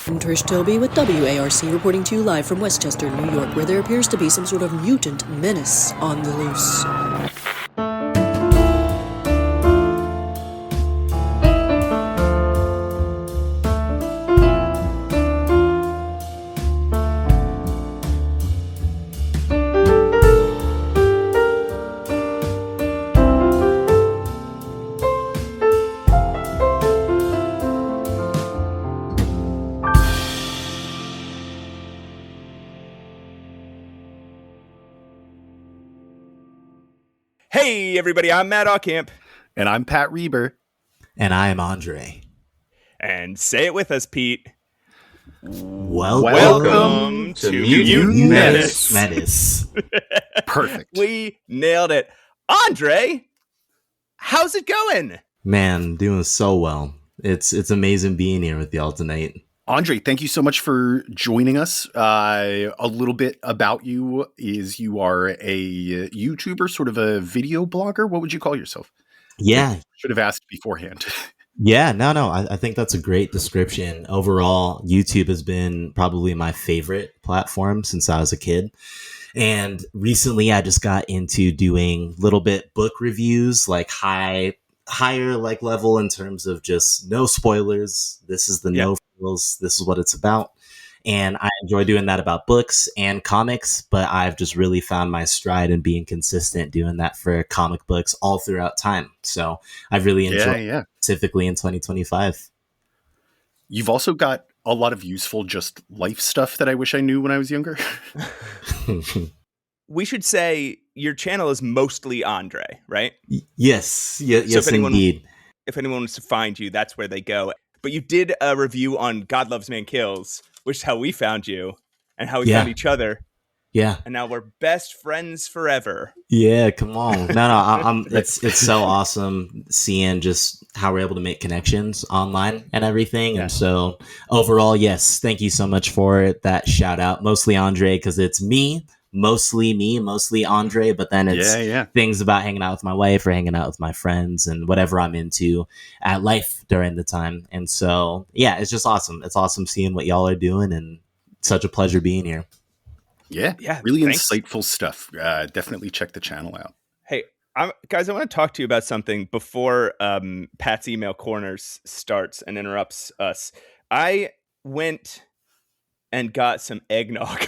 I'm Trish Toby with WARC reporting to you live from Westchester, New York, where there appears to be some sort of mutant menace on the loose. Hey, everybody, I'm Matt Ocamp. And I'm Pat Reber. And I am Andre. And say it with us, Pete. Welcome to Mutant Menace. Perfect. We nailed it. Andre, how's it going? Man, doing so well. It's amazing being here with y'all tonight. Andre, thank you so much for joining us. A little bit about you is you are a YouTuber, sort of a video blogger. What would you call yourself? Yeah. Should have asked beforehand. Yeah, no. I think that's a great description. Overall, YouTube has been probably my favorite platform since I was a kid. And recently I just got into doing little bit book reviews, like higher like level in terms of just no spoilers. This is the no frills. This is what it's about. And I enjoy doing that about books and comics, but I've just really found my stride in being consistent doing that for comic books all throughout time. So I've really enjoyed it, specifically in 2025. You've also got a lot of useful just life stuff that I wish I knew when I was younger. We should say your channel is mostly Andre, right? Yes, indeed. If anyone wants to find you, that's where they go. But you did a review on God Loves Man Kills, which is how we found you and how we found each other. Yeah. And now we're best friends forever. Yeah, come on. No, it's so awesome seeing just how we're able to make connections online and everything. Yeah. And so overall, yes, thank you so much for that shout out. Mostly Andre, because it's mostly Andre, but then it's things about hanging out with my wife or hanging out with my friends and whatever I'm into at life during the time. And so, yeah, it's just awesome. It's awesome seeing what y'all are doing and such a pleasure being here. Yeah, really insightful stuff. Definitely check the channel out. Hey, guys, I want to talk to you about something before Pat's email corners starts and interrupts us. I went and got some eggnog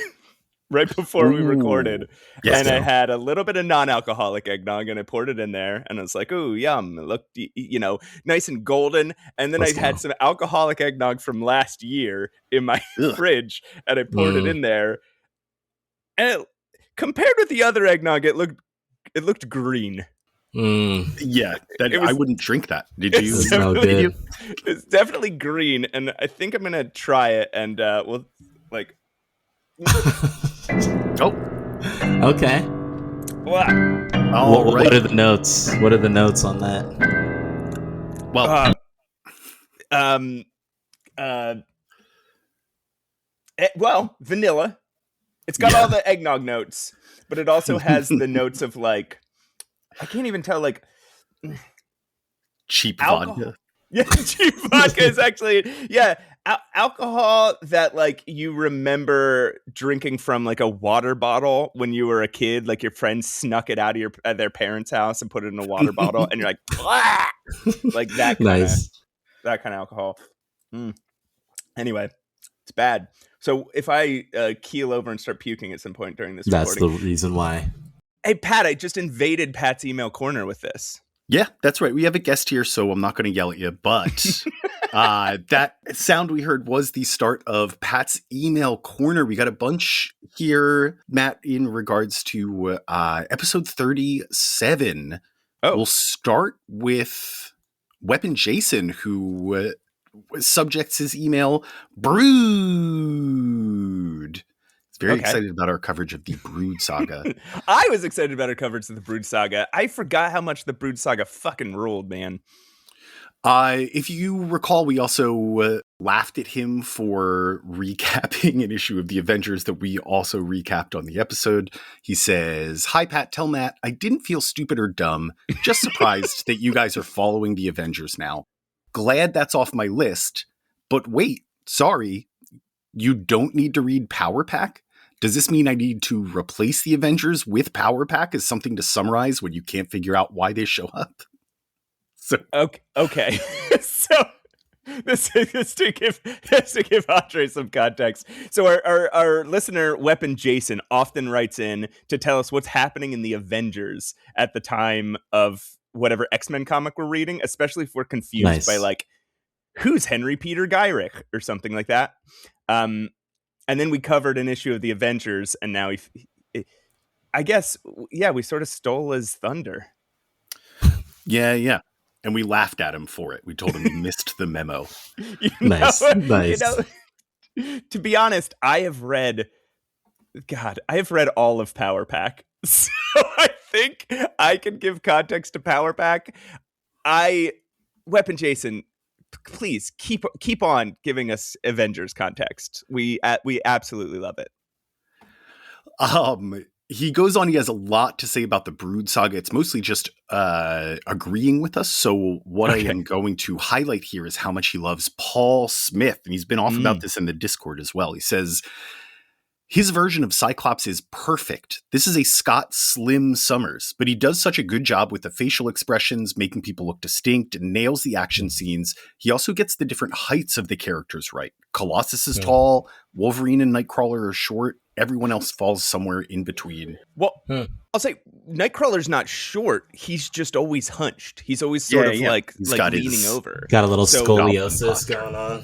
right before we recorded. Yes, and I had a little bit of non-alcoholic eggnog and I poured it in there and I was like, ooh, yum. It looked, nice and golden. And then I had some alcoholic eggnog from last year in my fridge and I poured it in there. And compared with the other eggnog, it looked green. Yeah, I wouldn't drink that. Did you? It's definitely green, and I think I'm gonna try it. And we'll like. Oh. Okay. Wow. What are the notes? What are the notes on that? Well. Well, vanilla. It's got all the eggnog notes, but it also has the notes of like, I can't even tell, like cheap vodka. Yeah, cheap vodka is actually, alcohol that like you remember drinking from like a water bottle when you were a kid, like your friends snuck it out of their parents' house and put it in a water bottle, and you're like, "Blah!" Like that kind of alcohol. Anyway, it's bad. So if I keel over and start puking at some point during this recording. That's the reason why. Hey, Pat, I just invaded Pat's email corner with this. Yeah, that's right. We have a guest here, so I'm not going to yell at you. But that sound we heard was the start of Pat's email corner. We got a bunch here, Matt, in regards to episode 37. Oh. We'll start with Weapon Jason, who subjects his email Brood. He's very excited about our coverage of the Brood saga. I was excited about our coverage of the Brood saga. I forgot how much the Brood saga fucking ruled, man. If you recall, we also laughed at him for recapping an issue of the Avengers that we also recapped on the episode. He says, "Hi, Pat, tell Matt, I didn't feel stupid or dumb. Just surprised that you guys are following the Avengers now. Glad that's off my list. But wait, sorry, You don't need to read Power Pack? Does this mean I need to replace the Avengers with Power Pack as something to summarize when you can't figure out why they show up? So Okay. So this is to give Andre some context. So our listener Weapon Jason often writes in to tell us what's happening in the Avengers at the time of whatever X-Men comic we're reading, especially if we're confused by like who's Henry Peter Gyrich or something like that. And then we covered an issue of the Avengers, and now I guess we sort of stole his thunder. Yeah. And we laughed at him for it. We told him he missed the memo. Nice. To be honest, I have read all of Power Pack. So I think I can give context to Power Pack. Weapon Jason, please keep on giving us Avengers context. We absolutely love it. He goes on. He has a lot to say about the Brood saga. It's mostly just agreeing with us. So what I am going to highlight here is how much he loves Paul Smith. And he's been off about this in the Discord as well. He says, his version of Cyclops is perfect. This is a Scott Slim Summers, but he does such a good job with the facial expressions, making people look distinct, and nails the action scenes. He also gets the different heights of the characters right. Colossus is tall, Wolverine and Nightcrawler are short. Everyone else falls somewhere in between. Well, I'll say Nightcrawler's not short. He's just always hunched. He's always sort of like leaning over. Got a little scoliosis going on.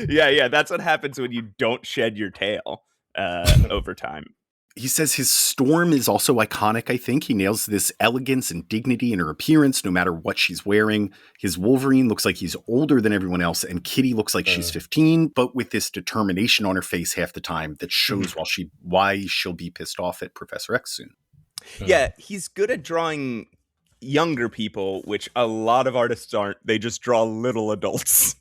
Yeah. That's what happens when you don't shed your tail over time. He says his Storm is also iconic, I think. He nails this elegance and dignity in her appearance, no matter what she's wearing. His Wolverine looks like he's older than everyone else, and Kitty looks like she's 15, but with this determination on her face half the time that shows why she'll be pissed off at Professor X soon. Yeah, he's good at drawing younger people, which a lot of artists aren't. They just draw little adults.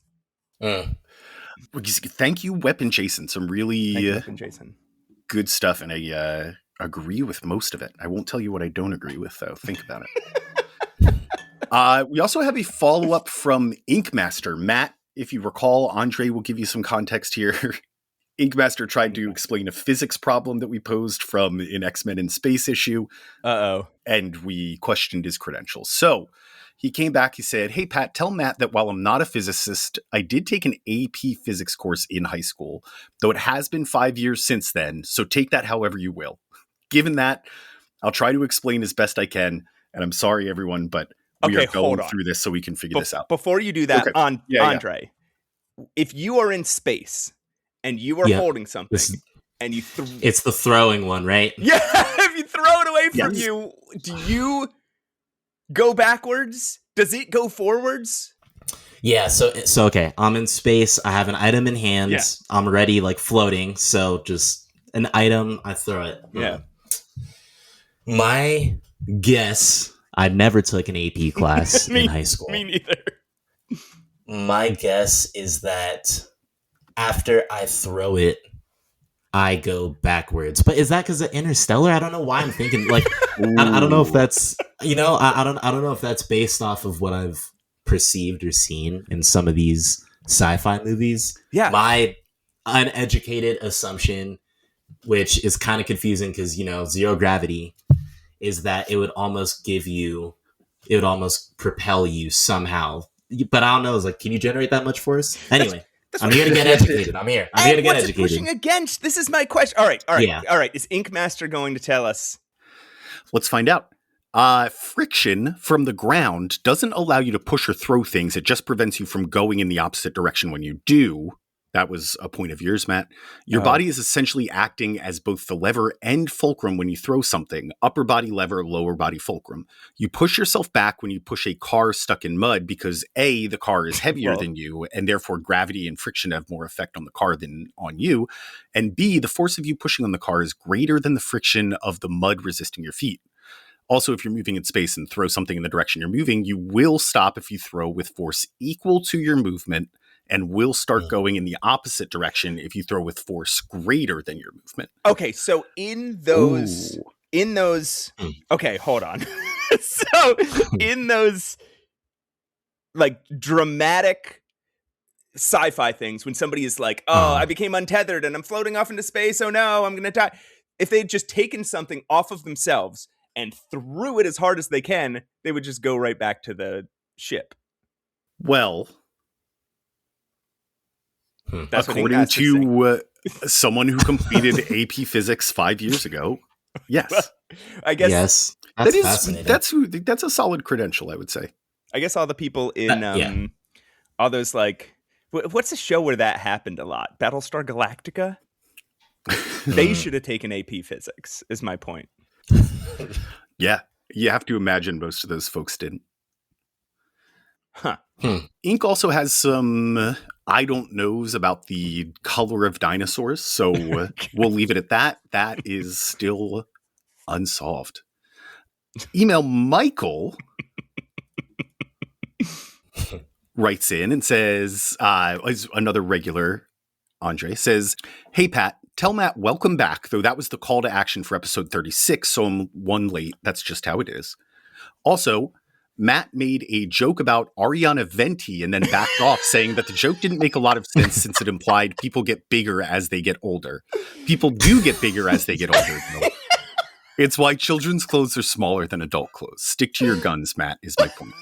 Thank you, Weapon Jason. Some really... Weapon Jason. Good stuff, and I agree with most of it. I won't tell you what I don't agree with, though. Think about it. We also have a follow-up from Inkmaster. Matt, if you recall, Andre will give you some context here. Inkmaster tried to explain a physics problem that we posed from an X-Men in Space issue. And we questioned his credentials. So he came back, he said, "Hey, Pat, tell Matt that while I'm not a physicist, I did take an AP physics course in high school, though it has been 5 years since then, so take that however you will. Given that, I'll try to explain as best I can, and I'm sorry, everyone, but we are going through this so we can figure this out." Before you do that, Andre, if you are in space and you are holding something, and you... It's the throwing one, right? Yeah, if you throw it away from you, do you... go backwards? Does it go forwards? Yeah, so okay, I'm in space, I have an item in hand, I'm already like floating, so just an item, I throw it. Yeah. My guess, I never took an AP class in high school. Me neither. My guess is that after I throw it, I go backwards. But is that because of Interstellar? I don't know why I'm thinking like I don't know if that's I don't know if that's based off of what I've perceived or seen in some of these sci-fi movies. Yeah. My uneducated assumption, which is kind of confusing because zero gravity, is that it would almost propel you somehow. But I don't know, it's can you generate that much force? Anyway. I'm here to get educated. I'm here to get educated. Pushing against? This is my question. All right. Is Inkmaster going to tell us? Let's find out. Friction from the ground doesn't allow you to push or throw things. It just prevents you from going in the opposite direction when you do. That was a point of yours, Matt. Your body is essentially acting as both the lever and fulcrum when you throw something. Upper body lever, lower body fulcrum. You push yourself back when you push a car stuck in mud because A, the car is heavier than you, and therefore gravity and friction have more effect on the car than on you. And B, the force of you pushing on the car is greater than the friction of the mud resisting your feet. Also, if you're moving in space and throw something in the direction you're moving, you will stop if you throw with force equal to your movement, and will start going in the opposite direction if you throw with force greater than your movement. Okay, so in those, okay, hold on. So in those like dramatic sci-fi things when somebody is like, oh, I became untethered and I'm floating off into space. Oh no, I'm going to die. If they'd just taken something off of themselves and threw it as hard as they can, they would just go right back to the ship. Well, That's according to someone who completed AP Physics 5 years ago, yes. Well, I guess yes. That's fascinating. That's a solid credential, I would say. I guess all the people in all those, like, what's the show where that happened a lot? Battlestar Galactica? They should have taken AP Physics, is my point. Yeah, you have to imagine most of those folks didn't. Huh. Inc. also has some I don't knows about the color of dinosaurs, so we'll leave it at that. That is still unsolved. Email Michael writes in and says, another regular, Andre, says, hey, Pat, tell Matt welcome back, though that was the call to action for episode 36, so I'm one late. That's just how it is. Also, Matt made a joke about Ariana Venti and then backed off, saying that the joke didn't make a lot of sense since it implied people get bigger as they get older. People do get bigger as they get older, though. It's why children's clothes are smaller than adult clothes. Stick to your guns, Matt, is my point.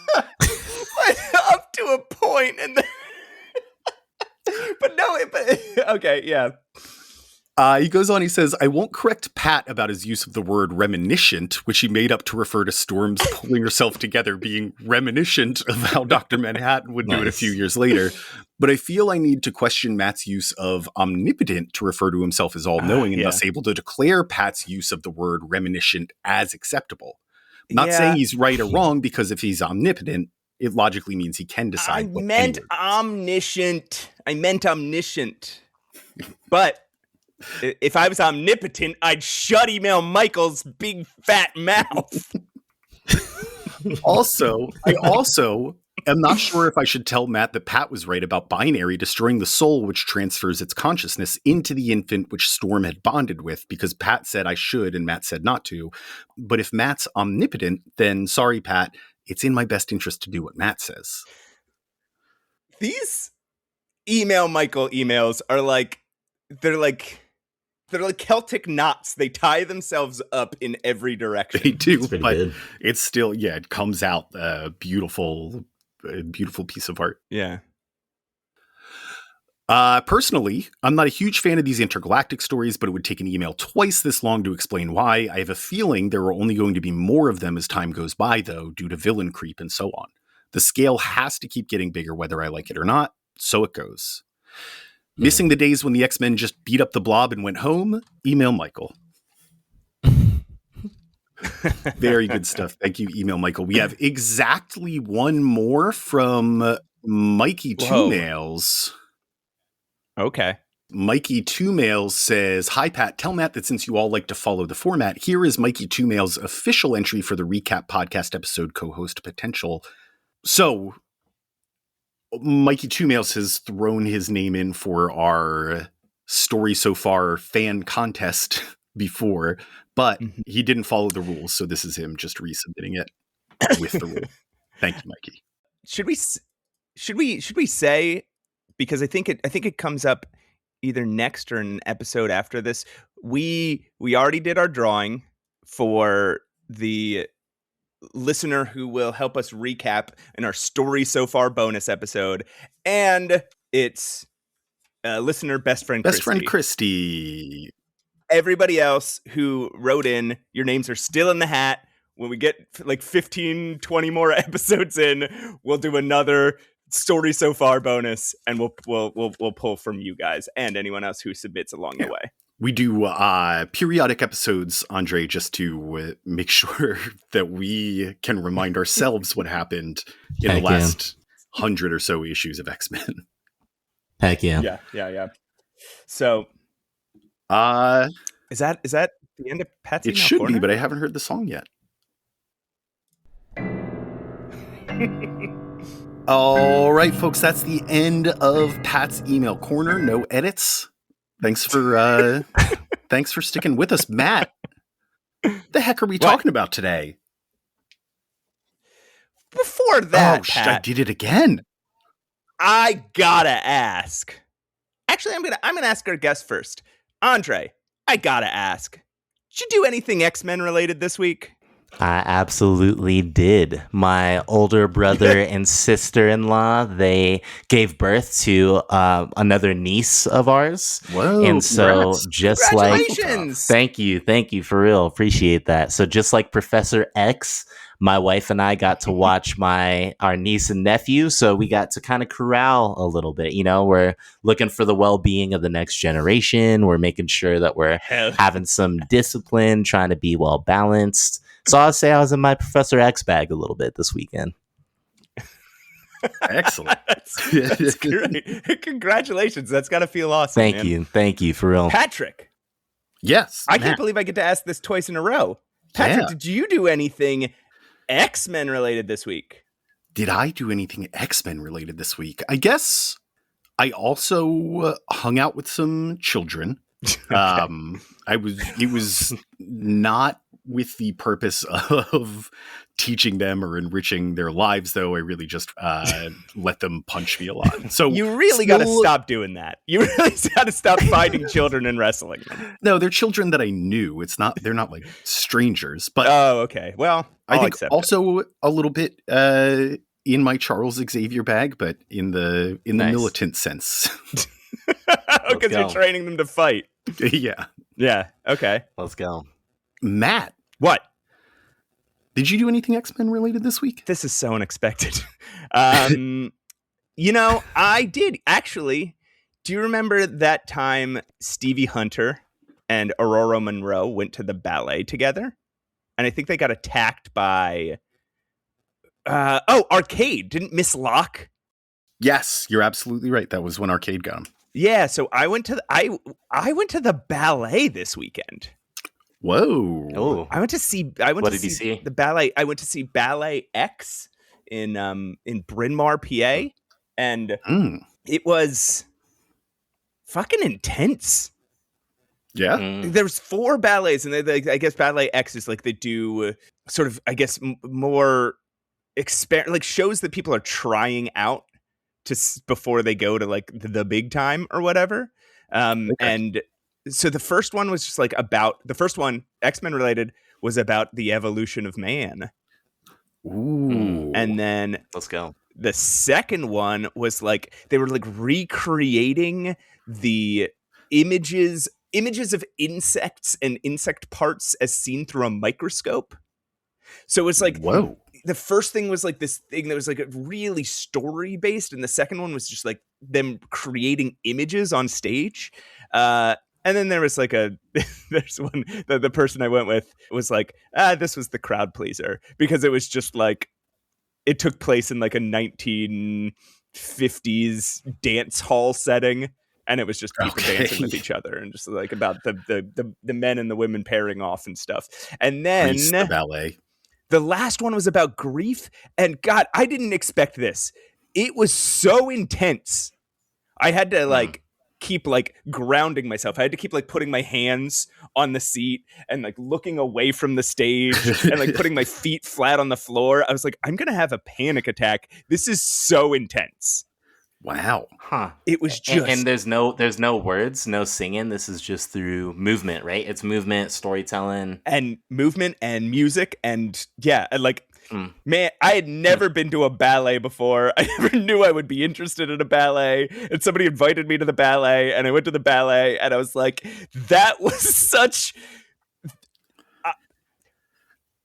Up to a point, and okay, yeah. He goes on, he says, I won't correct Pat about his use of the word reminiscent, which he made up to refer to Storm's pulling herself together being reminiscent of how Dr. Manhattan would do it a few years later. But I feel I need to question Matt's use of omnipotent to refer to himself as all-knowing and thus able to declare Pat's use of the word reminiscent as acceptable. Not saying he's right or wrong, because if he's omnipotent, it logically means he can decide. I meant omniscient. But if I was omnipotent, I'd shut email Michael's big fat mouth. I also am not sure if I should tell Matt that Pat was right about binary destroying the soul, which transfers its consciousness into the infant which Storm had bonded with, because Pat said I should and Matt said not to. But if Matt's omnipotent, then sorry, Pat, it's in my best interest to do what Matt says. These email Michael emails are like, they're like Celtic knots. They tie themselves up in every direction. They do, but it's still, it comes out a beautiful piece of art. Yeah. Personally, I'm not a huge fan of these intergalactic stories, but it would take an email twice this long to explain why. I have a feeling there are only going to be more of them as time goes by, though, due to villain creep and so on. The scale has to keep getting bigger, whether I like it or not, so it goes. Missing the days when the X-Men just beat up the Blob and went home? Email Michael. Very good stuff. Thank you, email Michael. We have exactly one more from Mikey Two Nails. Okay. Mikey Two Nails says, hi, Pat. Tell Matt that since you all like to follow the format, here is Mikey Two Nails' official entry for the recap podcast episode co-host potential. So, Mikey Two Nails has thrown his name in for our story so far fan contest before, but he didn't follow the rules, so this is him just resubmitting it with the rule. Thank you, Mikey. Should we say, because I think it comes up either next or an episode after this. We already did our drawing for the listener who will help us recap in our story so far bonus episode, and it's listener best friend Christy. Everybody else who wrote in, your names are still in the hat. When we get like 15, 20 more episodes in, we'll do another story so far bonus, and we'll pull from you guys and anyone else who submits along the way. We do periodic episodes, Andre, just to make sure that we can remind ourselves what happened in the last 100 or so issues of X-Men. Heck yeah. Yeah. So, is that the end of Pat's It should be, but I haven't heard the song yet. All right, folks, that's the end of Pat's email corner. No edits. Thanks for sticking with us, Matt. The heck are we talking about today? Before that, Pat, I did it again. I gotta ask. Actually, I'm gonna ask our guest first. Andre, I gotta ask. Did you do anything X-Men related this week? I absolutely did. My older brother and sister-in-law, they gave birth to another niece of ours. Whoa! And so just like, Congratulations! thank you, for real, appreciate that. So just like Professor X, my wife and I got to watch our niece and nephew, so we got to kind of corral a little bit. You know, we're looking for the well-being of the next generation. We're making sure that we're having some discipline, trying to be well-balanced. So I'll say I was in my Professor X bag a little bit this weekend. Excellent. That's great. Congratulations. That's got to feel awesome. Thank you, for real. Patrick. Yes. I can't believe I get to ask this twice in a row. Patrick, did you do anything X-Men related this week? Did I do anything X-Men related this week? I guess I also hung out with some children. Okay. It was not with the purpose of teaching them or enriching their lives, though. I really just let them punch me a lot. So you really got to stop doing that. You really got to stop finding children and wrestling them. No, they're children that I knew. They're not like strangers. But oh, okay. Well, I think also a little bit in my Charles Xavier bag, but in the militant sense. Because you're training them to fight. Yeah. Yeah. Okay. Let's go. Matt. What? Did you do anything X-Men related this week? This is so unexpected. You know, I did. Actually, do you remember that time Stevie Hunter and Aurora Monroe went to the ballet together? And I think they got attacked by... Arcade. Didn't Miss Locke? Yes, you're absolutely right. That was when Arcade got him. Yeah, so I went to the ballet this weekend. Whoa! Oh, I went to see the ballet. I went to see Ballet X in Bryn Mawr, PA, and it was fucking intense. Yeah, there's 4 ballets, and I guess Ballet X is like they do sort of more like shows that people are trying out before they go to like the big time or whatever. Okay. And so the first one was just like X-Men related, was about the evolution of man. Ooh. And then let's go. The second one was like they were like recreating the images of insects and insect parts as seen through a microscope. So it's like, whoa. The first thing was like this thing that was like really story based, and the second one was just like them creating images on stage. And then there was like there's one, the person I went with was like, this was the crowd pleaser, because it was just like, it took place in like a 1950s dance hall setting. And it was just people dancing with each other and just like about the men and the women pairing off and stuff. And then the ballet. The last one was about grief. And God, I didn't expect this. It was so intense. I had to like keep like grounding myself. I had to keep like putting my hands on the seat and like looking away from the stage and like putting my feet flat on the floor. I was like, I'm going to have a panic attack. This is so intense. Wow. Huh. It was just... And there's no words, no singing. This is just through movement, right? It's movement, storytelling. And movement and music. And yeah, like, man, I had never been to a ballet before. I never knew I would be interested in a ballet. And somebody invited me to the ballet, and I went to the ballet, and I was like, that was such...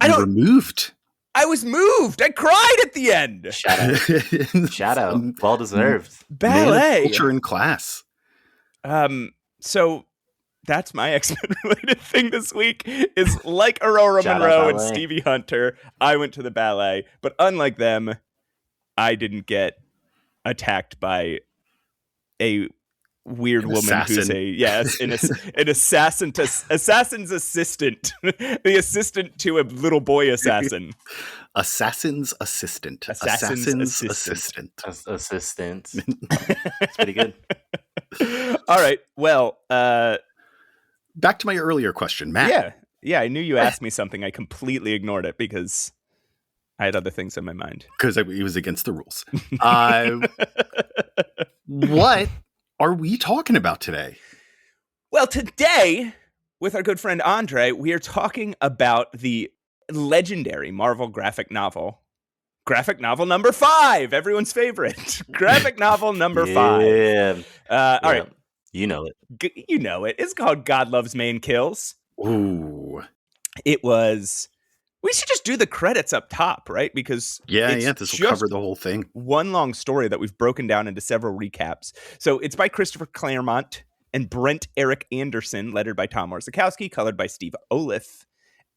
You were moved. I was moved. I cried at the end. Shout out. Well deserved. Ballet. Culture in class. So that's my X-Men related thing this week is like Aurora Monroe and Stevie Hunter. I went to the ballet, but unlike them, I didn't get attacked by a weird woman who's an assassin's assistant, the assistant to a little boy assassin. Assassin's assistant. Assassin's assistant. It's pretty good. All right. Well, back to my earlier question, Matt. Yeah. I knew you asked me something. I completely ignored it because I had other things in my mind. Because it was against the rules. What are we talking about today? Well, today, with our good friend Andre, we are talking about the legendary Marvel graphic novel number 5, everyone's favorite. Graphic novel number 5. All right. You know it. You know it. It's called God Loves Man Kills. Ooh. It was... We should just do the credits up top, right? Because this will cover the whole thing. One long story that we've broken down into several recaps. So it's by Christopher Claremont and Brent Eric Anderson, lettered by Tom Orzechowski, colored by Steve Oliff,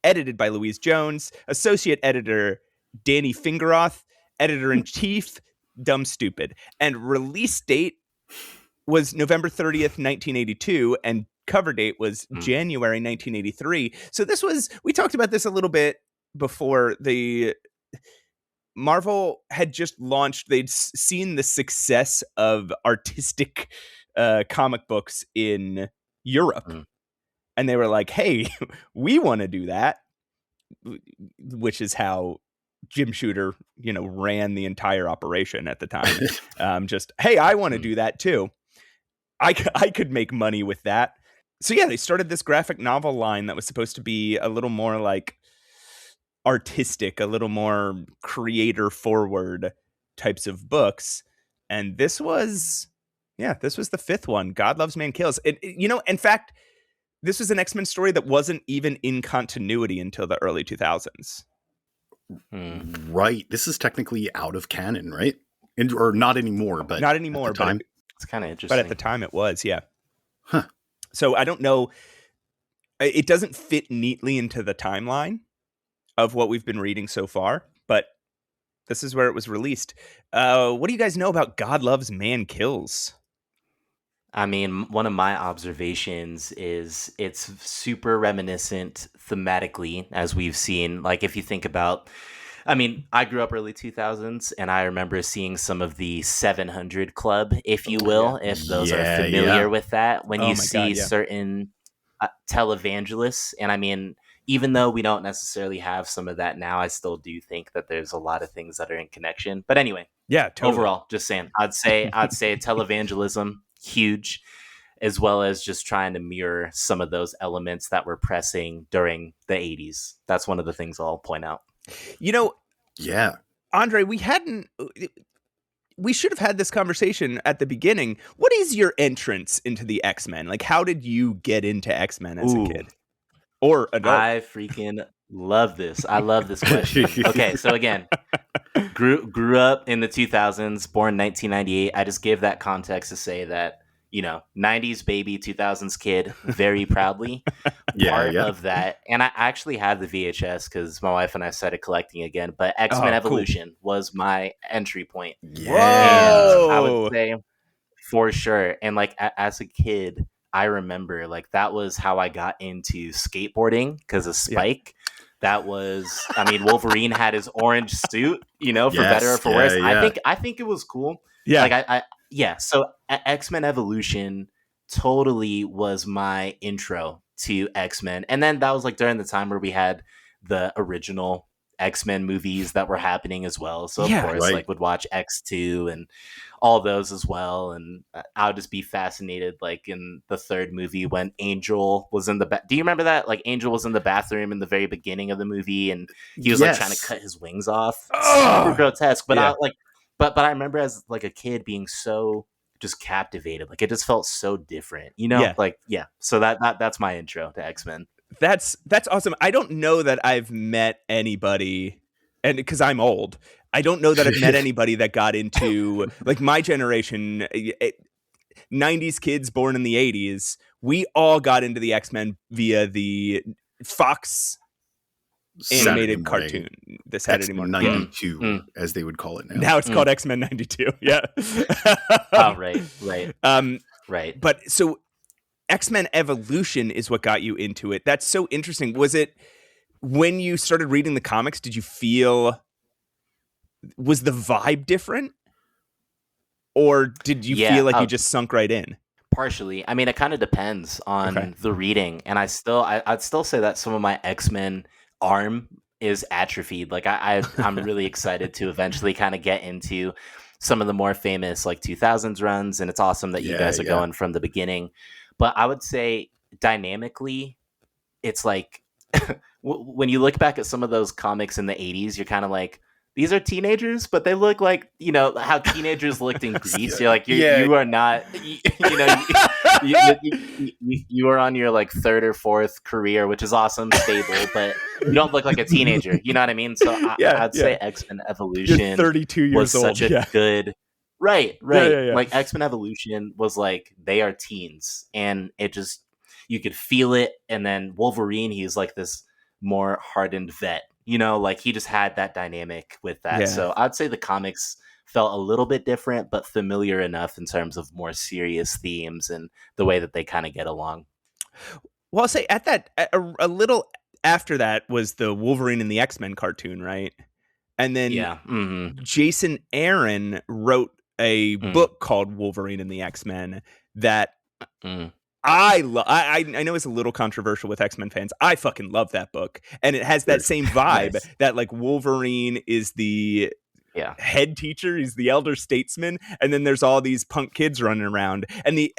edited by Louise Jones, associate editor Danny Fingeroth, editor-in-chief Dumb Stupid, and release date was November 30th, 1982, and cover date was January 1983. So this was, we talked about this a little bit before. The Marvel had just launched, they'd seen the success of artistic comic books in Europe, and they were like, hey, we want to do that, which is how Jim Shooter, ran the entire operation at the time. Just, hey, I want to do that too. I could make money with that. So yeah, they started this graphic novel line that was supposed to be a little more like artistic, a little more creator forward types of books. And this was the 5th one. God Loves Man Kills. In fact, this was an X-Men story that wasn't even in continuity until the early 2000s. Right. This is technically out of canon, right? Or not anymore, but not anymore. At the time. It's kind of interesting. But at the time it was, yeah. Huh. So I don't know. It doesn't fit neatly into the timeline of what we've been reading so far, but this is where it was released. What do you guys know about God Loves Man Kills? I mean, one of my observations is it's super reminiscent thematically, as we've seen. Like, if you think about, I grew up early 2000s, and I remember seeing some of the 700 Club, if you will, if those are familiar with that. When you see certain televangelists, and even though we don't necessarily have some of that now, I still do think that there's a lot of things that are in connection. But anyway, yeah, totally. Overall, just saying, I'd say televangelism, huge, as well as just trying to mirror some of those elements that were pressing during the 80s. That's one of the things I'll point out. Yeah. Andre, we should have had this conversation at the beginning. What is your entrance into the X-Men? Like, how did you get into X-Men as a kid? Or adult? I freaking love this. I love this question. Okay, so again, grew up in the 2000s, born 1998. I just give that context to say that, 90s baby, 2000s kid, very proudly. Part of that. And I actually have the VHS because my wife and I started collecting again. But X-Men Evolution was my entry point. Yeah. Whoa. And I would say for sure. And like as a kid, I remember like that was how I got into skateboarding because of Spike. Yeah. That was, Wolverine had his orange suit, for better or for worse. Yeah. I think it was cool. Yeah. Like so X-Men Evolution totally was my intro to X-Men. And then that was like during the time where we had the original X-Men movies that were happening as well. So of course, like would watch X2 and all those as well. And I would just be fascinated, like in the 3rd movie when Angel was in the do you remember that? Like Angel was in the bathroom in the very beginning of the movie and he was like trying to cut his wings off. Super grotesque. But But I remember as like a kid being so just captivated. Like it just felt so different, So that's my intro to X-Men. That's awesome. I don't know that I've met anybody, and because I'm old, I don't know that I've met anybody that got into like my generation, 90s kids born in the 80s. We all got into the X-Men via the Fox animated cartoon, the Saturday morning 92 as they would call it now it's called X-Men 92. Right. But so X-Men Evolution is what got you into it. That's so interesting. Was it when you started reading the comics, did you feel, was the vibe different, or did you feel like you just sunk right in? Partially. It kind of depends on the reading, and I'd still say that some of my X-Men arm is atrophied. Like I'm really excited to eventually kind of get into some of the more famous like 2000s runs, and it's awesome that you guys are going from the beginning. But I would say dynamically, it's like when you look back at some of those comics in the 80s, you're kind of like, these are teenagers, but they look like, you know, how teenagers looked in Greece. You're like, you are not, you are on your like third or fourth career, which is awesome, stable, but you don't look like a teenager. You know what I mean? So I'd say X-Men Evolution You're 32 years was old. such a good, right. Yeah. Like X-Men Evolution was like, they are teens, and it just, you could feel it. And then Wolverine, he's like this more hardened vet, you know, like he just had that dynamic with that. Yeah. So I'd say the comics felt a little bit different, but familiar enough in terms of more serious themes and the way that they kind of get along. Well, I'll say a little after that was the Wolverine and the X-Men cartoon, right? And then Jason Aaron wrote a book called Wolverine and the X-Men that I know it's a little controversial with X-Men fans. I fucking love that book. And it has that same vibe that like Wolverine is the head teacher, he's the elder statesman, and then there's all these punk kids running around. And the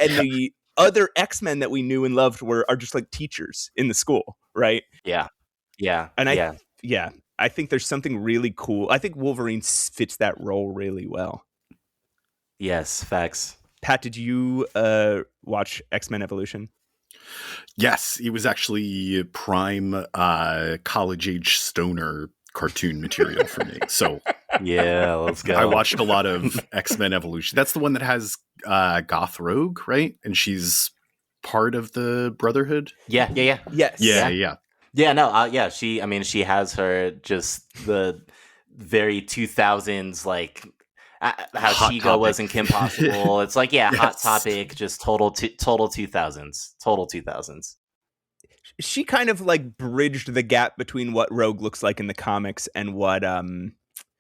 other X-Men that we knew and loved are just like teachers in the school, right? Yeah. And I think there's something really cool. I think Wolverine fits that role really well. Yes, facts. Pat, did you watch X-Men Evolution? Yes, it was actually prime college-age stoner cartoon material for me. So yeah, let's go. I watched a lot of X-Men Evolution. That's the one that has Goth Rogue, right? And she's part of the Brotherhood. Yeah. Yes. Yeah. No. She has her just the very 2000s like. How Hot Chico topic. was in Kim Possible. It's like, Yes. Hot Topic, just total 2000s. Total 2000s. She kind of like bridged the gap between what Rogue looks like in the comics and what and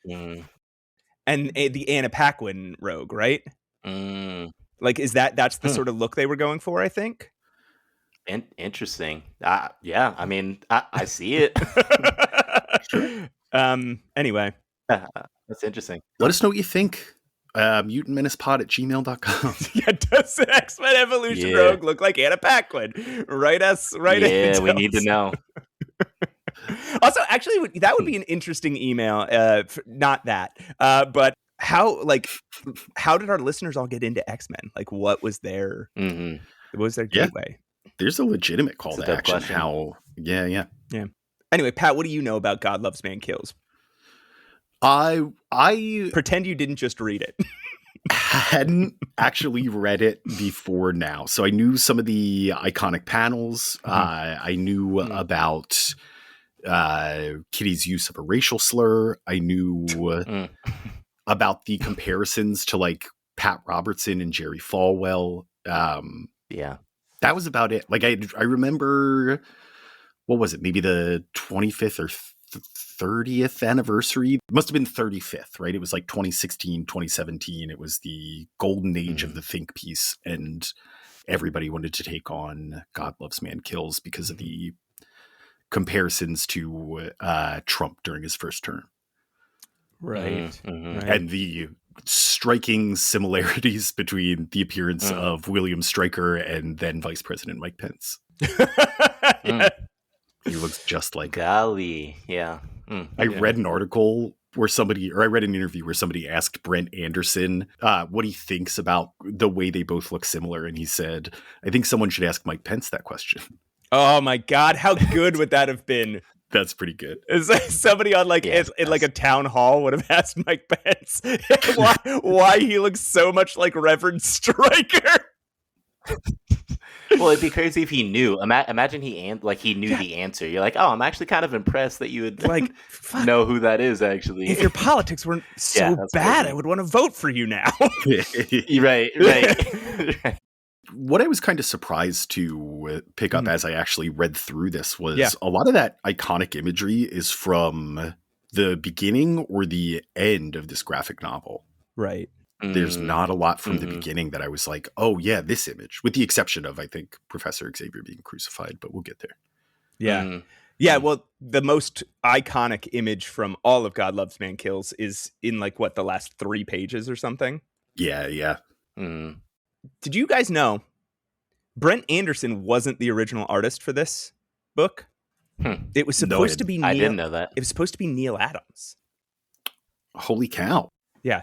the Anna Paquin Rogue, right? Like, that's the sort of look they were going for, I think. Interesting. Yeah, I mean, I see it. Sure. Anyway. That's interesting. Let us know what you think. mutantmenacepod@gmail.com. Yeah, does the X-Men Evolution Rogue look like Anna Paquin? Write in. Yeah, we need to know. Also, actually, that would be an interesting email. Not that, but how did our listeners all get into X-Men? Like, what was their gateway? There's a legitimate call to action. Question. How? Yeah. Anyway, Pat, what do you know about God Loves Man Kills? I pretend you didn't just read it. hadn't actually read it before now, so I knew some of the iconic panels. I knew about Kitty's use of a racial slur. I knew about the comparisons to like Pat Robertson and Jerry Falwell. That was about it. Like I remember, what was it? Maybe the 25th or 30th anniversary. It must have been 35th, right? It was like 2016, 2017. It was the golden age of the think piece, and everybody wanted to take on God Loves Man Kills because of the comparisons to Trump during his first term. Right. And the striking similarities between the appearance of William Stryker and then Vice President Mike Pence. He looks just like golly. Yeah. I read an article where I read an interview where somebody asked Brent Anderson what he thinks about the way they both look similar. And he said, I think someone should ask Mike Pence that question. Oh my God. How good would that have been? That's pretty good. Is like somebody on in like a town hall would have asked Mike Pence why he looks so much like Reverend Stryker. Well, it'd be crazy if he knew. Imagine he knew the answer. You're like, oh, I'm actually kind of impressed that you would like know who that is. Actually, if your politics weren't so bad, crazy. I would want to vote for you now. Right. What I was kind of surprised to pick up as I actually read through this was a lot of that iconic imagery is from the beginning or the end of this graphic novel. Right. There's not a lot from the beginning that I was like, oh yeah, this image, with the exception of, I think, Professor Xavier being crucified, but we'll get there. Yeah. Yeah, well, the most iconic image from all of God Loves Man Kills is in like the last 3 pages or something. Yeah. Did you guys know Brent Anderson wasn't the original artist for this book? It was supposed to be I didn't know that. It was supposed to be Neal Adams. Holy cow. Yeah.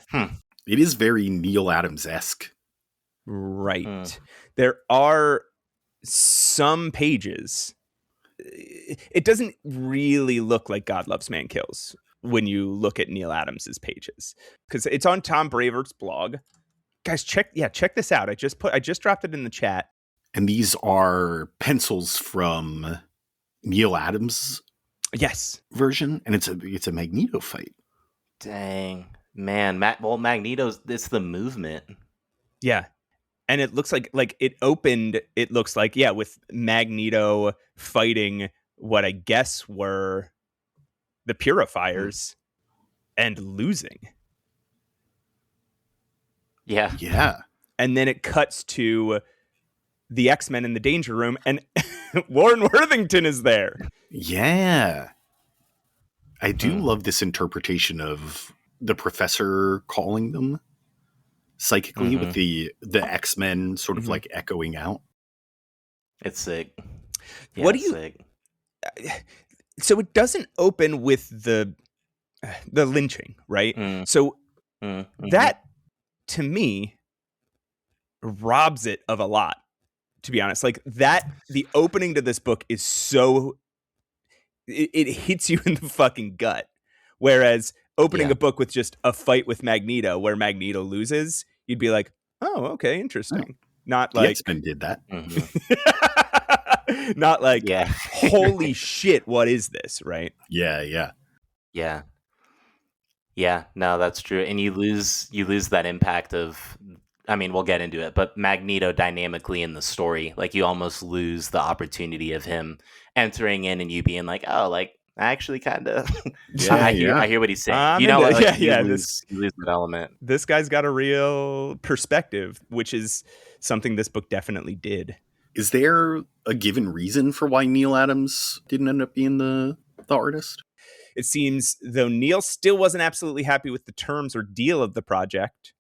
It is very Neal Adams-esque. Right. There are some pages. It doesn't really look like God Loves Man Kills when you look at Neal Adams's pages, because it's on Tom Brevoort's blog. Guys, check this out. I just dropped it in the chat. And these are pencils from Neal Adams' version, and it's a Magneto fight. Dang, man, Magneto's, it's the movement. Yeah. And it looks like it opened, it looks like, with Magneto fighting what I guess were the Purifiers and losing. Yeah. And then it cuts to the X-Men in the Danger Room, and Warren Worthington is there. Yeah. I do love this interpretation of the Professor calling them psychically with the X-Men sort of like echoing out. It's sick. Yeah, What do you... sick. So it doesn't open with the lynching, right? So that, to me, robs it of a lot, to be honest. Like that, the opening to this book is so... It hits you in the fucking gut. Whereas opening a book with just a fight with Magneto where Magneto loses, you'd be like, oh, okay, interesting. Not the like... X-Men did that. Not like, holy shit, what is this, right? Yeah. No, that's true. And you lose that impact of, I mean, we'll get into it, but Magneto dynamically in the story, like you almost lose the opportunity of him entering in and you being like, oh, like I actually kind of, I hear what he's saying. You lose that element. This guy's got a real perspective, which is something this book definitely did. Is there a given reason for why Neal Adams didn't end up being the artist? It seems though Neal still wasn't absolutely happy with the terms or deal of the project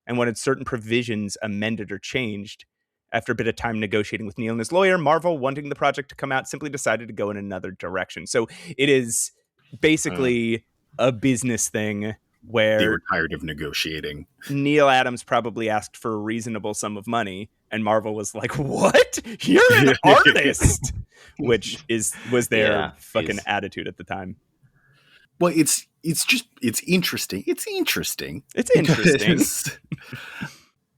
and wanted certain provisions amended or changed. After a bit of time negotiating with Neal and his lawyer, Marvel, wanting the project to come out, simply decided to go in another direction. So it is basically a business thing where they were tired of negotiating. Neal Adams probably asked for a reasonable sum of money, and Marvel was like, "What? You're an artist," which was their fucking attitude at the time. Well, it's interesting. It's interesting.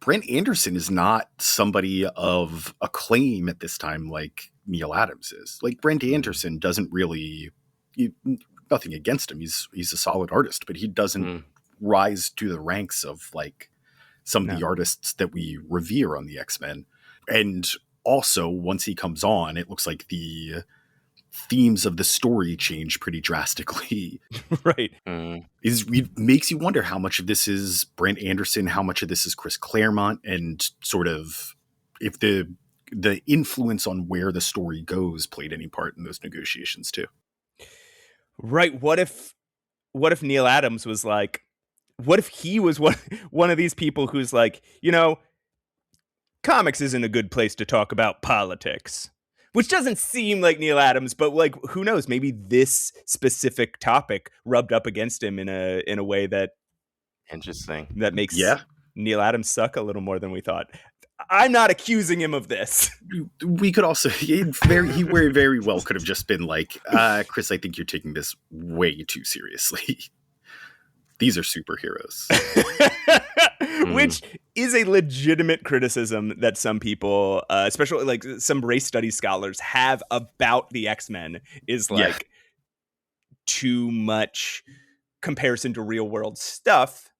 Brent Anderson is not somebody of acclaim at this time like Neal Adams is. Like Brent Anderson doesn't really, nothing against him. He's a solid artist, but he doesn't rise to the ranks of like some of the artists that we revere on the X-Men. And also, once he comes on, it looks like the themes of the story change pretty drastically. Right. It makes you wonder how much of this is Brent Anderson, how much of this is Chris Claremont, and sort of if the influence on where the story goes played any part in those negotiations too. Right. What if Neal Adams was like, what if he was one of these people who's like, comics isn't a good place to talk about politics. Which doesn't seem like Neal Adams, but like, who knows? Maybe this specific topic rubbed up against him in a way that makes Neal Adams suck a little more than we thought. I'm not accusing him of this. We could also he very well could have just been like, Chris, I think you're taking this way too seriously. These are superheroes. Which is a legitimate criticism that some people, especially like some race studies scholars, have about the X-Men is like too much comparison to real world stuff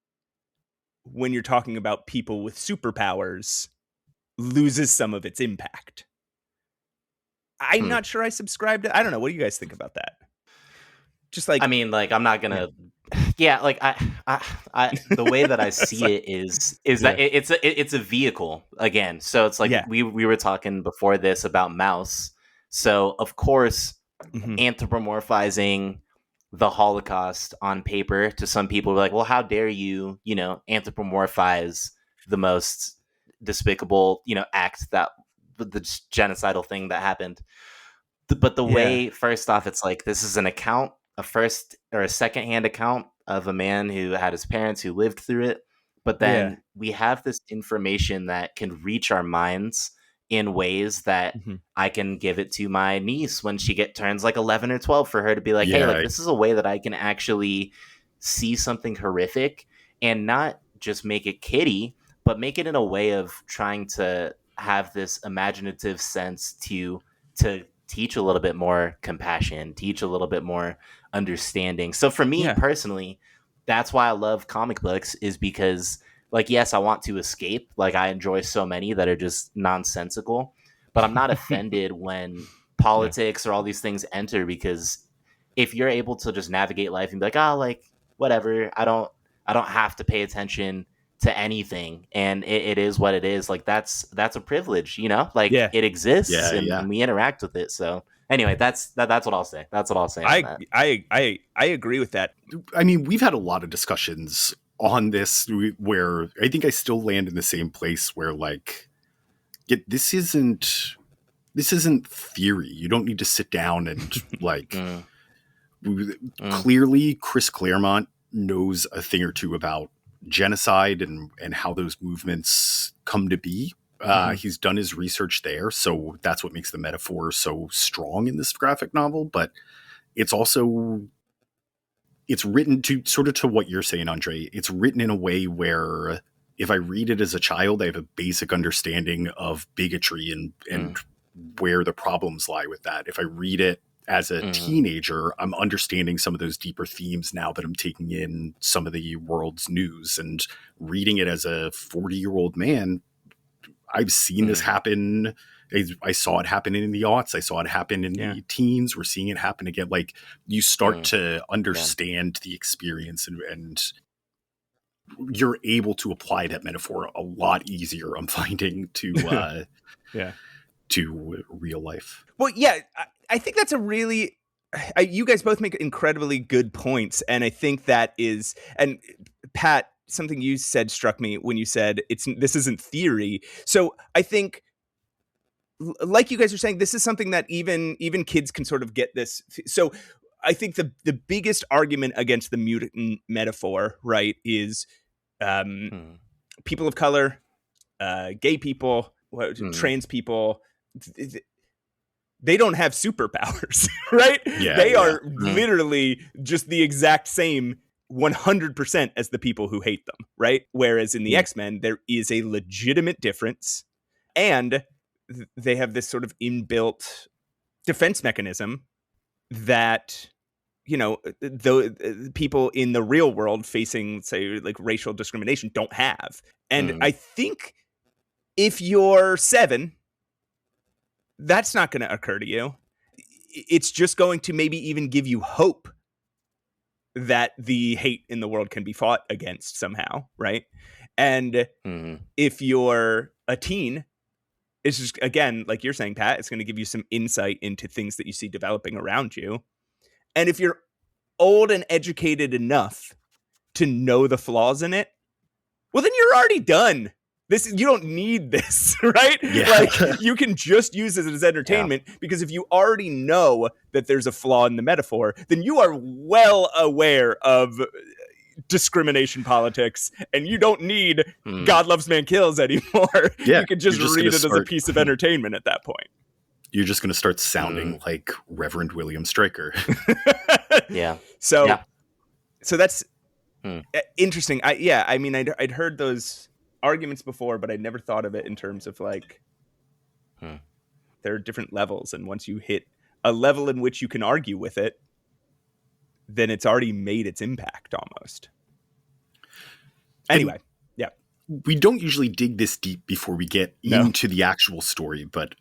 when you're talking about people with superpowers loses some of its impact. I'm not sure I subscribe to. I don't know. What do you guys think about that? Just like, I mean, like, I'm not gonna. Yeah, like I the way that I see it is that it's a vehicle again. So it's like we were talking before this about Mouse. So of course anthropomorphizing the Holocaust on paper to some people. Like, well, how dare you, anthropomorphize the most despicable, act that the genocidal thing that happened. But the way, first off, it's like, this is an account, a first or a secondhand account of a man who had his parents who lived through it. But then we have this information that can reach our minds in ways that I can give it to my niece when she turns like 11 or 12, for her to be like, hey, like, this is a way that I can actually see something horrific and not just make it kiddie, but make it in a way of trying to have this imaginative sense to teach a little bit more compassion, teach a little bit more understanding. So for me personally, that's why I love comic books, is because, like, yes, I want to escape. Like, I enjoy so many that are just nonsensical, but I'm not offended when politics or all these things enter, because if you're able to just navigate life and be like, oh, like, whatever, I don't have to pay attention to anything, and it is what it is. Like, that's a privilege, like it exists and we interact with it. So anyway, that's what I'll say. That's what I'll say. I agree with that. I mean, we've had a lot of discussions on this where I think I still land in the same place where, like, this isn't theory. You don't need to sit down and like clearly Chris Claremont knows a thing or two about genocide and how those movements come to be. He's done his research there, so that's what makes the metaphor so strong in this graphic novel. But it's also, it's written to sort of to what you're saying, Andre. It's written in a way where if I read it as a child, I have a basic understanding of bigotry and where the problems lie with that. If I read it as a teenager, I'm understanding some of those deeper themes now that I'm taking in some of the world's news. And reading it as a 40-year-old man, I've seen this happen. I saw it happen in the aughts. I saw it happen in the teens. We're seeing it happen again. Like, you start to understand the experience and you're able to apply that metaphor a lot easier, I'm finding, to to real life. Well, yeah, I think that's a really, you guys both make incredibly good points. And I think that is, and Pat, something you said struck me when you said this isn't theory. So I think, like you guys are saying, this is something that even kids can sort of get this. So I think the biggest argument against the mutant metaphor, right, is people of color, gay people, trans people. They don't have superpowers, right? They are literally just the exact same 100% as the people who hate them, right? Whereas in the X-Men, there is a legitimate difference, and they have this sort of inbuilt defense mechanism that, the people in the real world facing, say, like racial discrimination don't have. And I think if you're 7, that's not going to occur to you. It's just going to maybe even give you hope that the hate in the world can be fought against somehow, right? And if you're a teen, it's just, again, like you're saying, Pat, it's going to give you some insight into things that you see developing around you. And if you're old and educated enough to know the flaws in it, well, then you're already done. You don't need this, right? Yeah. Like, you can just use it as entertainment, because if you already know that there's a flaw in the metaphor, then you are well aware of discrimination politics, and you don't need God Loves Man Kills anymore. You can just read it as a piece of entertainment at that point. You're just going to start sounding like Reverend William Stryker. So that's interesting. I mean, I'd heard those arguments before, but I never thought of it in terms of like there are different levels, and once you hit a level in which you can argue with it, then it's already made its impact almost. Anyway, we don't usually dig this deep before we get into the actual story, but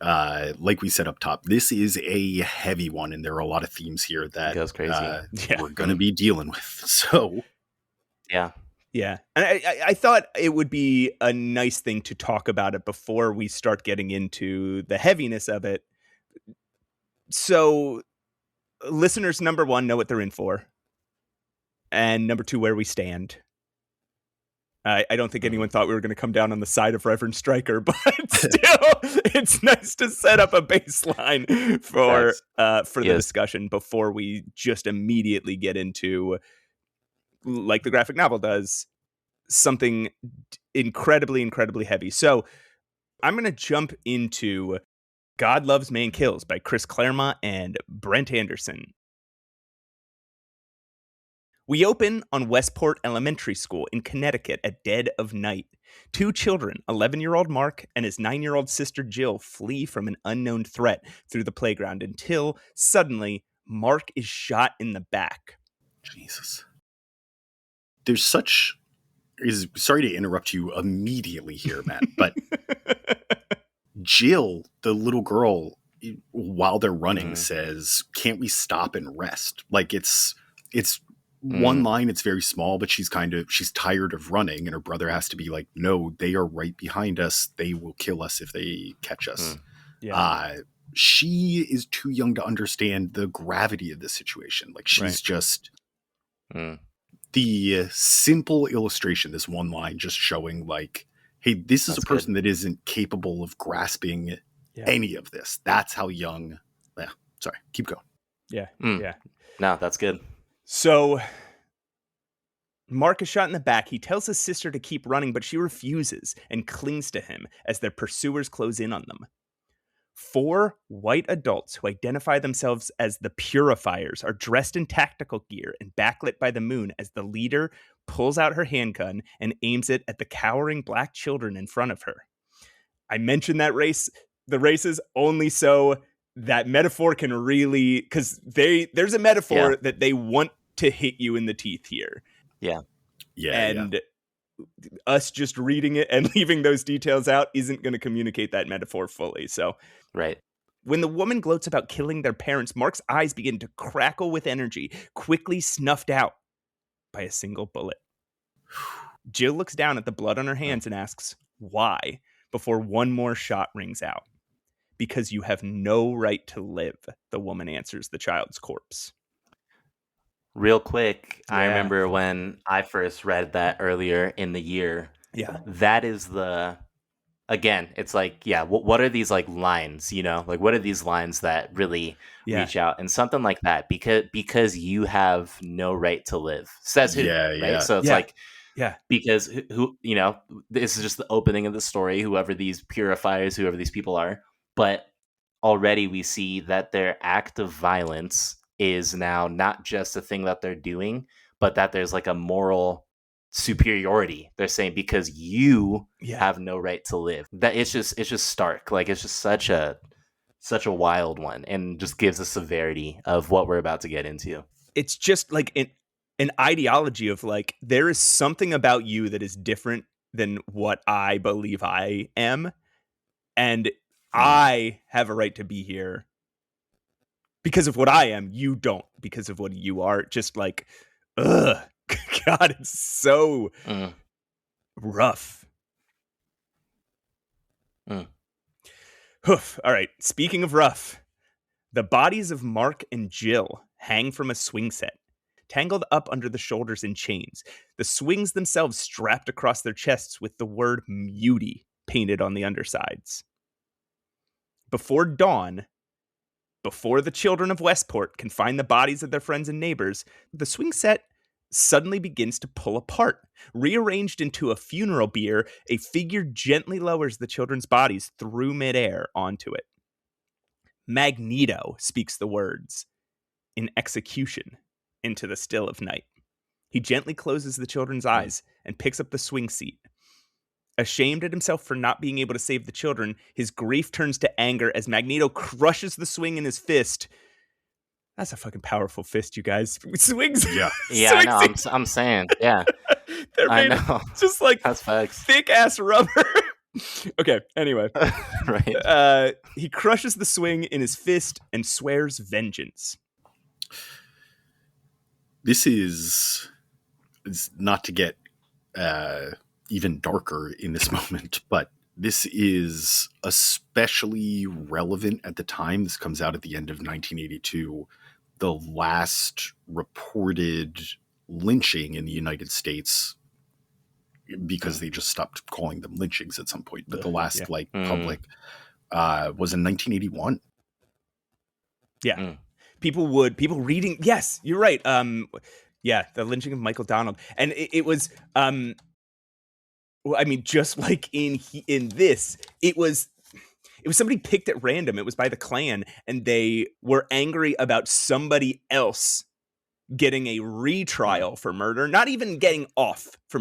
like we said up top, this is a heavy one, and there are a lot of themes here that goes crazy. We're going to be dealing with. So yeah. And I thought it would be a nice thing to talk about it before we start getting into the heaviness of it. So listeners, number one, know what they're in for. And number two, where we stand. I don't think anyone thought we were going to come down on the side of Reverend Stryker, but still, it's nice to set up a baseline for the discussion before we just immediately get into, like the graphic novel does, something incredibly, incredibly heavy. So I'm going to jump into God Loves, Man Kills by Chris Claremont and Brent Anderson. We open on Westport Elementary School in Connecticut at dead of night. Two children, 11-year-old Mark and his 9-year-old sister Jill, flee from an unknown threat through the playground until, suddenly, Mark is shot in the back. Jesus. There's such... Sorry to interrupt you immediately here, Matt, but Jill, the little girl, while they're running, says, "Can't we stop and rest?" Like, it's one line, it's very small, but she's tired of running, and her brother has to be like, "No, they are right behind us. They will kill us if they catch us." She is too young to understand the gravity of this situation. Like, she's just the simple illustration, this one line just showing like, hey, this is a person that isn't capable of grasping any of this. That's how young. Yeah, sorry, keep going. Yeah. No, that's good. So Mark is shot in the back. He tells his sister to keep running, but she refuses and clings to him as their pursuers close in on them. 4 white adults who identify themselves as the Purifiers are dressed in tactical gear and backlit by the moon as the leader pulls out her handgun and aims it at the cowering black children in front of her. I mentioned the races only so that metaphor can really, because there's a metaphor that they want to hit you in the teeth here. And us just reading it and leaving those details out isn't going to communicate that metaphor fully. So, when the woman gloats about killing their parents, Mark's eyes begin to crackle with energy, quickly snuffed out by a single bullet. Jill looks down at the blood on her hands and asks, "Why?" before one more shot rings out. "Because you have no right to live," the woman answers the child's corpse. Real quick, I remember when I first read that earlier in the year. That is again, it's like, what are these like lines, like what are these lines that really reach out? And something like that, because you have no right to live, says who, right? So it's like, because who, this is just the opening of the story, whoever these Purifiers, whoever these people are, but already we see that their act of violence is now not just a thing that they're doing, but that there's like a moral superiority. They're saying, because you have no right to live. That it's just stark. Like, it's just such a wild one, and just gives the severity of what we're about to get into. It's just like an ideology of like, there is something about you that is different than what I believe I am, and I have a right to be here because of what I am. You don't, because of what you are. Just like, ugh. God, it's so rough. Hoof. All right. Speaking of rough, the bodies of Mark and Jill hang from a swing set, tangled up under the shoulders in chains. The swings themselves strapped across their chests with the word "Muty" painted on the undersides. Before dawn, before the children of Westport can find the bodies of their friends and neighbors, the swing set suddenly begins to pull apart. Rearranged into a funeral bier, a figure gently lowers the children's bodies through midair onto it. Magneto speaks the words, in execution, into the still of night. He gently closes the children's eyes and picks up the swing seat. Ashamed at himself for not being able to save the children, his grief turns to anger as Magneto crushes the swing in his fist. That's a fucking powerful fist, you guys. Swings. Yeah, I know. I'm saying, yeah. They're made just like thick ass rubber. Okay, anyway. Right. He crushes the swing in his fist and swears vengeance. This is not to get even darker in this moment, but this is especially relevant at the time. This comes out at the end of 1982. the last reported lynching in the United States, because they just stopped calling them lynchings at some point. But the last public was in 1981. Yeah. People reading. Yes, you're right. The lynching of Michael Donald. And it was, well, I mean, just like in this, it was somebody picked at random. It was by the Klan, and they were angry about somebody else getting a retrial for murder, not even getting off for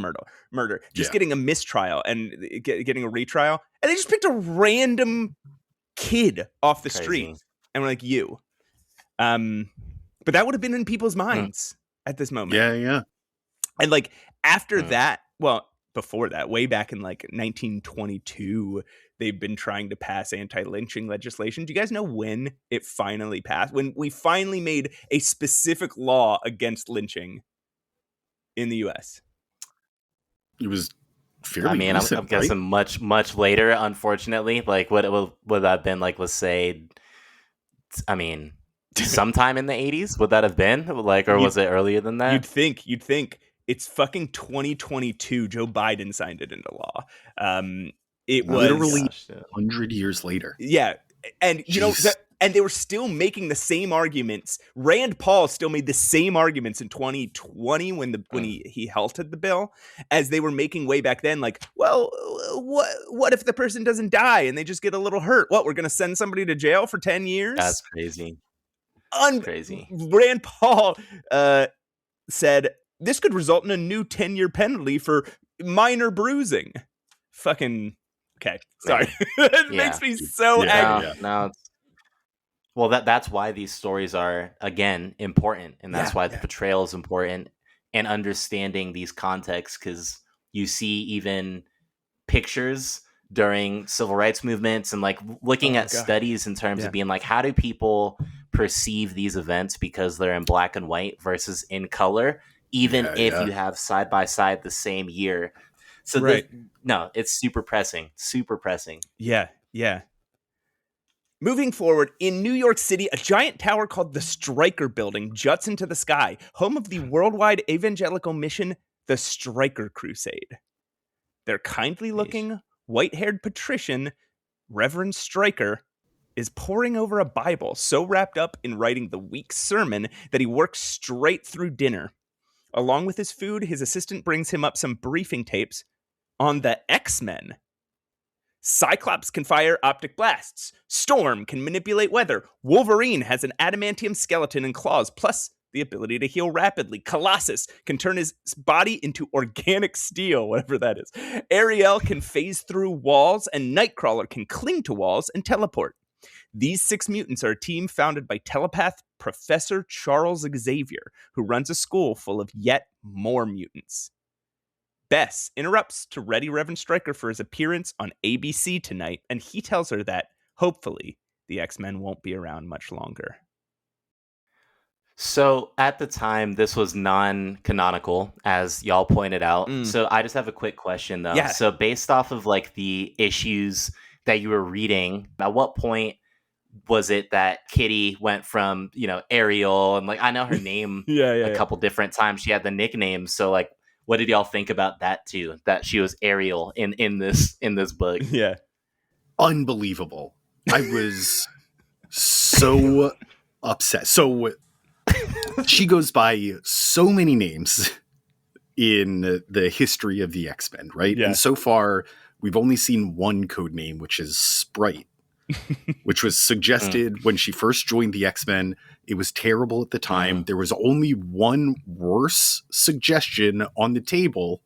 murder, just getting a mistrial and getting a retrial. And they just picked a random kid off the street and were like, you. But that would have been in people's minds at this moment. Yeah. And like after that, well, before that, way back in like 1922, they've been trying to pass anti-lynching legislation. Do you guys know when it finally passed? When we finally made a specific law against lynching in the U.S.? It was fairly recent, I'm guessing much, much later, unfortunately. Like, what would that have been? Like, let's say, I mean, sometime in the 80s? Would that have been? Like, or was it earlier than that? You'd think. It's fucking 2022. Joe Biden signed it into law. It was literally 100 years later. Yeah. And, you know, and they were still making the same arguments. Rand Paul still made the same arguments in 2020 when he halted the bill, as they were making way back then. Like, well, what if the person doesn't die and they just get a little hurt? What, we're going to send somebody to jail for 10 years? That's crazy. Crazy. Rand Paul said, this could result in a new 10-year penalty for minor bruising. Fucking okay. Sorry. It makes me so angry. No. Well, that's why these stories are, again, important. And that's why the portrayal is important, and understanding these contexts, because you see even pictures during civil rights movements and like looking at studies in terms of being like, how do people perceive these events because they're in black and white versus in color? Even if you have side by side the same year. So it's super pressing. Yeah. Moving forward, in New York City, a giant tower called the Stryker Building juts into the sky, home of the worldwide evangelical mission, the Stryker Crusade. Their kindly-looking, white-haired patrician, Reverend Stryker, is poring over a Bible, so wrapped up in writing the week's sermon that he works straight through dinner. Along with his food, his assistant brings him up some briefing tapes on the X-Men. Cyclops can fire optic blasts. Storm can manipulate weather. Wolverine has an adamantium skeleton and claws, plus the ability to heal rapidly. Colossus can turn his body into organic steel, whatever that is. Ariel can phase through walls, and Nightcrawler can cling to walls and teleport. These 6 mutants are a team founded by telepath Professor Charles Xavier, who runs a school full of yet more mutants. Bess interrupts to ready Reverend Stryker for his appearance on ABC tonight, and he tells her that, hopefully, the X-Men won't be around much longer. So, at the time, this was non-canonical, as y'all pointed out. So, I just have a quick question, though. Yeah. So, based off of, like, the issues that you were reading, at what point was it that Kitty went from, Ariel, and like I know her name a couple different times. She had the nickname. So like, what did y'all think about that too? That she was Ariel in this book? Yeah, unbelievable. I was so upset. So she goes by so many names in the history of the X-Men, right? Yeah. And so far, we've only seen one code name, which is Sprite. Which was suggested when she first joined the X-Men. It was terrible at the time. There was only one worse suggestion on the table,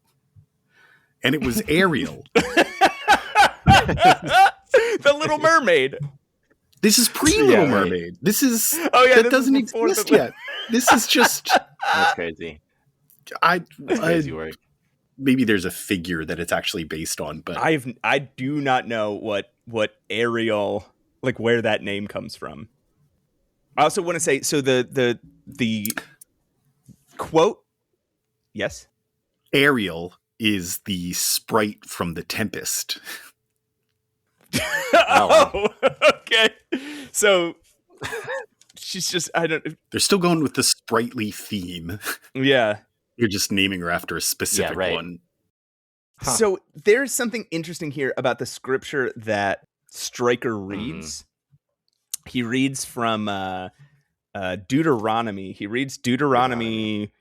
and it was Ariel. The Little Mermaid. This is pre-Little Mermaid. This is that doesn't exist yet. This is just that's crazy. That's crazy work. Maybe there's a figure that it's actually based on, but I do not know what Ariel, like where that name comes from. I also want to say, so the quote, yes, Ariel is the sprite from The Tempest. Oh, okay. So she's just, I don't. They're still going with the sprightly theme. Yeah. You're just naming her after a specific right. one. Huh. So there's something interesting here about the scripture that Stryker reads. He reads from Deuteronomy. He reads Deuteronomy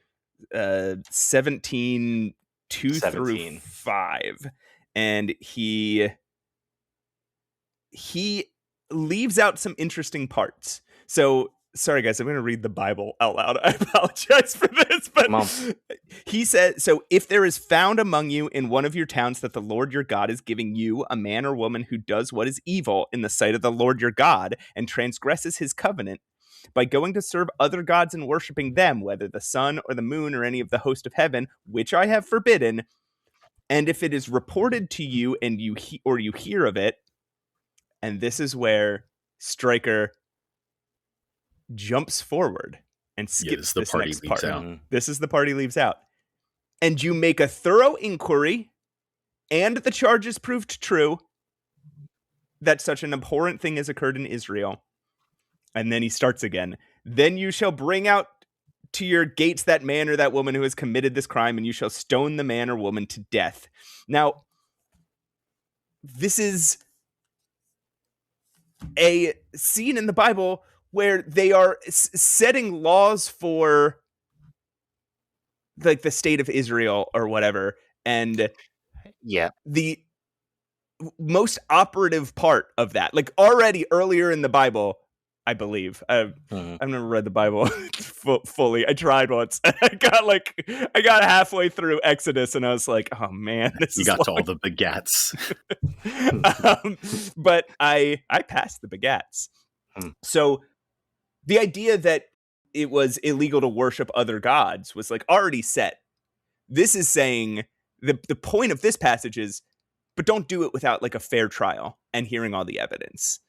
17, 2 through 5. And he leaves out some interesting parts. So, sorry guys, I'm going to read the Bible out loud. I apologize for this, but he said, so if there is found among you in one of your towns that the Lord your God is giving you a man or woman who does what is evil in the sight of the Lord your God and transgresses his covenant by going to serve other gods and worshiping them, whether the sun or the moon or any of the host of heaven, which I have forbidden, and if it is reported to you and you hear of it, and this is where Stryker jumps forward and skips this next part. This is the part he leaves out. And you make a thorough inquiry, and the charge is proved true that such an abhorrent thing has occurred in Israel. And then he starts again. Then you shall bring out to your gates that man or that woman who has committed this crime, and you shall stone the man or woman to death. Now, this is a scene in the Bible where they are setting laws for like the state of Israel or whatever. And the most operative part of that, like already earlier in the Bible, I believe. I've never read the Bible fully. I tried once. I got halfway through Exodus and I was like, oh man, you got to all the begats. But I passed the begats. So the idea that it was illegal to worship other gods was like already set. This is saying the point of this passage is, but don't do it without like a fair trial and hearing all the evidence.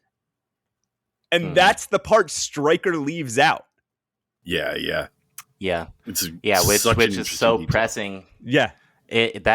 And that's the part Stryker leaves out. Yeah. Which is so detail. Pressing. Yeah. It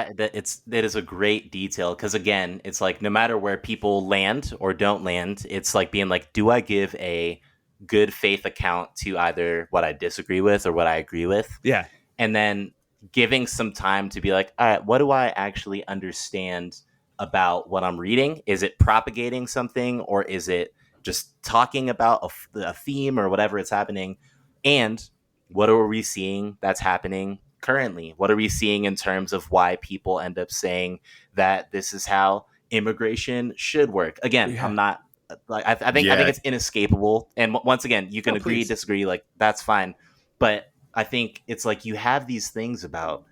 is a great detail because again, it's like no matter where people land or don't land, it's like being like, do I give a good faith account to either what I disagree with or what I agree with? Yeah. And then giving some time to be like, all right, what do I actually understand about what I'm reading? Is it propagating something or is it just talking about a theme or whatever it's happening? And what are we seeing that's happening currently? What are we seeing in terms of why people end up saying that this is how immigration should work? Again, I'm not like, I think it's inescapable. And once again, you can agree, disagree, like that's fine. But I think it's like you have these things about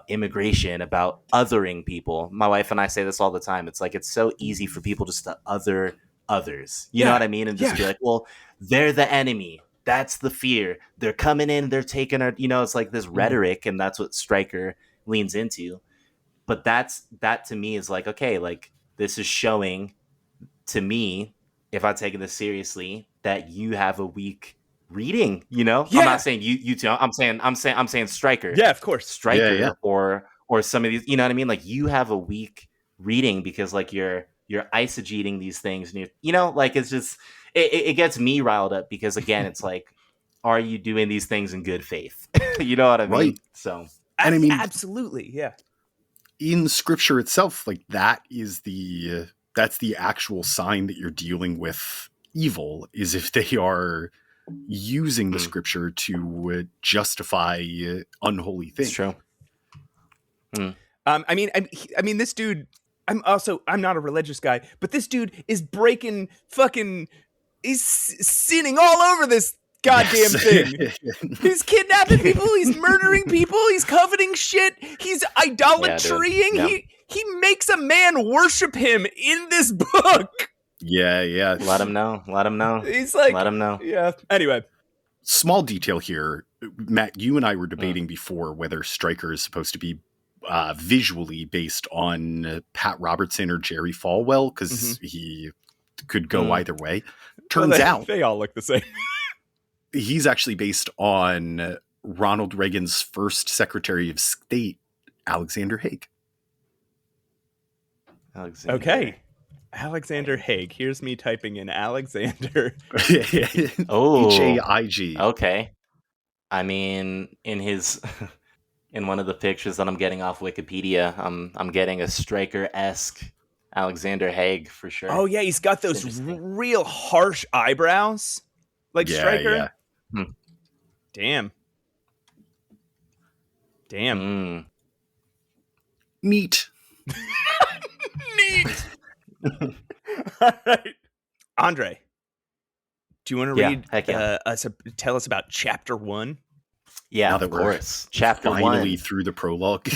immigration, about othering people. My wife and I say this all the time. It's like, it's so easy for people just to other others. You know what I mean? And just be like, well, they're the enemy. That's the fear. They're coming in, they're taking our, it's like this rhetoric, and that's what Stryker leans into. But that to me is like, okay, like this is showing to me, if I'm taking this seriously, that you have a weak reading, I'm not saying you two, I'm saying Stryker. Yeah, of course. Stryker or some of these, you know what I mean? Like you have a weak reading because like you're eisegeting these things, and like it's just it gets me riled up because again, it's like, are you doing these things in good faith? You know what I mean? Right. So, and I mean, absolutely, yeah. In Scripture itself, like that's the actual sign that you're dealing with evil, is if they are using the Scripture to justify unholy things. It's true. I mean, this dude. I'm not a religious guy, but this dude is breaking he's sinning all over this goddamn thing. He's kidnapping people, he's murdering people, he's coveting shit, he's idolatrying. He makes a man worship him in this book. Yeah. Let him know. He's like, let him know. Yeah. Anyway. Small detail here. Matt, you and I were debating before whether Stryker is supposed to be visually based on Pat Robertson or Jerry Falwell, because he could go either way. Turns out they all look the same. He's actually based on Ronald Reagan's first Secretary of State, Alexander Haig. Okay. Alexander Haig. Here's me typing in Alexander. Oh, Haig. okay. I mean, in his in one of the pictures that I'm getting off Wikipedia, I'm getting a Stryker-esque Alexander Haig for sure. Oh yeah, he's got those real harsh eyebrows, like Stryker. Yeah. Damn. Neat. Neat. All right, Andre, do you want to read tell us about chapter 1? Yeah, now that of course. Chapter finally 1 through the prologue.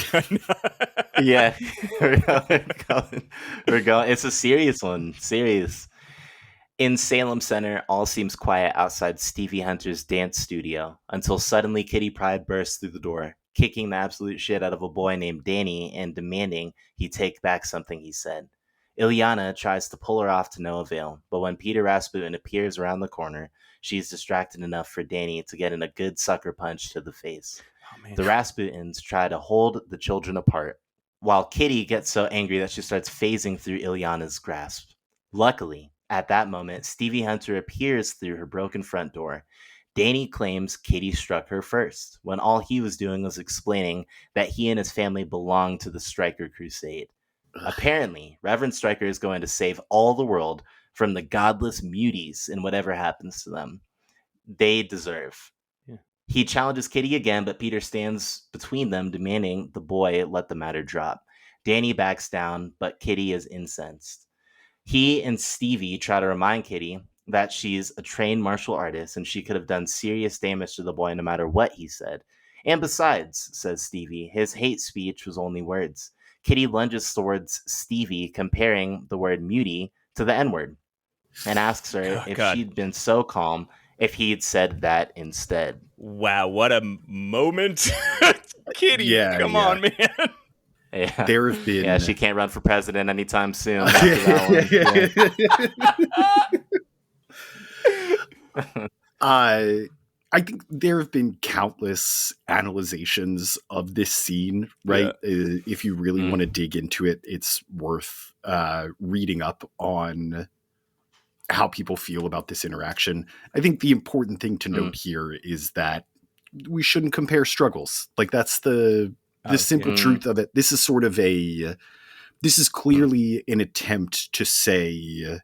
Yeah, we're going. It's a serious one. Serious. In Salem Center, all seems quiet outside Stevie Hunter's dance studio until suddenly Kitty Pryde bursts through the door, kicking the absolute shit out of a boy named Danny and demanding he take back something he said. Ilyana tries to pull her off to no avail, but when Peter Rasputin appears around the corner, she's distracted enough for Danny to get in a good sucker punch to the face. Oh, The Rasputins try to hold the children apart, while Kitty gets so angry that she starts phasing through Ilyana's grasp. Luckily, at that moment, Stevie Hunter appears through her broken front door. Danny claims Kitty struck her first, when all he was doing was explaining that he and his family belong to the Stryker Crusade. Apparently, Reverend Stryker is going to save all the world from the godless muties and whatever happens to them. They deserve. Yeah. He challenges Kitty again, but Peter stands between them, demanding the boy let the matter drop. Danny backs down, but Kitty is incensed. He and Stevie try to remind Kitty that she's a trained martial artist and she could have done serious damage to the boy no matter what he said. And besides, says Stevie, his hate speech was only words. Kitty lunges towards Stevie, comparing the word mutie to the N-word, and asks her she'd been so calm if he'd said that instead. Wow, what a moment. Kitty, come on, man. Yeah. There have been... Yeah, she can't run for president anytime soon. After that one. I think there have been countless analyzations of this scene, right? Yeah. If you really want to dig into it, it's worth reading up on how people feel about this interaction. I think the important thing to note here is that we shouldn't compare struggles. Like, that's the simple truth of it. This is sort of this is clearly an attempt to set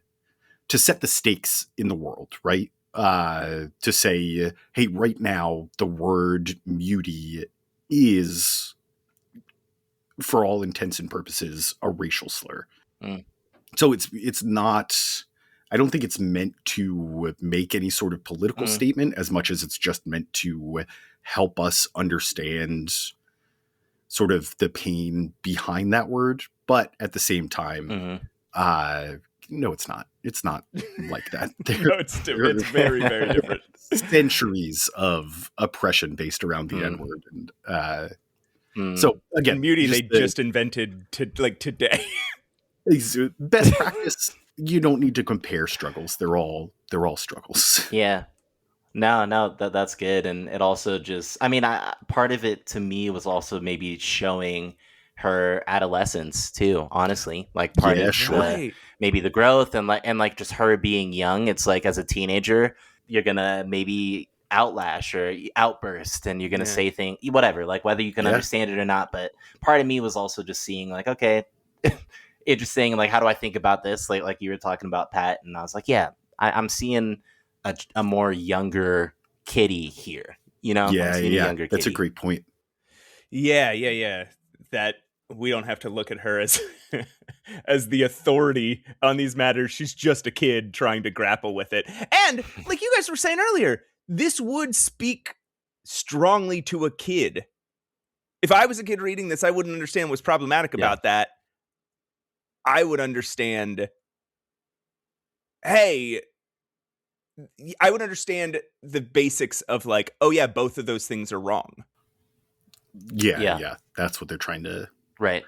the stakes in the world, right? To say, hey, right now, the word mutie is, for all intents and purposes, a racial slur. So it's not, I don't think it's meant to make any sort of political statement as much as it's just meant to help us understand sort of the pain behind that word. But at the same time, no, it's not. It's not like that. No, it's different. It's very, very different. Centuries of oppression based around the N-word. And so again, mutie they just invented today. Best practice. You don't need to compare struggles. They're all struggles. Yeah. No, that's good. And it also just, I mean, part of it to me was also maybe showing her adolescence too, honestly, like part of maybe the growth and just her being young. It's like, as a teenager, you're gonna maybe outlash or outburst and you're gonna say things, whatever, like whether you can understand it or not. But part of me was also just seeing like, okay, interesting, like how do I think about this, like you were talking about, Pat, and I was like, yeah, I'm seeing a more younger Kitty here, you know? Younger that's Kitty. A great point. Yeah that we don't have to look at her as as the authority on these matters. She's just a kid trying to grapple with it. And like you guys were saying earlier, this would speak strongly to a kid. If I was a kid reading this, I wouldn't understand what's problematic about that. I would understand, hey, I would understand the basics of like, oh yeah, both of those things are wrong. Yeah. That's what they're trying to... Right.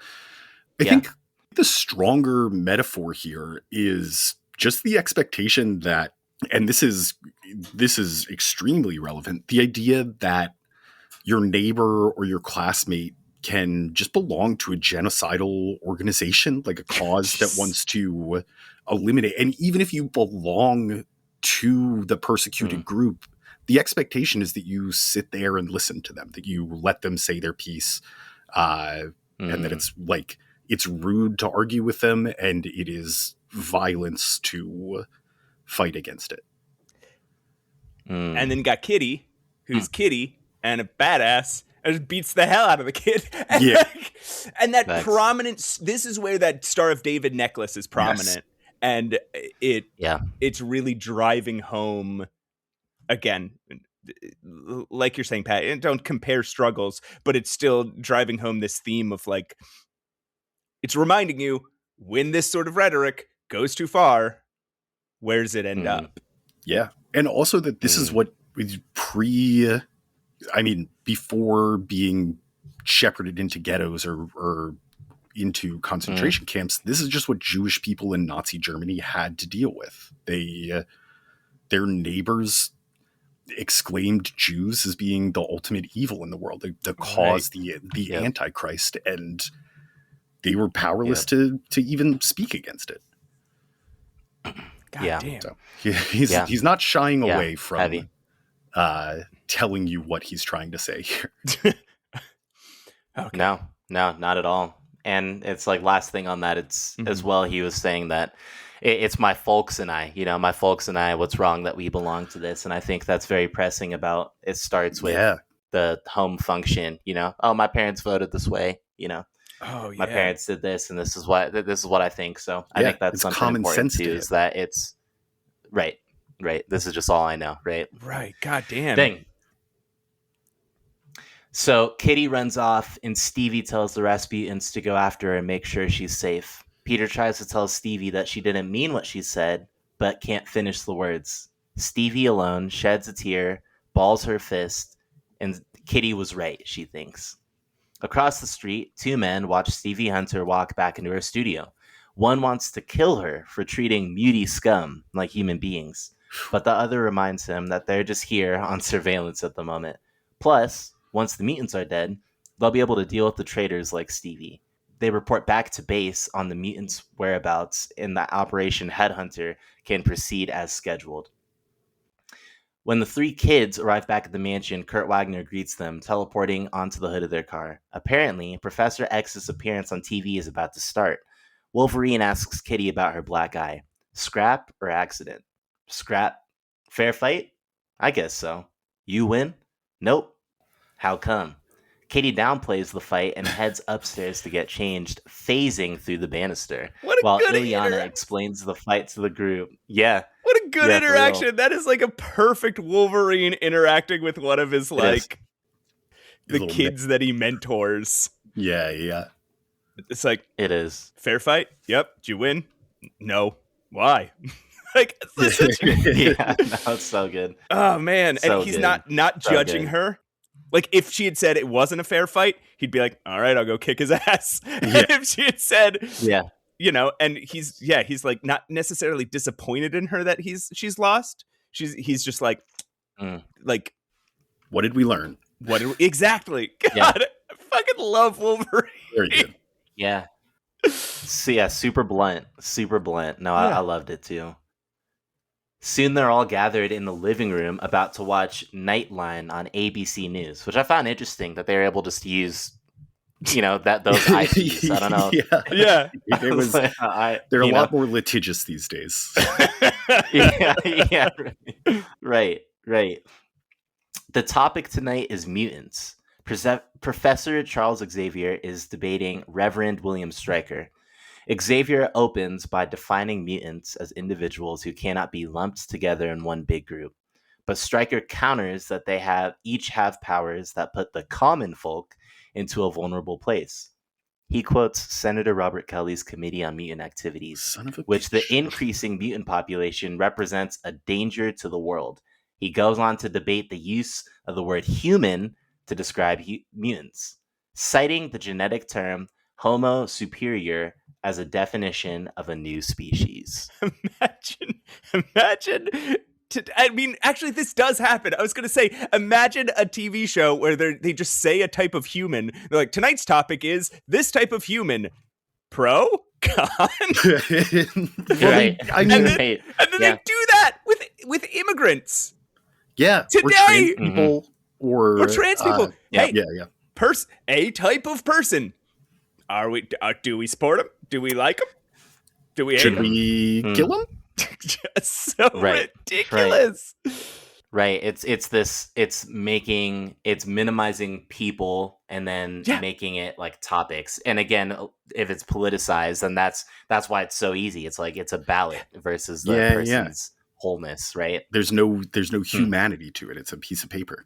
I think the stronger metaphor here is just the expectation that, and this is extremely relevant, the idea that your neighbor or your classmate can just belong to a genocidal organization, like a cause that wants to eliminate. And even if you belong to the persecuted group, the expectation is that you sit there and listen to them, that you let them say their piece, and that it's like, it's rude to argue with them, and it is violence to fight against it. And then got Kitty, who's Kitty and a badass, and just beats the hell out of the kid. And, and that prominent, this is where that Star of David necklace is prominent. And it's really driving home, again, like you're saying, Pat, and don't compare struggles, but it's still driving home this theme of like, it's reminding you, when this sort of rhetoric goes too far, where does it end up? Yeah. And also that this is what is before being shepherded into ghettos or into concentration camps, this is just what Jewish people in Nazi Germany had to deal with. Their neighbors exclaimed Jews as being the ultimate evil in the world, the cause, the Antichrist, and they were powerless to even speak against it. God damn. So he's not shying away from telling you what he's trying to say here. No, not at all. And it's like, last thing on that, it's as well, he was saying that it's my folks and I, what's wrong that we belong to this. And I think that's very pressing about, it starts with the home function, oh, my parents voted this way, my parents did this, and this is what I think. So I think that's something common important too, is that it's right. This is just all I know. Right. God damn. Dang. So Kitty runs off, and Stevie tells the Rasputins to go after her and make sure she's safe. Peter tries to tell Stevie that she didn't mean what she said, but can't finish the words. Stevie alone sheds a tear, balls her fist, and Kitty was right, she thinks. Across the street, two men watch Stevie Hunter walk back into her studio. One wants to kill her for treating muty scum like human beings, but the other reminds him that they're just here on surveillance at the moment. Plus, once the mutants are dead, they'll be able to deal with the traitors like Stevie. They report back to base on the mutants' whereabouts, and the Operation Headhunter can proceed as scheduled. When the three kids arrive back at the mansion, Kurt Wagner greets them, teleporting onto the hood of their car. Apparently, Professor X's appearance on TV is about to start. Wolverine asks Kitty about her black eye. Scrap or accident? Scrap. Fair fight? I guess so. You win? Nope. How come? Kitty downplays the fight and heads upstairs to get changed, phasing through the banister, while Ileana explains the fight to the group. Yeah. What a good interaction. That is like a perfect Wolverine interacting with one of his, the kids that he mentors. Yeah. It's like, it is. Fair fight? Yep. Did you win? No. Why? It's so good. Oh, man. So and he's good. not judging her. Like, if she had said it wasn't a fair fight, he'd be like, all right, I'll go kick his ass. Yeah. And if she had said, and he's like not necessarily disappointed in her that she's lost. He's just like, what did we learn? Exactly. God, I fucking love Wolverine. Very good. Yeah. So super blunt. No, I loved it too. Soon they're all gathered in the living room about to watch Nightline on ABC News, which I found interesting that they were able just to use, those IPs. I don't know. Yeah. They're a lot more litigious these days. yeah. Right. The topic tonight is mutants. Professor Charles Xavier is debating Reverend William Stryker. Xavier opens by defining mutants as individuals who cannot be lumped together in one big group. But Stryker counters that they each have powers that put the common folk into a vulnerable place. He quotes Senator Robert Kelly's Committee on Mutant Activities, which the increasing mutant population represents a danger to the world. He goes on to debate the use of the word human to describe mutants, citing the genetic term Homo superior as a definition of a new species. Imagine I mean, actually, this does happen. I was going to say, imagine a TV show where they just say a type of human. They're like, tonight's topic is this type of human. Pro? Con? Right. I mean, Right. And then they do that with immigrants. Yeah. Today! Or trans people. Or trans people. Hey, yeah. A type of person. Do we support them? Do we like them? Do we hate Should them? we kill them? Just so ridiculous. Right. It's minimizing people and then making it like topics. And again, if it's politicized, then that's why it's so easy. It's like it's a ballot versus the person's wholeness, right? There's no humanity to it. It's a piece of paper.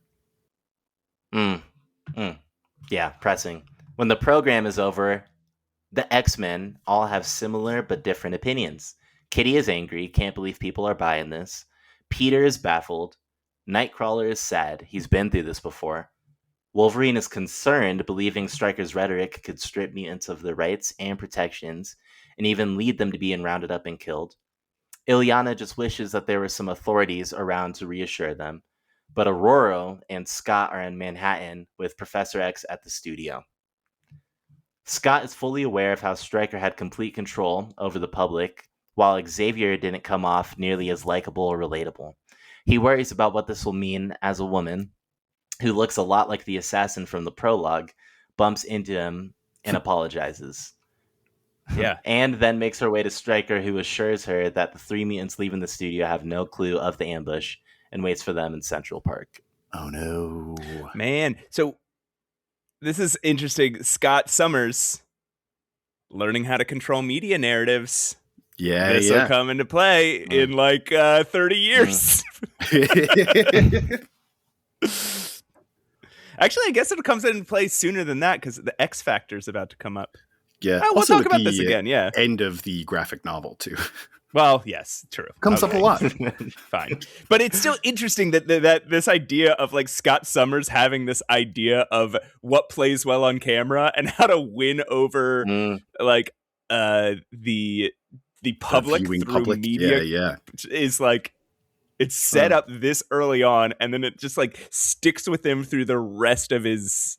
Yeah, pressing. When the program is over, the X-Men all have similar but different opinions. Kitty is angry, can't believe people are buying this. Peter is baffled. Nightcrawler is sad, he's been through this before. Wolverine is concerned, believing Stryker's rhetoric could strip mutants of their rights and protections, and even lead them to being rounded up and killed. Illyana just wishes that there were some authorities around to reassure them. But Aurora and Scott are in Manhattan with Professor X at the studio. Scott is fully aware of how Stryker had complete control over the public, while Xavier didn't come off nearly as likable or relatable. He worries about what this will mean as a woman, who looks a lot like the assassin from the prologue, bumps into him and apologizes. Yeah. And then makes her way to Stryker, who assures her that the three mutants leaving the studio have no clue of the ambush and waits for them in Central Park. Oh no. Man, so this is interesting. Scott Summers learning how to control media narratives. Yeah, this will come into play in like 30 years. Actually, I guess it comes into play sooner than that because the X Factor is about to come up. Yeah, we'll also talk about this again. Yeah, end of the graphic novel too. Well, yes, true. Comes up a lot. Fine. But it's still interesting that this idea of like Scott Summers having this idea of what plays well on camera and how to win over like the public through media is like it's set up this early on, and then it just like sticks with him through the rest of his.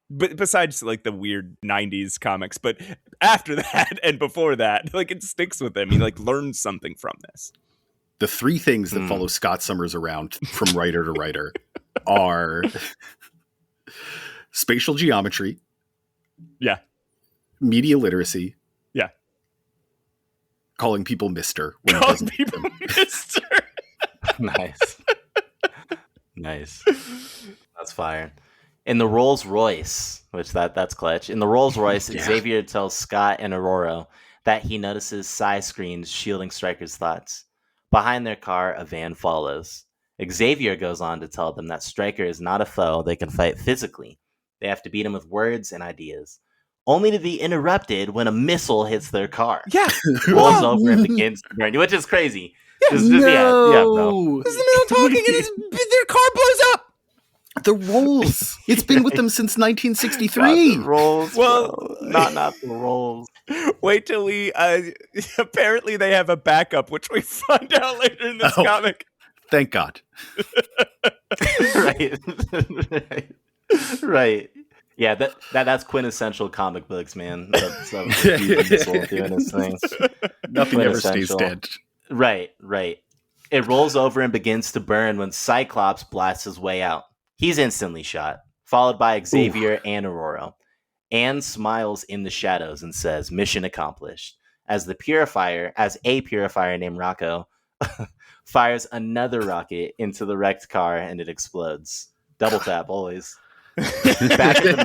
But besides like the weird 90s comics, but after that and before that, like it sticks with him. He like learns something from this. The three things that follow Scott Summers around from writer to writer are spatial geometry. Yeah. Media literacy. Yeah. Calling people Mr. Calling people Mr. Nice. That's fire. In the Rolls Royce, which that's clutch. In the Rolls Royce, Xavier tells Scott and Aurora that he notices psi screens shielding Stryker's thoughts. Behind their car, a van follows. Xavier goes on to tell them that Stryker is not a foe they can fight physically. They have to beat him with words and ideas. Only to be interrupted when a missile hits their car. Yeah. Rolls over and begins to burn, which is crazy. No. Yeah, bro. This is the middle talking and their car blows up. The Rolls. It's been with them since 1963. Rolls. Well, not the Rolls. Wait till we. Apparently, they have a backup, which we find out later in this comic. Thank God. Right. Yeah, that's quintessential comic books, man. That's doing this thing. Nothing ever stays dead. Right. It rolls over and begins to burn when Cyclops blasts his way out. He's instantly shot, followed by Xavier and Aurora. Anne smiles in the shadows and says, "Mission accomplished." As a purifier named Rocco fires another rocket into the wrecked car and it explodes. Double tap, always. Back at the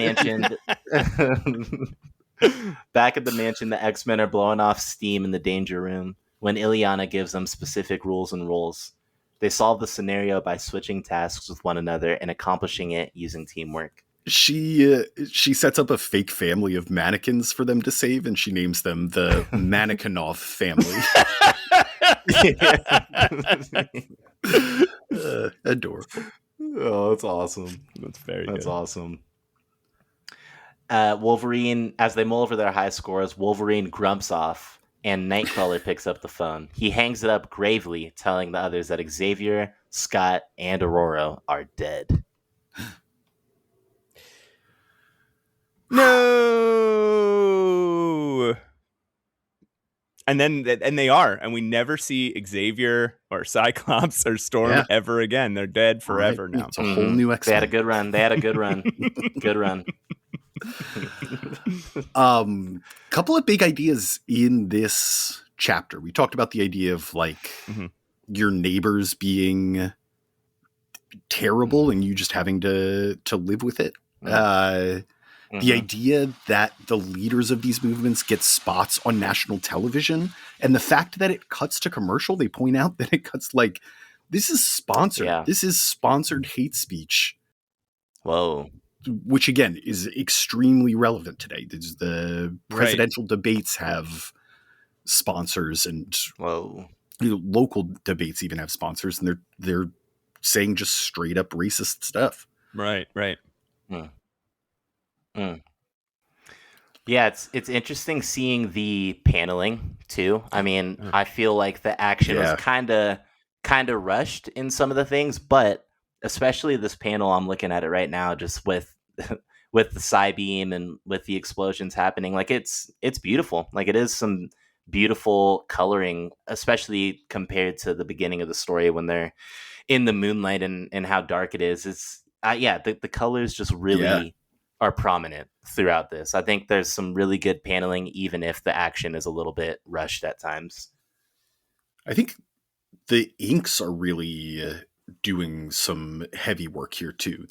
mansion, the X-Men are blowing off steam in the danger room when Illyana gives them specific rules and roles. They solve the scenario by switching tasks with one another and accomplishing it using teamwork. She sets up a fake family of mannequins for them to save, and she names them the Mannequinov family. Adorable. Oh, that's awesome. That's very That's good. awesome. Wolverine, as they mull over their high scores, Wolverine grumps off and Nightcrawler picks up the phone. He hangs it up gravely, telling the others that Xavier, Scott, and Aurora are dead. No. And they are, and we never see Xavier or Cyclops or Storm ever again. They're dead forever now. It's a whole new X-Men. They had a good run. Good run. Couple of big ideas in this chapter. We talked about the idea of like your neighbors being terrible and you just having to live with it. The idea that the leaders of these movements get spots on national television, and the fact that it cuts to commercial, they point out that it cuts like, this is sponsored. Yeah. This is sponsored hate speech. Whoa. Which again is extremely relevant today. The presidential debates have sponsors, and local debates even have sponsors, and they're saying just straight up racist stuff. Right. Yeah, it's interesting seeing the paneling too. I mean, I feel like the action was kind of rushed in some of the things, but especially this panel, I'm looking at it right now, just with the Psybeam and with the explosions happening. Like it's beautiful. Like it is some beautiful coloring, especially compared to the beginning of the story when they're in the moonlight and how dark it is. It's the colors just really are prominent throughout this. I think there's some really good paneling, even if the action is a little bit rushed at times. I think the inks are really doing some heavy work here too.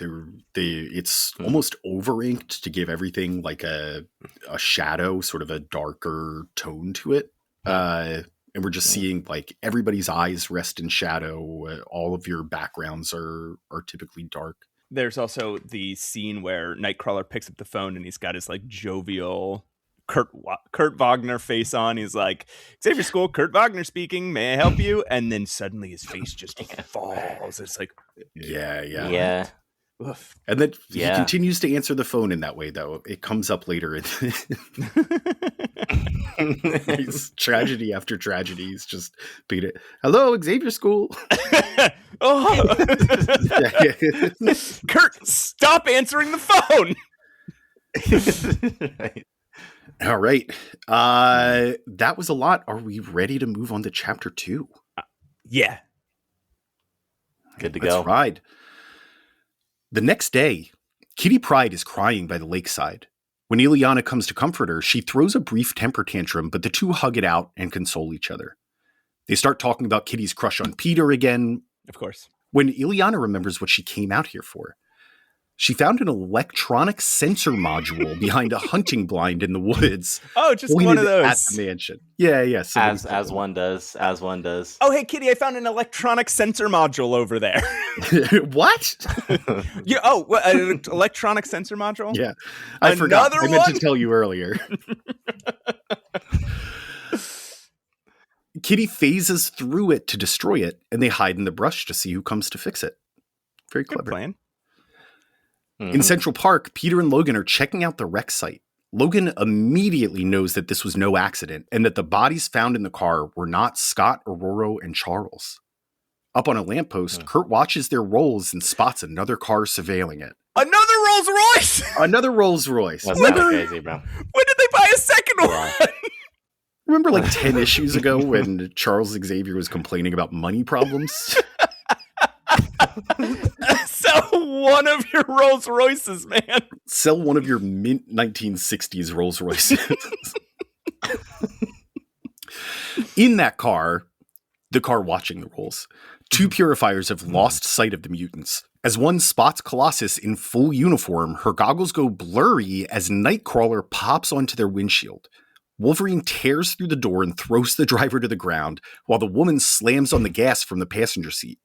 It's almost over inked to give everything like a shadow, sort of a darker tone to it. And we're just seeing like everybody's eyes rest in shadow. All of your backgrounds are typically dark. There's also the scene where Nightcrawler picks up the phone and he's got his like jovial Kurt Wagner face on. He's like, Xavier School, Kurt Wagner speaking. May I help you? And then suddenly his face just falls. It's like, yeah. Oof. And then he continues to answer the phone in that way, though. It comes up later. It's tragedy after tragedy. He's just beat it. Hello, Xavier School. Kurt, stop answering the phone. Right. All right. That was a lot. Are we ready to move on to chapter 2? Yeah. Good to go. Let's ride. The next day, Kitty Pryde is crying by the lakeside. When Ileana comes to comfort her, she throws a brief temper tantrum, but the two hug it out and console each other. They start talking about Kitty's crush on Peter again. Of course. When Ileana remembers what she came out here for. She found an electronic sensor module behind a hunting blind in the woods. Oh, just one of those. At the mansion. Yeah. As one does. Oh, hey, Kitty, I found an electronic sensor module over there. What? An electronic sensor module? Yeah. I forgot. I meant to tell you earlier. Kitty phases through it to destroy it, and they hide in the brush to see who comes to fix it. Very clever. Good plan. In Central Park, Peter and Logan are checking out the wreck site. Logan immediately knows that this was no accident and that the bodies found in the car were not Scott, Aurora, and Charles. Up on a lamppost, Kurt watches their rolls and spots another car surveilling it. Another Rolls Royce! Another Rolls Royce. That's not crazy, bro. When did they buy a second one? Remember like 10 issues ago when Charles Xavier was complaining about money problems? Sell one of your Rolls Royces, man. Sell one of your mint 1960s Rolls Royces. In that car, the car watching the rolls, two purifiers have lost sight of the mutants. As one spots Colossus in full uniform, her goggles go blurry as Nightcrawler pops onto their windshield. Wolverine tears through the door and throws the driver to the ground, while the woman slams on the gas from the passenger seat.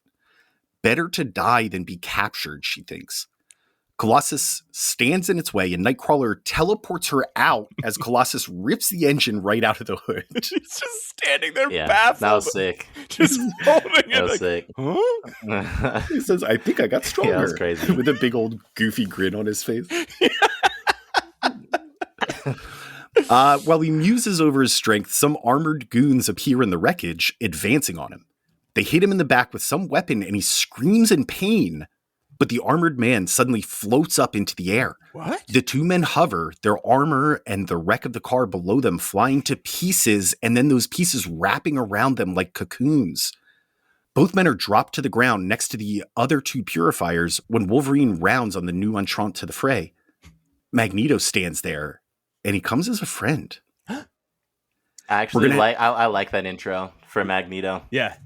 Better to die than be captured, she thinks. Colossus stands in its way, and Nightcrawler teleports her out as Colossus rips the engine right out of the hood. He's just standing there baffled. That was sick. Just holding it. That was sick. Huh? He says, I think I got stronger. Yeah, that was crazy. With a big old goofy grin on his face. While he muses over his strength, some armored goons appear in the wreckage, advancing on him. They hit him in the back with some weapon, and he screams in pain, but the armored man suddenly floats up into the air. What? The two men hover, their armor and the wreck of the car below them flying to pieces, and then those pieces wrapping around them like cocoons. Both men are dropped to the ground next to the other two purifiers when Wolverine rounds on the new entrant to the fray. Magneto stands there, and he comes as a friend. Actually, I like that intro for Magneto. Yeah.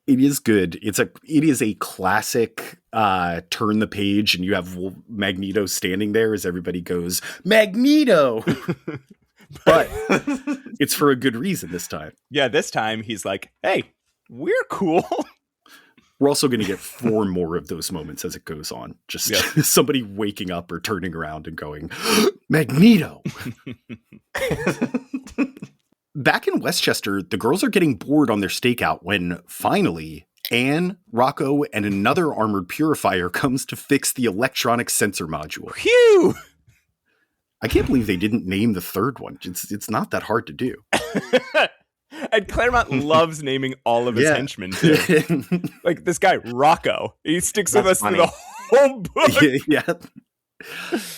It is good. It is a classic turn the page, and you have Magneto standing there as everybody goes, Magneto! But it's for a good reason this time. Yeah, this time he's like, hey, we're cool. We're also going to get 4 more of those moments as it goes on. Just somebody waking up or turning around and going, Magneto! Back in Westchester, the girls are getting bored on their stakeout when, finally, Anne, Rocco, and another armored purifier comes to fix the electronic sensor module. Phew! I can't believe they didn't name the third one. It's not that hard to do. And Claremont loves naming all of his henchmen, too. Like this guy, Rocco. He sticks with us through the whole book. Yeah.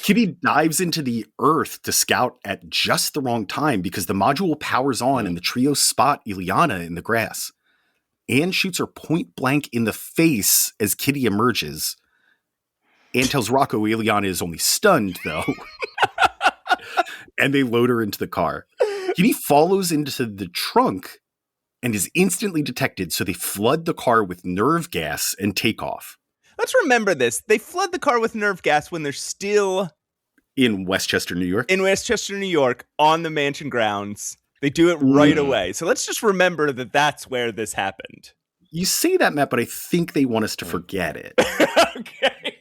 Kitty dives into the earth to scout at just the wrong time because the module powers on and the trio spot Ileana in the grass. Anne shoots her point blank in the face as Kitty emerges. Anne tells Rocco Ileana is only stunned, though. And they load her into the car. Kitty follows into the trunk and is instantly detected, so they flood the car with nerve gas and take off. Let's remember this. They flood the car with nerve gas when they're still in Westchester, New York. In Westchester, New York, on the mansion grounds. They do it right away. So let's just remember that that's where this happened. You say that, Matt, but I think they want us to forget it. Okay.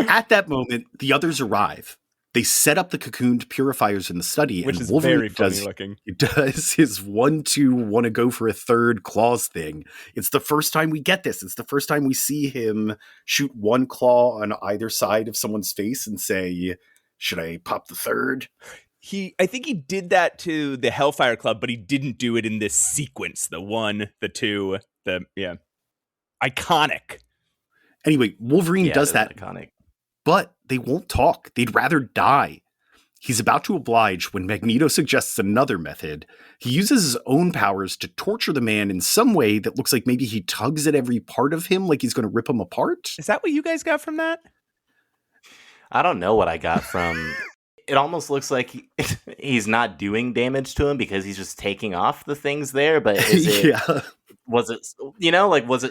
At that moment, the others arrive. They set up the cocooned purifiers in the study, which and is Wolverine very funny looking. Does his 1-2 want to go for a third claws thing. It's the first time we get this. It's the first time we see him shoot one claw on either side of someone's face and say, "Should I pop the third?" I think he did that to the Hellfire Club, but he didn't do it in this sequence. The 1, the 2, iconic. Anyway, Wolverine does that. Iconic. But they won't talk. They'd rather die. He's about to oblige when Magneto suggests another method. He uses his own powers to torture the man in some way that looks like maybe he tugs at every part of him like he's going to rip him apart. Is that what you guys got from that? I don't know what I got from... It almost looks like he's not doing damage to him because he's just taking off the things there, but is it... Was it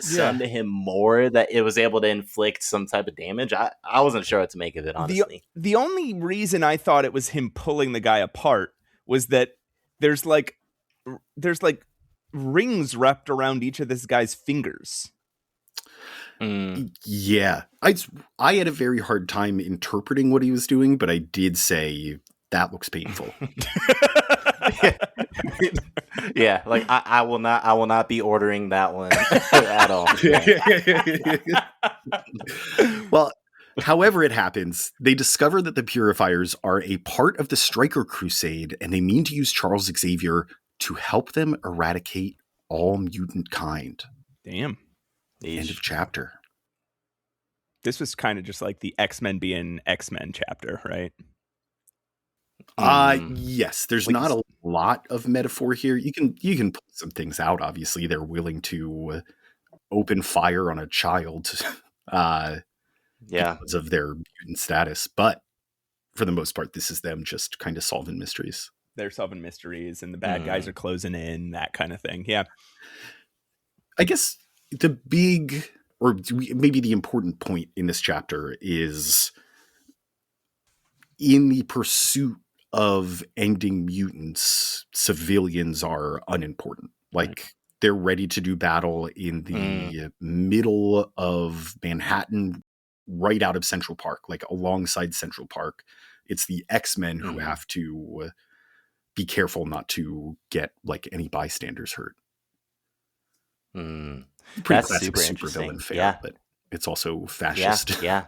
stunned to him more that it was able to inflict some type of damage? I wasn't sure what to make of it, honestly. The only reason I thought it was him pulling the guy apart was that there's like rings wrapped around each of this guy's fingers. Yeah. I had a very hard time interpreting what he was doing, but I did say that looks painful. Yeah, like I will not be ordering that one at all. Well, however it happens, they discover that the Purifiers are a part of the Stryker Crusade, and they mean to use Charles Xavier to help them eradicate all mutant kind. Damn. End of chapter. This was kind of just like the X-Men being X-Men chapter, right? Yes, there's not a lot of metaphor here. You can pull some things out. Obviously, they're willing to open fire on a child because of their mutant status. But for the most part, this is them just kind of solving mysteries. They're solving mysteries, and the bad guys are closing in, that kind of thing. Yeah. I guess the big, or maybe the important point in this chapter is in the pursuit of ending mutants, civilians are unimportant. Like, they're ready to do battle in the middle of Manhattan, right out of Central Park, like alongside Central Park. It's the X-Men who have to be careful not to get like any bystanders hurt. Pretty That's classic super supervillain fare, yeah. but it's also fascist. Yeah.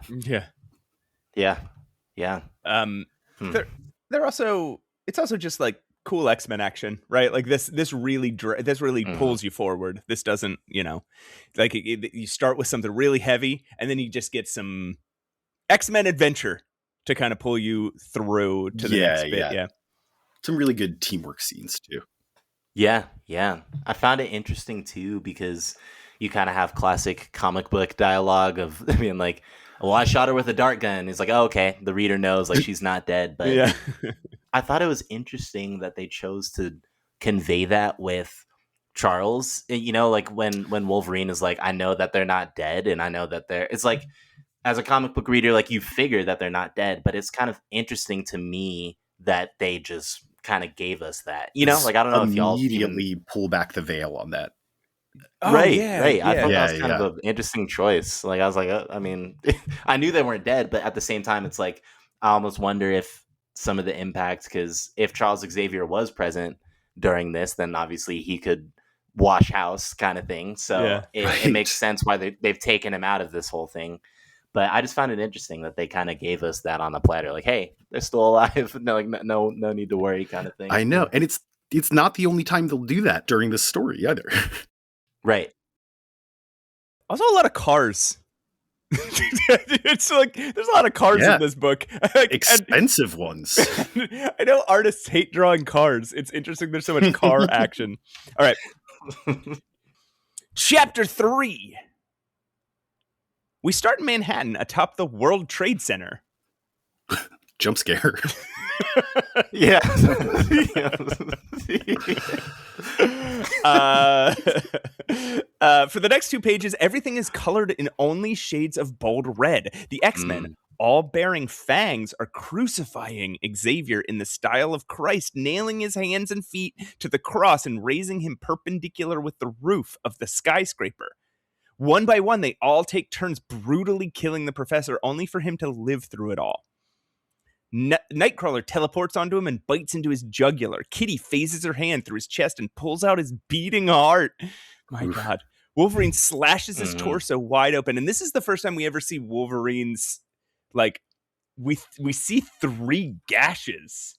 They're also, it's also just like cool X-Men action, right? Like this really pulls you forward. This doesn't, like you start with something really heavy and then you just get some X-Men adventure to kind of pull you through to the next bit. Yeah. Some really good teamwork scenes too. Yeah. I found it interesting too because you kind of have classic comic book dialogue of being like, well, I shot her with a dart gun. He's like, oh, okay. The reader knows like she's not dead. But yeah. I thought it was interesting that they chose to convey that with Charles. Like when Wolverine is like, I know that they're not dead, and I know that it's like, as a comic book reader, like you figure that they're not dead, but it's kind of interesting to me that they just kind of gave us that. Like I don't know if y'all immediately pull back the veil on that. Oh, right. Yeah. I thought that was kind of an interesting choice. Like I was like, I mean, I knew they weren't dead, but at the same time, it's like I almost wonder if some of the impact, because if Charles Xavier was present during this, then obviously he could wash house kind of thing. So it makes sense why they've taken him out of this whole thing. But I just found it interesting that they kind of gave us that on the platter, like, hey, they're still alive. No need to worry, kind of thing. I know, and it's not the only time they'll do that during this story either. Right. Also, a lot of cars. It's like there's a lot of cars in this book. Expensive ones. I know artists hate drawing cars. It's interesting there's so much car action. All right. Chapter 3. We start in Manhattan atop the World Trade Center. Jump scare. Yeah. For the next 2 pages, everything is colored in only shades of bold red. The X-Men, all bearing fangs, are crucifying Xavier in the style of Christ, nailing his hands and feet to the cross and raising him perpendicular with the roof of the skyscraper. One by one, they all take turns brutally killing the professor, only for him to live through it all. Nightcrawler teleports onto him and bites into his jugular. Kitty phases her hand through his chest and pulls out his beating heart. My God. Wolverine slashes his torso wide open. And this is the first time we ever see Wolverine's, like, we see 3 gashes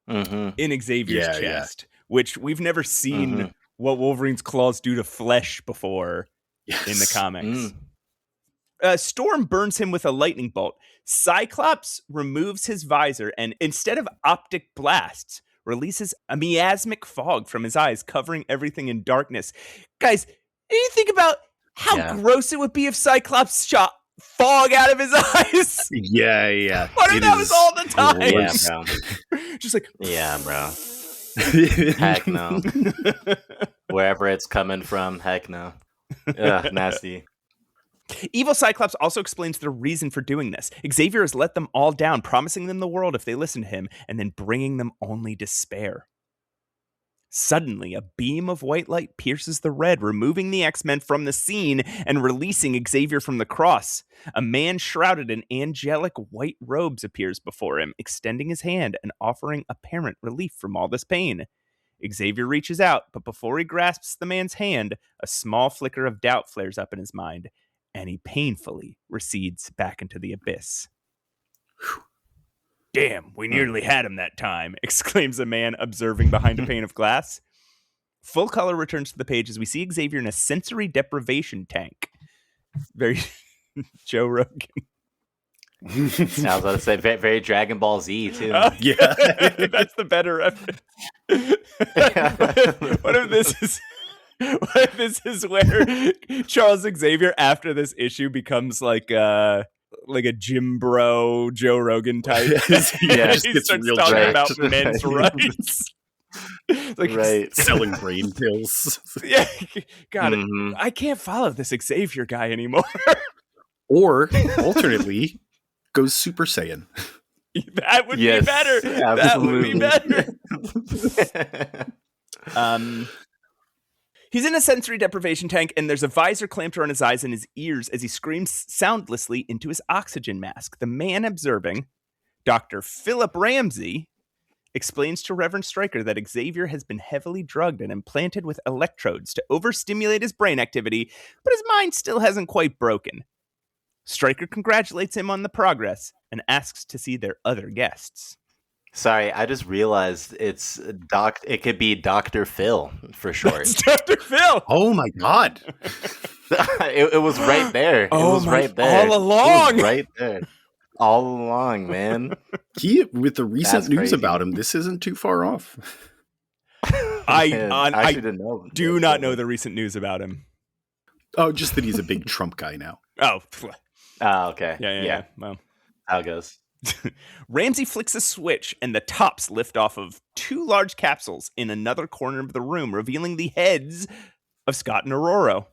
in Xavier's chest, which we've never seen what Wolverine's claws do to flesh before in the comics. Storm burns him with a lightning bolt. Cyclops removes his visor and, instead of optic blasts, releases a miasmic fog from his eyes, covering everything in darkness. Guys, do you think about how gross it would be if Cyclops shot fog out of his eyes? Yeah. What if that was all the time? Yeah, bro. Just like, yeah, bro. Heck no. Wherever it's coming from, heck no. Ugh, nasty. Evil Cyclops also explains the reason for doing this. Xavier has let them all down, promising them the world if they listen to him, and then bringing them only despair. Suddenly, a beam of white light pierces the red, removing the X-Men from the scene and releasing Xavier from the cross. A man shrouded in angelic white robes appears before him, extending his hand and offering apparent relief from all this pain. Xavier reaches out, but before he grasps the man's hand, a small flicker of doubt flares up in his mind, and he painfully recedes back into the abyss. Damn, we nearly had him that time, exclaims a man observing behind a pane of glass. Full color returns to the page as we see Xavier in a sensory deprivation tank. Very Joe Rogan. I was about to say, very Dragon Ball Z, too. Yeah. That's the better reference. What if this is where Charles Xavier, after this issue, becomes like a gym bro Joe Rogan type? Yeah, he starts talking about men's rights. Like, selling brain pills. Yeah, God, I can't follow this Xavier guy anymore. Or alternately, goes Super Saiyan. That would be better. Absolutely. That would be better. He's in a sensory deprivation tank, and there's a visor clamped around his eyes and his ears as he screams soundlessly into his oxygen mask. The man observing, Dr. Phillip Ramsey, explains to Reverend Stryker that Xavier has been heavily drugged and implanted with electrodes to overstimulate his brain activity, but his mind still hasn't quite broken. Stryker congratulates him on the progress and asks to see their other guests. Sorry, I just realized it could be Dr. Phil for short. It's Dr. Phil! Oh my god. It was right there. It was right there. All along! It was right there. All along, man. With the recent That's news crazy. about him, this isn't too far off. I actually didn't know. do not know the recent news about him. Oh, just that he's a big Trump guy now. Oh, Okay. yeah. Well, How it goes. Ramsey flicks a switch and the tops lift off of 2 large capsules in another corner of the room, revealing the heads of Scott and Aurora.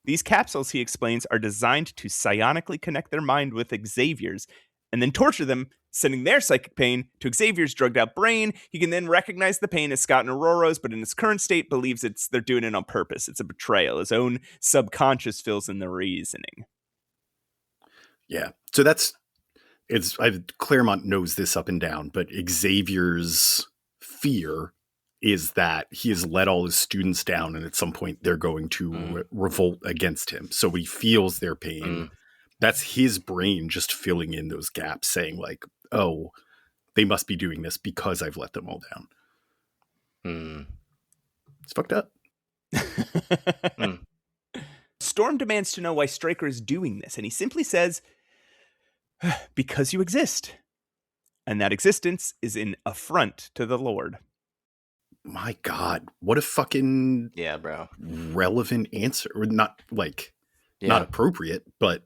These capsules, he explains, are designed to psionically connect their mind with Xavier's and then torture them, sending their psychic pain to Xavier's drugged out brain. He can then recognize the pain as Scott and Aurora's, but in his current state believes they're doing it on purpose. It's a betrayal. His own subconscious fills in the reasoning. Yeah. So Claremont knows this up and down, but Xavier's fear is that he has let all his students down and at some point they're going to revolt against him. So he feels their pain. That's his brain just filling in those gaps, saying like, oh, they must be doing this because I've let them all down. It's fucked up. Storm demands to know why Stryker is doing this, and he simply says, because you exist. And that existence is an affront to the Lord. My God, what a fucking bro. relevant answer. Or not like, Yeah. not appropriate, but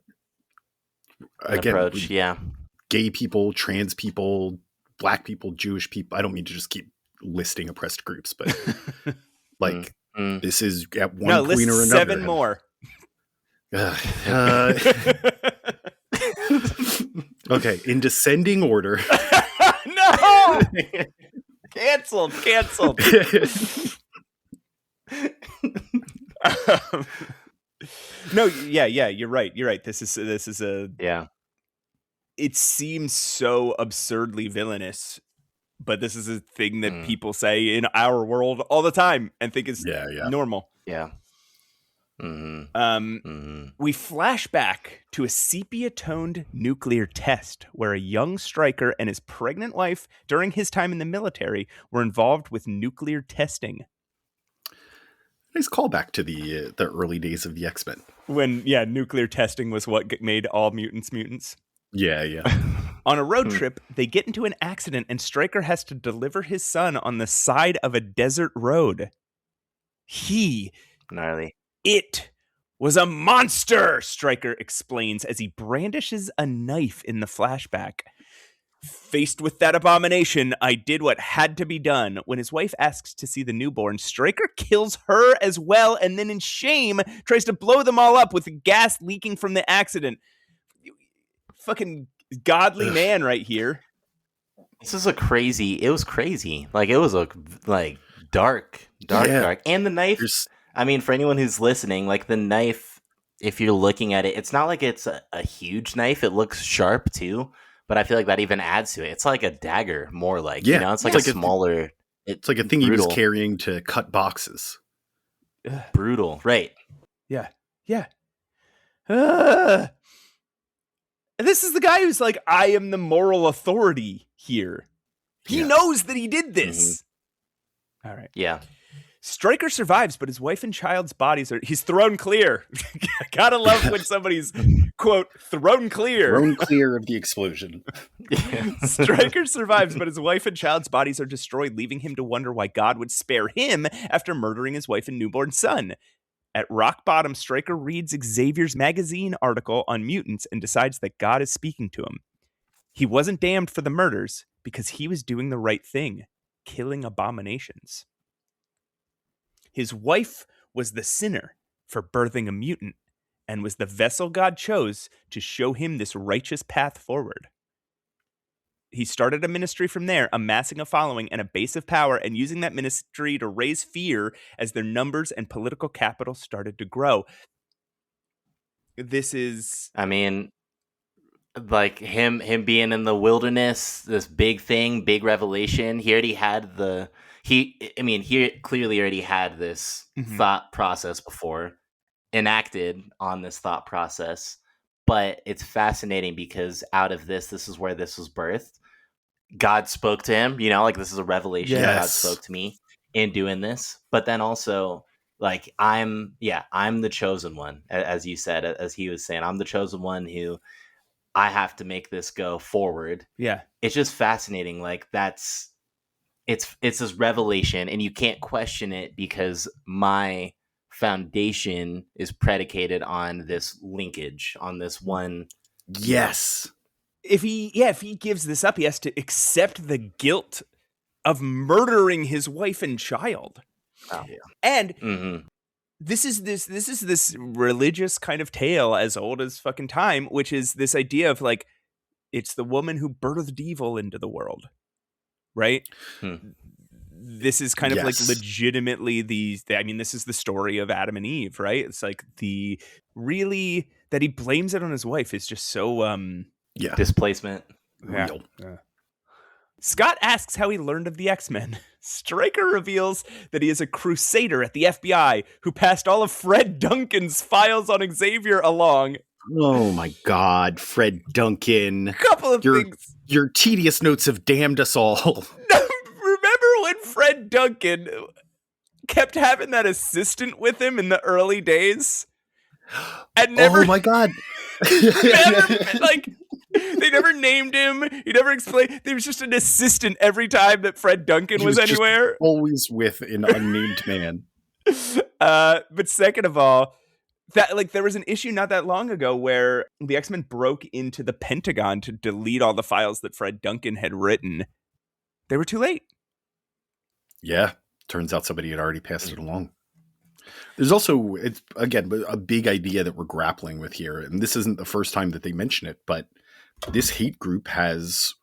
again, Approach, yeah. Gay people, trans people, black people, Jewish people. I don't mean to just keep listing oppressed groups, but like this is at one point or another. 7 more. Okay, in descending order. No! Canceled. No, yeah, you're right. This is a It seems so absurdly villainous, but this is a thing that people say in our world all the time and think is normal. Yeah. We flash back to a sepia-toned nuclear test where a young Stryker and his pregnant wife during his time in the military were involved with nuclear testing. Nice callback to the early days of the X-Men. When, nuclear testing was what made all mutants mutants. Yeah. On a road trip, they get into an accident and Stryker has to deliver his son on the side of a desert road. Gnarly. It was a monster, Stryker explains as he brandishes a knife in the flashback. Faced with that abomination, I did what had to be done. When his wife asks to see the newborn, Stryker kills her as well and then in shame tries to blow them all up with the gas leaking from the accident. Fucking godly man right here. This is it was crazy. Like, it was dark. And the knife, I mean, for anyone who's listening, like the knife, if you're looking at it, it's not like it's a huge knife. It looks sharp too, but I feel like that even adds to it. It's like a dagger, more like, it's like a smaller. It's like a thing he was carrying to cut boxes. Brutal, right? Yeah. This is the guy who's like, I am the moral authority here. He knows that he did this. All right. Yeah. Stryker survives, but his wife and child's bodies he's thrown clear. Gotta love when somebody's, quote, thrown clear. Thrown clear of the explosion. Stryker survives, but his wife and child's bodies are destroyed, leaving him to wonder why God would spare him after murdering his wife and newborn son. At rock bottom, Stryker reads Xavier's magazine article on mutants and decides that God is speaking to him. He wasn't damned for the murders because he was doing the right thing, killing abominations. His wife was the sinner for birthing a mutant and was the vessel God chose to show him this righteous path forward. He started a ministry from there, amassing a following and a base of power and using that ministry to raise fear as their numbers and political capital started to grow. This is... I mean, like him being in the wilderness, this big thing, big revelation. He already had he clearly already had this thought process before, enacted on this thought process. But it's fascinating because out of this is where this was birthed. God spoke to him, like this is a revelation. Yes. God spoke to me in doing this. But then also, like, I'm the chosen one, as you said, as he was saying, I'm the chosen one who I have to make this go forward. Yeah. It's just fascinating. Like it's this revelation, and you can't question it because my foundation is predicated on this linkage, on this one. Yes. If he gives this up, he has to accept the guilt of murdering his wife and child. Oh. And this is this religious kind of tale as old as fucking time, which is this idea of like, it's the woman who birthed evil into the world, right? This is kind of like legitimately this is the story of Adam and Eve, right? It's like really that he blames it on his wife is just so displacement. Real. Yeah. Scott asks how he learned of the X-Men. Stryker reveals that he is a crusader at the FBI who passed all of Fred Duncan's files on Xavier along. Oh my God, Fred Duncan. Couple of things. Your tedious notes have damned us all. Remember when Fred Duncan kept having that assistant with him in the early days? And never, oh my God. They never named him. He never explained. There was just an assistant every time that Fred Duncan was anywhere. Always with an unnamed man. But second of all, that there was an issue not that long ago where the X-Men broke into the Pentagon to delete all the files that Fred Duncan had written. They were too late. Yeah. Turns out somebody had already passed it along. There's also, it's again, a big idea that we're grappling with here. And this isn't the first time that they mention it, but this hate group has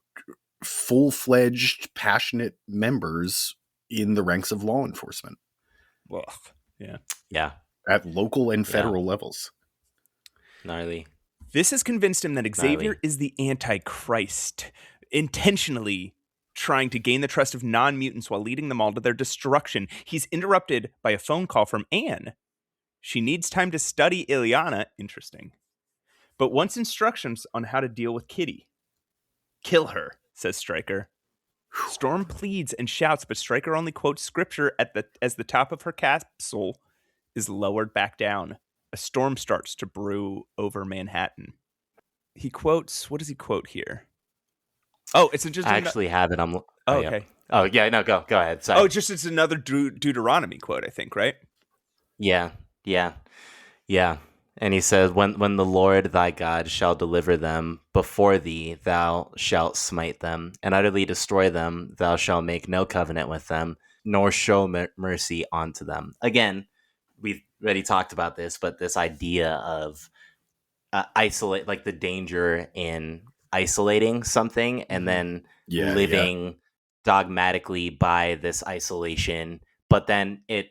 full-fledged, passionate members in the ranks of law enforcement. Well, yeah. Yeah. At local and federal levels. Gnarly. This has convinced him that Xavier is the Antichrist, intentionally trying to gain the trust of non-mutants while leading them all to their destruction. He's interrupted by a phone call from Anne. She needs time to study Ileana. Interesting. But wants instructions on how to deal with Kitty. Kill her, says Stryker. Storm pleads and shouts, but Stryker only quotes scripture as the top of her capsule is lowered back down. A storm starts to brew over Manhattan. He quotes, what does he quote here? Oh, it's just I actually have it. okay. Oh yeah, no, go ahead. Sorry. Oh, it's another Deuteronomy quote, I think, right? Yeah. And he says, when the Lord thy God shall deliver them before thee, thou shalt smite them, and utterly destroy them. Thou shalt make no covenant with them, nor show mercy unto them. Again, we've already talked about this, but this idea of isolate, like the danger in isolating something and then living dogmatically by this isolation, but then it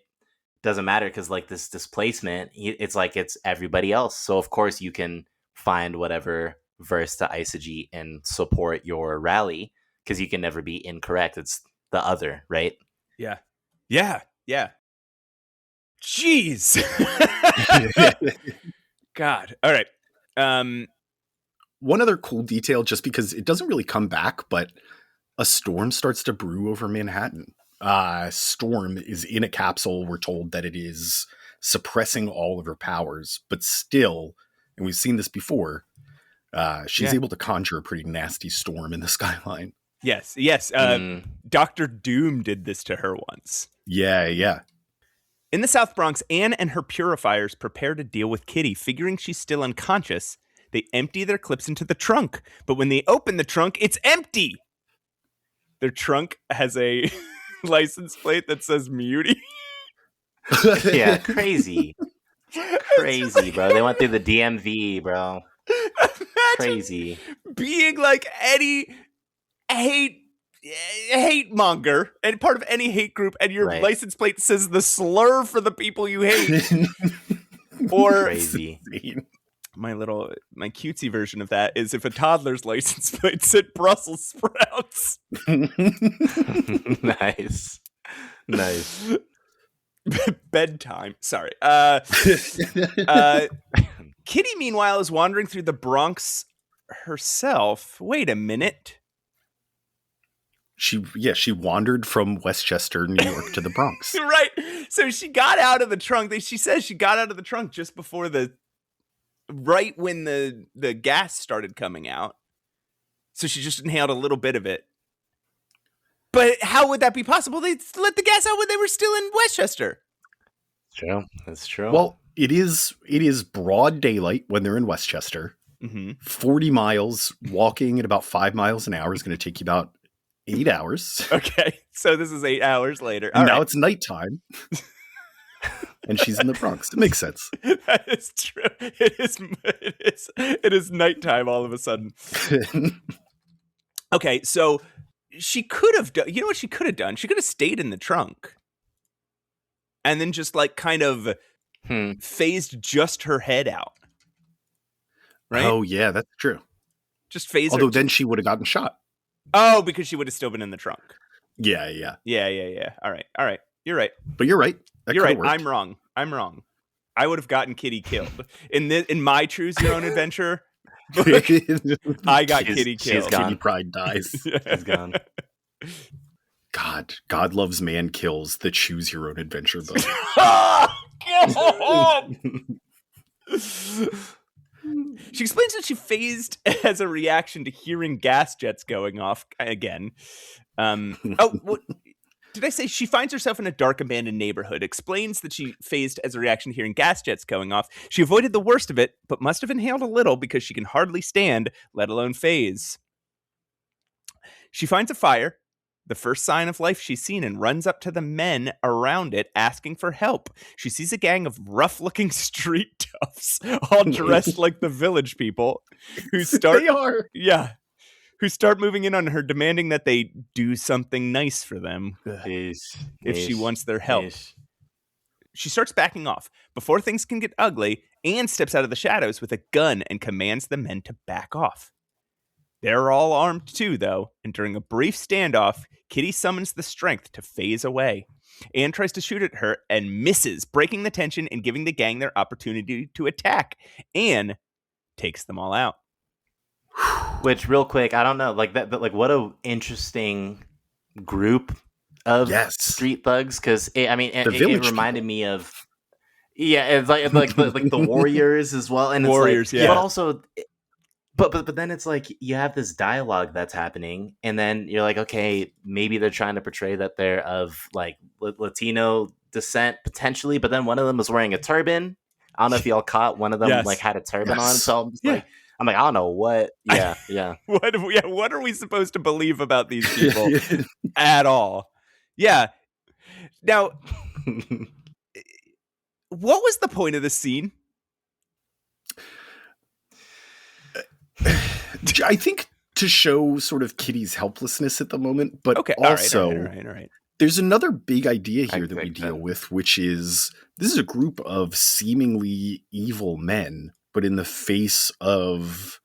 doesn't matter because like this displacement, it's like it's everybody else. So of course you can find whatever verse to eisegete and support your rally because you can never be incorrect. It's the other, right? Yeah. Jeez. God. All right. One other cool detail, just because it doesn't really come back, but a storm starts to brew over Manhattan. Storm is in a capsule. We're told that it is suppressing all of her powers, but still, and we've seen this before, she's able to conjure a pretty nasty storm in the skyline. Yes. Dr. Doom did this to her once. Yeah. In the South Bronx, Anne and her purifiers prepare to deal with Kitty, figuring she's still unconscious. They empty their clips into the trunk, but when they open the trunk, it's empty. Their trunk has a license plate that says Mutie. Yeah, crazy, bro. They went through the DMV, bro. Crazy. Being like any hate monger and part of any hate group, and your license plate says the slur for the people you hate. Or crazy. My cutesy version of that is if a toddler's license plate said Brussels sprouts. Nice. Bedtime. Sorry. Kitty, meanwhile, is wandering through the Bronx herself. Wait a minute. She wandered from Westchester, New York to the Bronx. Right. So she got out of the trunk. She says she got out of the trunk just before right when the gas started coming out. So she just inhaled a little bit of it. But how would that be possible? They let the gas out when they were still in Westchester. True. That's true. Well, it is broad daylight when they're in Westchester. Mm-hmm. 40 miles walking at about 5 miles an hour is going to take you about 8 hours. Okay, so this is 8 hours later. And now it's nighttime. And she's in the Bronx. It makes sense. That is true. It is nighttime all of a sudden. Okay, so she could have done, you know what she could have done? She could have stayed in the trunk. And then just like kind of phased just her head out. Right? Oh, yeah, that's true. Just phased Although her. then she would have gotten shot. Oh, because she would have still been in the trunk. Yeah. Yeah. All right. You're right. But you're right. You're right. I'm wrong. I would have gotten Kitty killed. In my Choose Your Own Adventure, I got Kitty killed. She's gone. Kitty Pride dies. She's gone. God loves man kills, the Choose Your Own Adventure book. She explains that she phased as a reaction to hearing gas jets going off again. Did I say she finds herself in a dark, abandoned neighborhood? Explains that she phased as a reaction to hearing gas jets going off. She avoided the worst of it, but must have inhaled a little because she can hardly stand, let alone phase. She finds a fire, the first sign of life she's seen, and runs up to the men around it asking for help. She sees a gang of rough-looking street toughs, all dressed like the village people, who start moving in on her, demanding that they do something nice for them if she wants their help. She starts backing off. Before things can get ugly, Anne steps out of the shadows with a gun and commands the men to back off. They're all armed too, though, and during a brief standoff, Kitty summons the strength to phase away. Anne tries to shoot at her and misses, breaking the tension and giving the gang their opportunity to attack. Anne takes them all out. Which, real quick, I don't know, like that, but like, what a interesting group of street thugs, because it reminded me of, it's like the Warriors as well, and Warriors, but also. But then it's like you have this dialogue that's happening, and then you're like, okay, maybe they're trying to portray that they're of like Latino descent potentially, but then one of them was wearing a turban. I don't know if y'all caught one of them like had a turban on, so I'm like, I don't know what. Yeah. What are we supposed to believe about these people at all? Yeah. Now, what was the point of this scene? I think to show sort of Kitty's helplessness at the moment, but also all right. There's another big idea here that we deal with, which is this is a group of seemingly evil men, but in the face of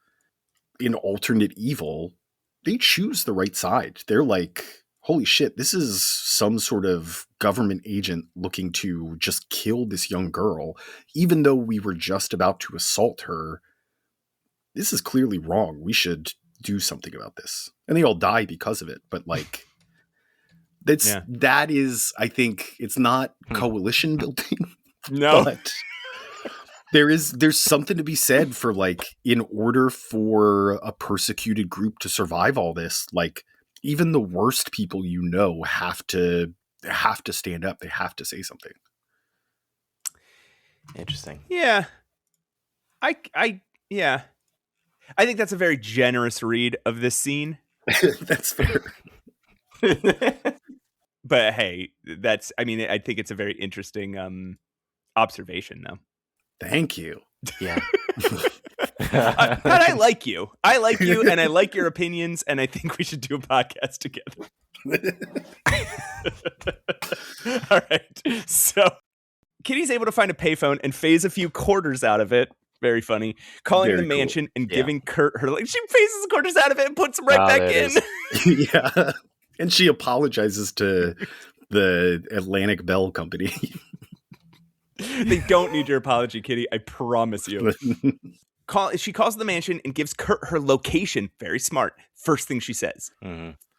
an alternate evil, they choose the right side. They're like, holy shit, this is some sort of government agent looking to just kill this young girl, even though we were just about to assault her. This is clearly wrong. We should do something about this. And they all die because of it. But like, that is, I think it's not coalition building. No. But there's something to be said for like, in order for a persecuted group to survive all this, like even the worst people, have to stand up. They have to say something. Interesting. Yeah. I think that's a very generous read of this scene. That's fair. But hey, I think it's a very interesting observation, though. Thank you. Yeah. But I like you. And I like your opinions, and I think we should do a podcast together. All right. So Kitty's able to find a payphone and phase a few quarters out of it. Very funny. Calling the mansion and giving Kurt her, like, she phases the quarters out of it and puts them right back in. Yeah. And she apologizes to the Atlantic Bell Company. They don't need your apology, Kitty. I promise you. She calls the mansion and gives Kurt her location. Very smart. First thing she says.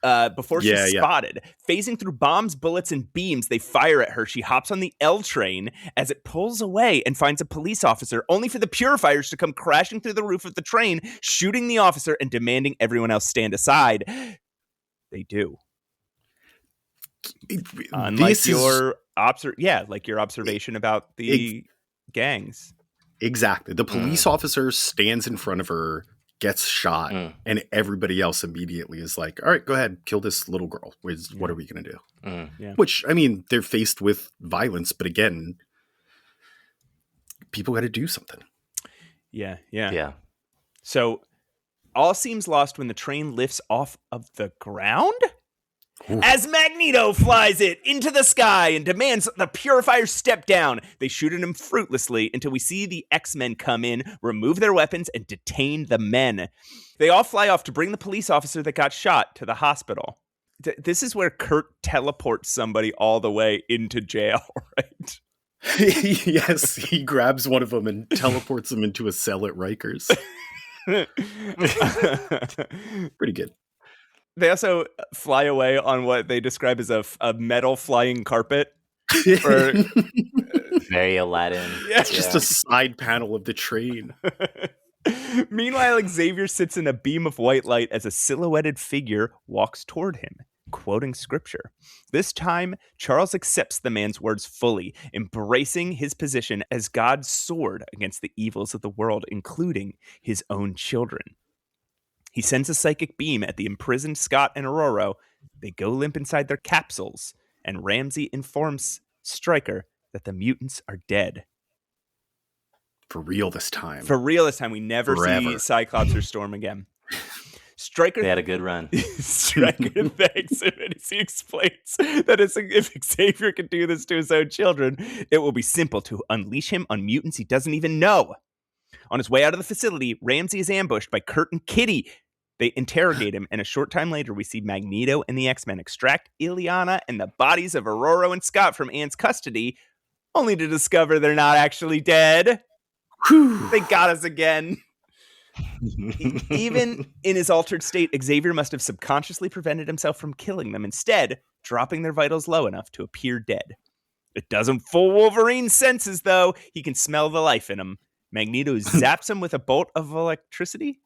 Before she's spotted. Phasing through bombs, bullets, and beams they fire at her, she hops on the L train as it pulls away and finds a police officer, only for the purifiers to come crashing through the roof of the train, shooting the officer and demanding everyone else stand aside. They do. Unlike your observation about the gangs. Exactly. The police officer stands in front of her, gets shot, and everybody else immediately is like, all right, go ahead, kill this little girl. What are we going to do? Which, I mean, they're faced with violence, but again, people got to do something. Yeah. So all seems lost when the train lifts off of the ground? As Magneto flies it into the sky and demands the purifiers step down, they shoot at him fruitlessly until we see the X-Men come in, remove their weapons, and detain the men. They all fly off to bring the police officer that got shot to the hospital. This is where Kurt teleports somebody all the way into jail, right? Yes, he grabs one of them and teleports them into a cell at Rikers. Pretty good. They also fly away on what they describe as a metal flying carpet. Very Aladdin. It's just a side panel of the train. Meanwhile, Xavier sits in a beam of white light as a silhouetted figure walks toward him, quoting scripture. This time, Charles accepts the man's words fully, embracing his position as God's sword against the evils of the world, including his own children. He sends a psychic beam at the imprisoned Scott and Aurora. They go limp inside their capsules, and Ramsey informs Stryker that the mutants are dead. For real this time. We never see Cyclops or Storm again. Stryker, they had a good run. Stryker thanks him, and he explains that if Xavier can do this to his own children, it will be simple to unleash him on mutants he doesn't even know. On his way out of the facility, Ramsey is ambushed by Kurt and Kitty. They interrogate him, and a short time later, we see Magneto and the X-Men extract Ileana and the bodies of Aurora and Scott from Anne's custody, only to discover they're not actually dead. Whew. They got us again. Even in his altered state, Xavier must have subconsciously prevented himself from killing them, instead dropping their vitals low enough to appear dead. It doesn't fool Wolverine's senses, though. He can smell the life in him. Magneto zaps him with a bolt of electricity?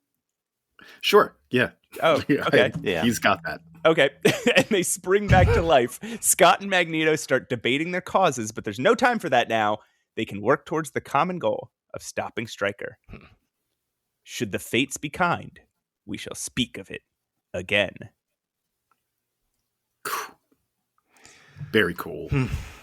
Sure, yeah. Oh, okay. He's got that. Okay, and they spring back to life. Scott and Magneto start debating their causes, but there's no time for that now. They can work towards the common goal of stopping Stryker. Should the fates be kind, we shall speak of it again. Very cool.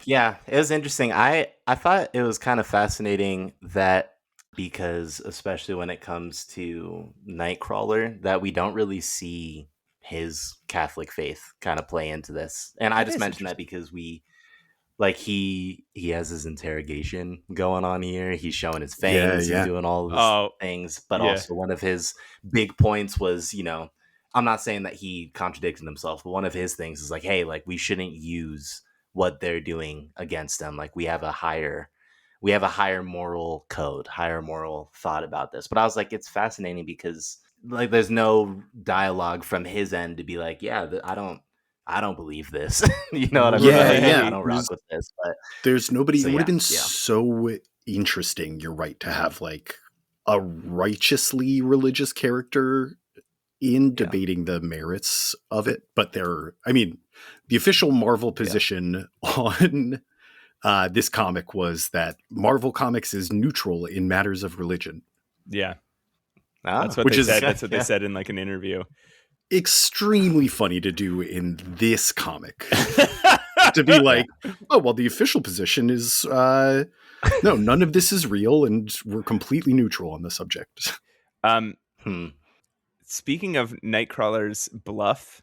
Yeah, it was interesting. I thought it was kind of fascinating that, because especially when it comes to Nightcrawler, that we don't really see his Catholic faith kind of play into this. And I just mentioned that because he has his interrogation going on here. He's showing his fangs. He's doing all of these things. But also one of his big points was, I'm not saying that he contradicted himself, but one of his things is like, hey, like, we shouldn't use what they're doing against them. Like, we have a higher moral code, higher moral thought about this. But I was like, it's fascinating because, like, there's no dialogue from his end to be like, I don't believe this. You know what I mean? I don't rock with this. But there's nobody. It would have been so interesting. You're right, to have like a righteously religious character in debating the merits of it. But the official Marvel position on this comic was that Marvel Comics is neutral in matters of religion. Yeah. That's what they said. That's what they said in like an interview. Extremely funny to do in this comic. To be like, oh, well, the official position is no, none of this is real, and we're completely neutral on the subject. Speaking of Nightcrawler's bluff,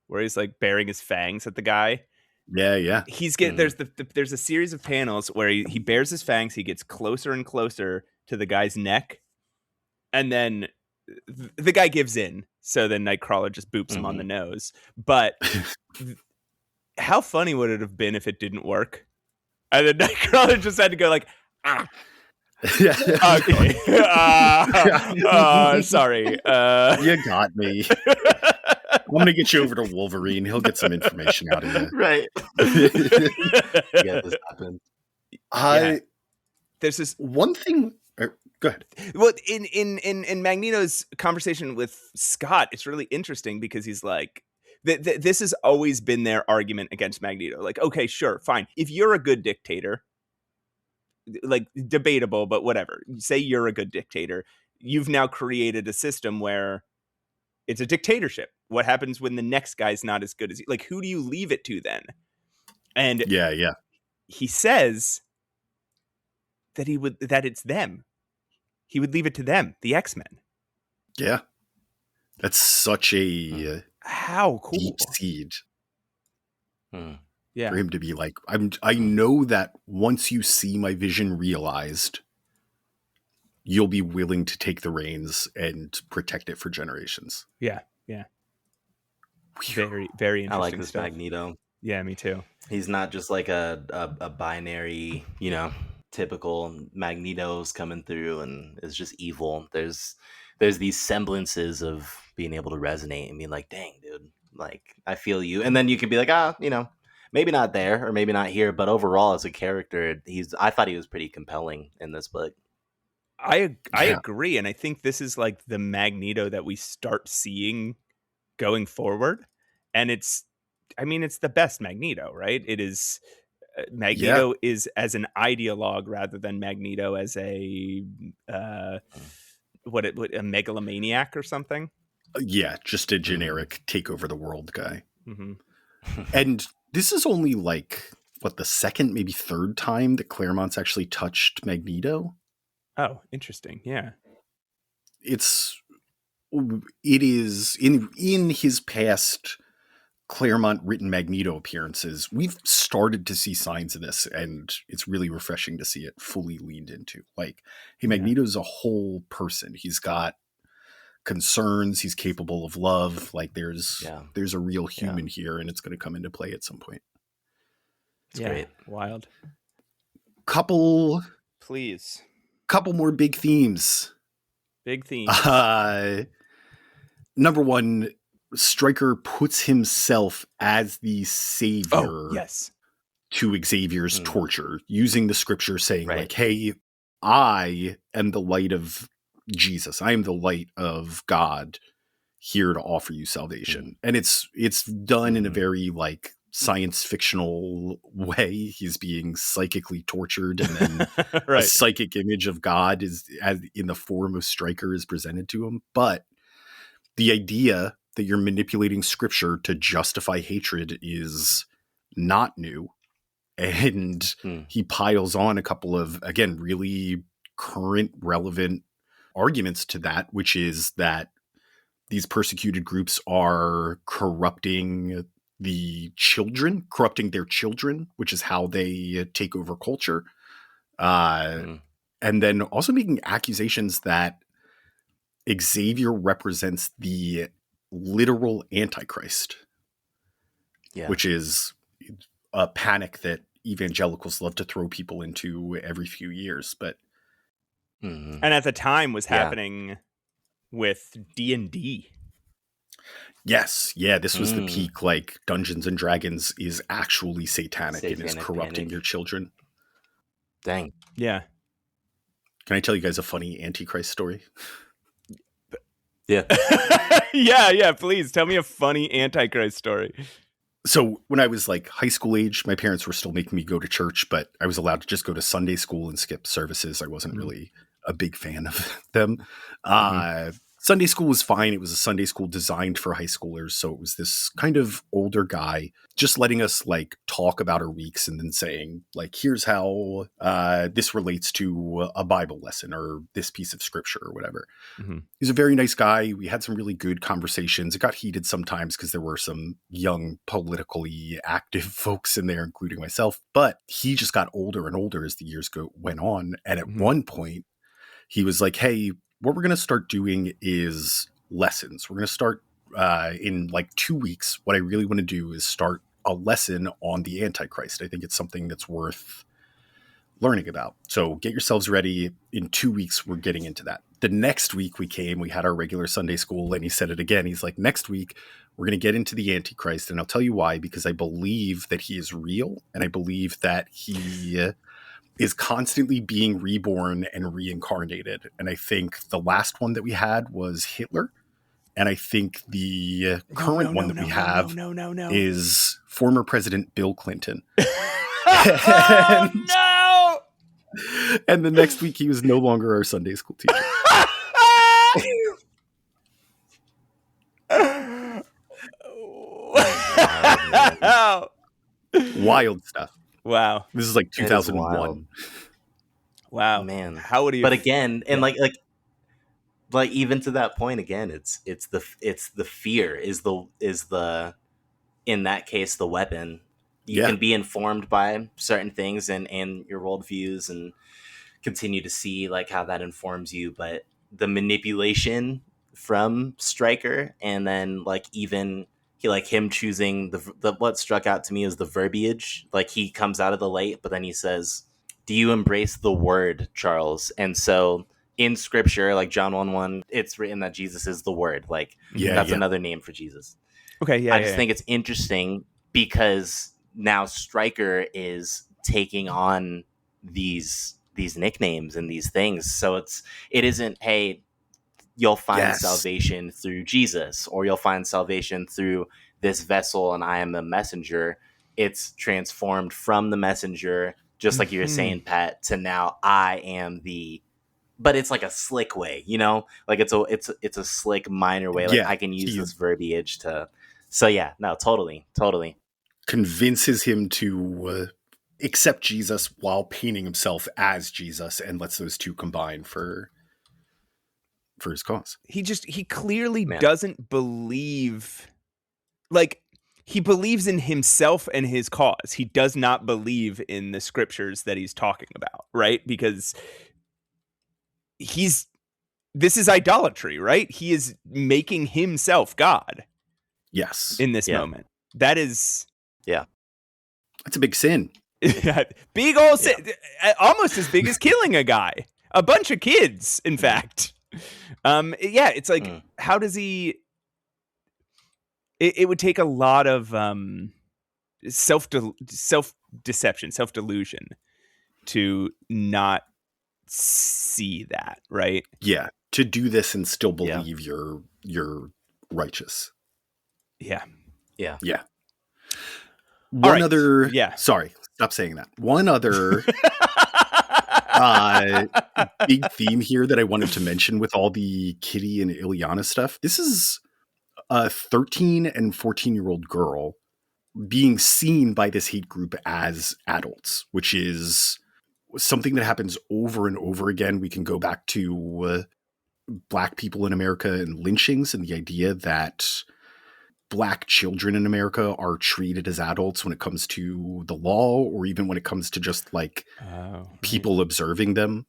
where he's like baring his fangs at the guy. Yeah. He's there's a series of panels where he bares his fangs, he gets closer and closer to the guy's neck, and then the guy gives in. So then Nightcrawler just boops him on the nose. But how funny would it have been if it didn't work? And then Nightcrawler just had to go like, Okay. Sorry. You got me. I'm going to get you over to Wolverine. He'll get some information out of you. Right. Yeah, this happened. There's this one thing. Go ahead. Well, in Magneto's conversation with Scott, it's really interesting because he's like, this has always been their argument against Magneto. Like, okay, sure, fine. If you're a good dictator, like debatable, but whatever. Say you're a good dictator. You've now created a system where it's a dictatorship. What happens when the next guy's not as good as you? Like, who do you leave it to then? And yeah, he says that that it's them. He would leave it to them, the X-Men. Yeah. That's such a how cool deep seed. Yeah. For him to be like, I know that once you see my vision realized, you'll be willing to take the reins and protect it for generations. Yeah. Very, very interesting. I like this stuff. Magneto. Yeah, me too. He's not just like a binary, typical Magneto's coming through and is just evil. There's these semblances of being able to resonate and being like, dang, dude, like I feel you. And then you can be like, maybe not there or maybe not here, but overall as a character, I thought he was pretty compelling in this book. I agree, and I think this is like the Magneto that we start seeing going forward, and it's the best Magneto, right? It is Magneto is as an ideologue rather than Magneto as a a megalomaniac or something. Yeah, just a generic take over the world guy. Mm-hmm. And this is only like the second, maybe third time that Claremont's actually touched Magneto. Oh, interesting. Yeah. It is in his past Claremont written Magneto appearances, we've started to see signs of this, and it's really refreshing to see it fully leaned into. Like, hey, Magneto's a whole person. He's got concerns. He's capable of love. Like, there's a real human here, and it's going to come into play at some point. It's great. Wild. Couple more big themes. Big themes. Number one, Stryker puts himself as the savior to Xavier's torture, using the scripture saying like, hey, I am the light of Jesus. I am the light of God here to offer you salvation. And it's done in a very like science fictional way. He's being psychically tortured, and then a psychic image of God is in the form of Stryker is presented to him. But the idea that you're manipulating scripture to justify hatred is not new. And he piles on a couple of, again, really current, relevant arguments to that, which is that these persecuted groups are corrupting their children, which is how they take over culture. And then also making accusations that Xavier represents the literal Antichrist, which is a panic that evangelicals love to throw people into every few years. But and at the time was happening with D&D. Yes, this was the peak. Like, Dungeons and Dragons is actually satanic and is corrupting your children. Dang. Yeah. Can I tell you guys a funny Antichrist story? Yeah. yeah, please tell me a funny Antichrist story. So when I was like high school age, my parents were still making me go to church, but I was allowed to just go to Sunday school and skip services. I wasn't really a big fan of them. Sunday school was fine. It was a Sunday school designed for high schoolers. So it was this kind of older guy just letting us like talk about our weeks and then saying like, here's how this relates to a Bible lesson or this piece of scripture or whatever. He's a very nice guy. We had some really good conversations. It got heated sometimes because there were some young politically active folks in there, including myself. But he just got older and older as the years went on. And at one point he was like, hey, what we're going to start doing is lessons. We're going to start in like 2 weeks. What I really want to do is start a lesson on the Antichrist. I think it's something that's worth learning about. So get yourselves ready. In 2 weeks, we're getting into that. The next week we had our regular Sunday school, and he said it again. He's like, next week, we're going to get into the Antichrist. And I'll tell you why, because I believe that he is real. And I believe that he is constantly being reborn and reincarnated. And I think the last one that we had was Hitler. And I think the current one that we have is former President Bill Clinton. Oh, no! And the next week, he was no longer our Sunday school teacher. Wild stuff. Wow. This is like 2001. Wow, man. How would he? But again, and like even to that point, again, it's the fear is the in that case the weapon. You can be informed by certain things and your worldviews and continue to see like how that informs you, but the manipulation from Stryker, and then like even him choosing the what struck out to me is the verbiage. Like he comes out of the light, but then he says, "Do you embrace the word, Charles?" And so in Scripture, like John 1:1, it's written that Jesus is the Word. Like that's another name for Jesus. Okay, I just think it's interesting because now Stryker is taking on these nicknames and these things. So it isn't, hey, you'll find salvation through Jesus, or you'll find salvation through this vessel and I am a messenger. It's transformed from the messenger, just like you were saying, Pat, to now I am the, but it's like a slick way, you know, like it's a slick minor way. Like I can use this verbiage to, so yeah, no, totally. Convinces him to accept Jesus while painting himself as Jesus, and lets those two combine for his cause. He clearly doesn't believe, like he believes in himself and his cause. He does not believe in the scriptures that he's talking about, right? Because this is idolatry, right? He is making himself God. Yes. In this moment. That is... Yeah. That's a big sin. Big old sin. Almost as big as killing a guy. A bunch of kids, in fact. It's like, how does he... It would take a lot of self-deception, self-delusion to not see that, right? Yeah. To do this and still believe you're righteous. Yeah. One other... Sorry, stop saying that. One other big theme here that I wanted to mention with all the Kitty and Ilyana stuff. This is a 13 and 14-year-old girl being seen by this hate group as adults, which is something that happens over and over again. We can go back to Black people in America and lynchings, and the idea that Black children in America are treated as adults when it comes to the law, or even when it comes to just like people observing them,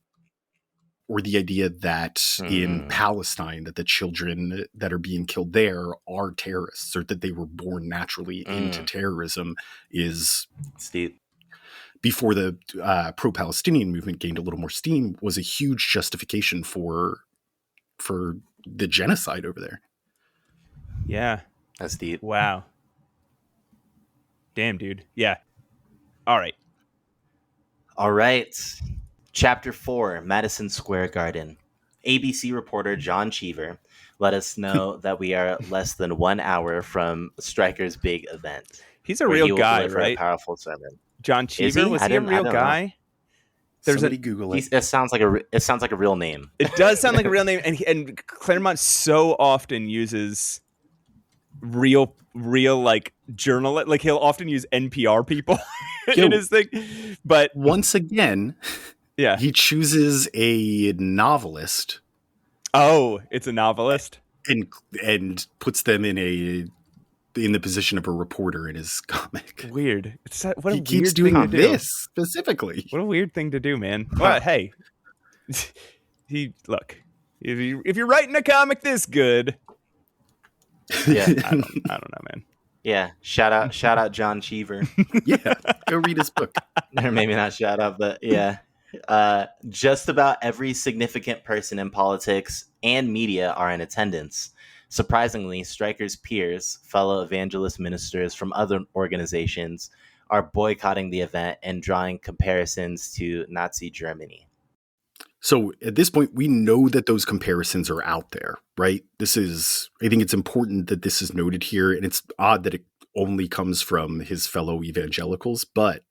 or the idea that in Palestine that the children that are being killed there are terrorists, or that they were born naturally into terrorism is steep. Before the pro-Palestinian movement gained a little more steam, was a huge justification for the genocide over there. Yeah. That's deep. Wow. Damn, dude. Yeah. All right. Chapter 4, Madison Square Garden. ABC reporter John Cheever let us know that we are less than 1 hour from Stryker's big event. He's a real guy, right? A powerful sermon. John Cheever, was he a real guy? Somebody Google it. It sounds like a real name. It does sound like a real name, and Claremont so often uses real like journalist, like he'll often use NPR people in his thing. But once again, he chooses a novelist. Oh, it's a novelist, and puts them in the position of a reporter in his comic. Weird. What he keeps doing this specifically. What a weird thing to do, man. Well, hey, look. If you're writing a comic this good, I don't know, man. Yeah, shout out John Cheever. Yeah, go read his book. Or maybe not shout out, but yeah. Just about every significant person in politics and media are in attendance. Surprisingly, Stryker's peers, fellow evangelist ministers from other organizations, are boycotting the event and drawing comparisons to Nazi Germany. So at this point, we know that those comparisons are out there, right? I think it's important that this is noted here. And it's odd that it only comes from his fellow evangelicals, but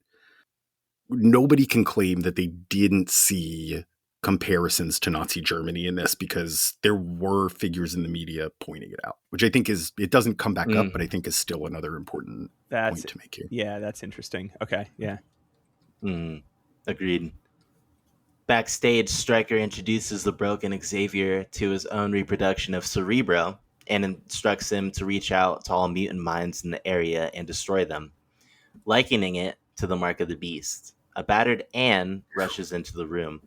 nobody can claim that they didn't see comparisons to Nazi Germany in this, because there were figures in the media pointing it out, which I think it doesn't come back up, but I think is still another important point to make here. Yeah, that's interesting. Okay, yeah. Agreed. Backstage, Stryker introduces the broken Xavier to his own reproduction of Cerebro and instructs him to reach out to all mutant minds in the area and destroy them, likening it to the mark of the beast. A battered Anne rushes into the room,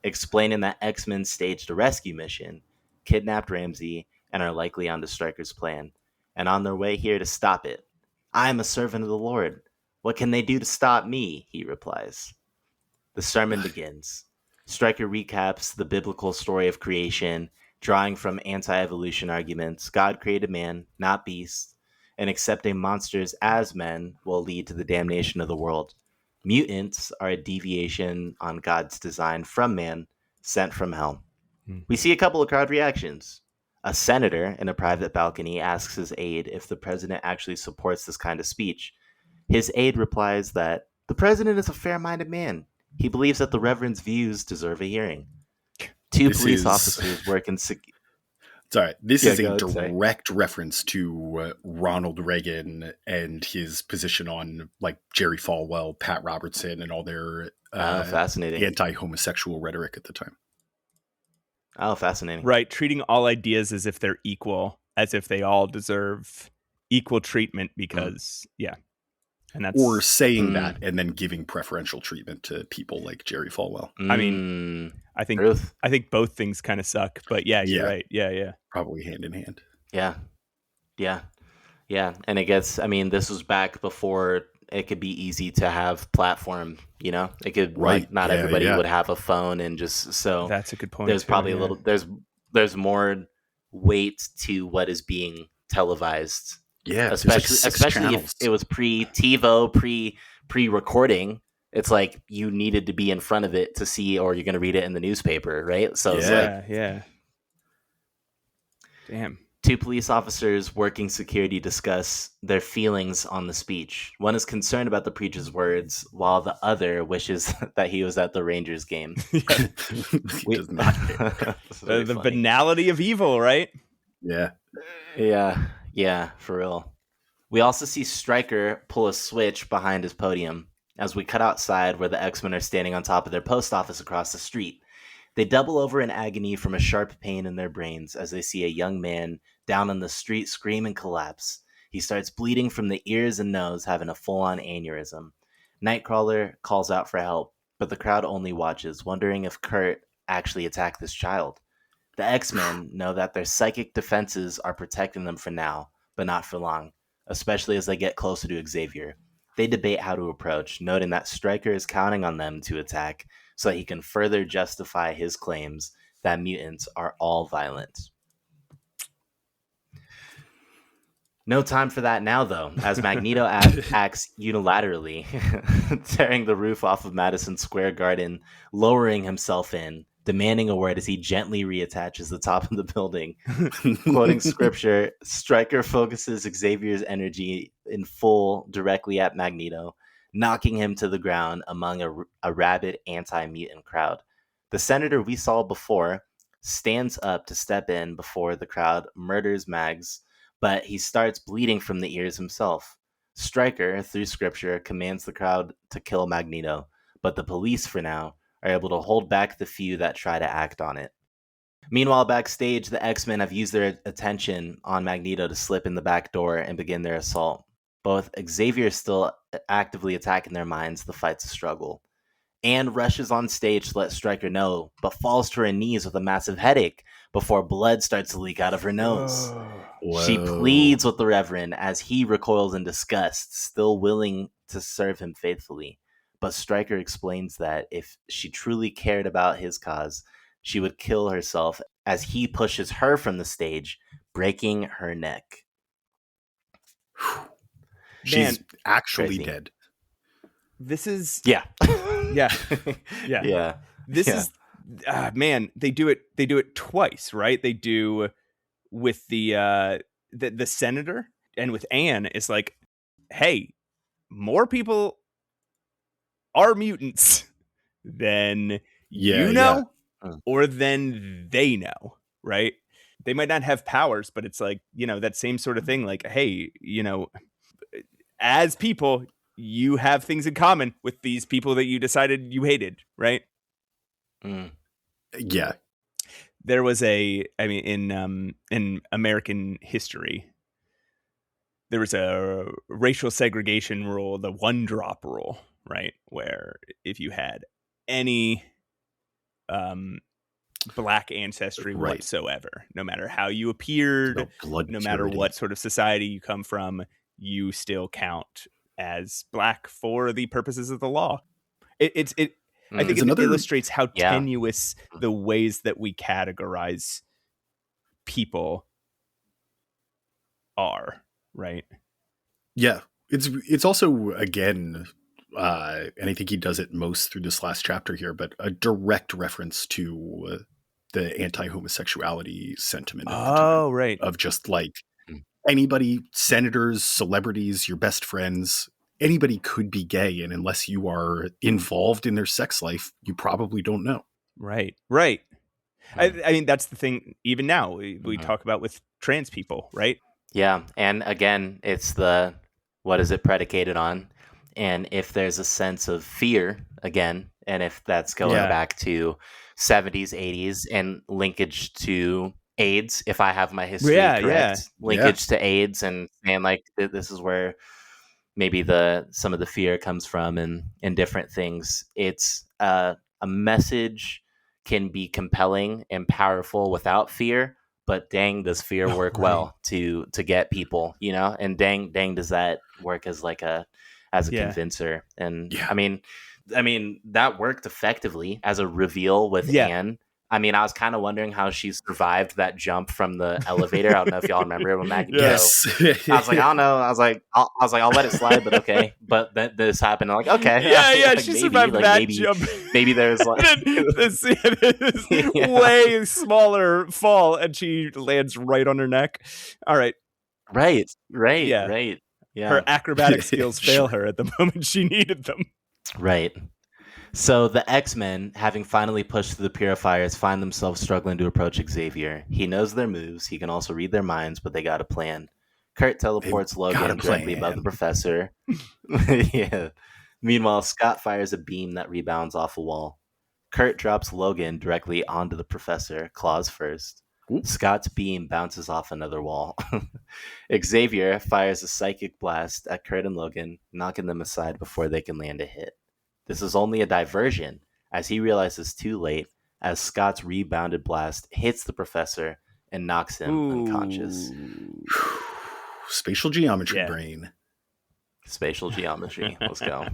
explaining that X-Men staged a rescue mission, kidnapped Ramsey, and are likely onto Stryker's plan, and on their way here to stop it. I am a servant of the Lord. What can they do to stop me? He replies. The sermon begins. Stryker recaps the biblical story of creation, drawing from anti-evolution arguments. God created man, not beasts, and accepting monsters as men will lead to the damnation of the world. Mutants are a deviation on God's design from man, sent from hell. We see a couple of crowd reactions. A senator in a private balcony asks his aide if the president actually supports this kind of speech. His aide replies that the president is a fair-minded man. He believes that the Reverend's views deserve a hearing. Two police officers work in... Sorry, this is a direct reference to Ronald Reagan and his position on like Jerry Falwell, Pat Robertson, and all their fascinating anti-homosexual rhetoric at the time. Oh, fascinating. Right, treating all ideas as if they're equal, as if they all deserve equal treatment because, And that's, or saying that and then giving preferential treatment to people like Jerry Falwell. I mean, I think both things kind of suck, but you're right. Yeah. Probably hand in hand. Yeah. And it gets, this was back before it could be easy to have platform, it could, not everybody would have a phone and just, so that's a good point. There's probably a little, there's more weight to what is being televised. Yeah, especially if it was pre-TiVo, pre-recording. It's like you needed to be in front of it to see, or you're going to read it in the newspaper, right? So Damn. Two police officers working security discuss their feelings on the speech. One is concerned about the preacher's words, while the other wishes that he was at the Rangers game. He does not care. The banality of evil, right? Yeah, for real. We also see Stryker pull a switch behind his podium as we cut outside where the X-Men are standing on top of their post office across the street. They double over in agony from a sharp pain in their brains as they see a young man down on the street scream and collapse. He starts bleeding from the ears and nose, having a full-on aneurysm. Nightcrawler calls out for help, but the crowd only watches, wondering if Kurt actually attacked this child. The X-Men know that their psychic defenses are protecting them for now, but not for long, especially as they get closer to Xavier. They debate how to approach, noting that Stryker is counting on them to attack so that he can further justify his claims that mutants are all violent. No time for that now, though, as Magneto acts unilaterally, tearing the roof off of Madison Square Garden, lowering himself in, demanding a word as he gently reattaches the top of the building. Quoting scripture, Stryker focuses Xavier's energy in full directly at Magneto, knocking him to the ground among a rabid anti-mutant crowd. The senator we saw before stands up to step in before the crowd murders Mags, but he starts bleeding from the ears himself. Stryker, through scripture, commands the crowd to kill Magneto, but the police, for now, are able to hold back the few that try to act on it. Meanwhile, backstage, the X-Men have used their attention on Magneto to slip in the back door and begin their assault. Both Xavier is still actively attacking their minds. The fight's a struggle. Anne rushes on stage to let Stryker know, but falls to her knees with a massive headache before blood starts to leak out of her nose. She pleads with the Reverend as he recoils in disgust, still willing to serve him faithfully. But Stryker explains that if she truly cared about his cause, she would kill herself as he pushes her from the stage, breaking her neck. She's actually crazy. dead. This is Yeah. yeah. Yeah. This Yeah. is man, they do it twice, right? They do with the senator, and with Anne, it's like, hey, more people are mutants than you know or than they know, right? They might not have powers, but it's like, that same sort of thing, like, hey, as people, you have things in common with these people that you decided you hated, right? Yeah. There was in American history, there was a racial segregation rule, the 1-drop rule, right? Where if you had any black ancestry whatsoever, no matter how you appeared, no matter what sort of society you come from, you still count as black for the purposes of the law. I think it illustrates how tenuous the ways that we categorize people are, right? Yeah. It's also, again, and I think he does it most through this last chapter here, but a direct reference to the anti-homosexuality sentiment of the time, right. Of just like anybody, senators, celebrities, your best friends, anybody could be gay, and unless you are involved in their sex life, you probably don't know. Right. I mean, that's the thing. Even now, we talk about with trans people, right? Yeah, and again, it's what is it predicated on? And if there's a sense of fear, again, and if that's going back to 70s, 80s, and linkage to AIDS, if I have my history correct, linkage to AIDS, and like this is where maybe some of the fear comes from, and different things. It's a message can be compelling and powerful without fear, but dang, does fear work well to get people, and dang does that work as a convincer. And I mean that worked effectively as a reveal with Anne. I mean, I was kind of wondering how she survived that jump from the elevator. I don't know if y'all remember when Magneto. Yes. I was like, I don't know. I was like, I'll let it slide, but okay. But then this happened. I'm like, okay. Yeah. Like, she survived that jump. Maybe there's like this way smaller fall, and she lands right on her neck. All right. Right. Yeah. Yeah. Her acrobatic skills fail her at the moment she needed them. Right. So the X-Men, having finally pushed through the purifiers, find themselves struggling to approach Xavier. He knows their moves. He can also read their minds, but they got a plan. Kurt teleports Logan directly above the professor. Yeah. Meanwhile, Scott fires a beam that rebounds off a wall. Kurt drops Logan directly onto the professor, claws first. Ooh. Scott's beam bounces off another wall. Xavier fires a psychic blast at Kurt and Logan, knocking them aside before they can land a hit. This is only a diversion, as he realizes too late, as Scott's rebounded blast hits the professor and knocks him unconscious. Spatial geometry brain. Spatial geometry. Let's go.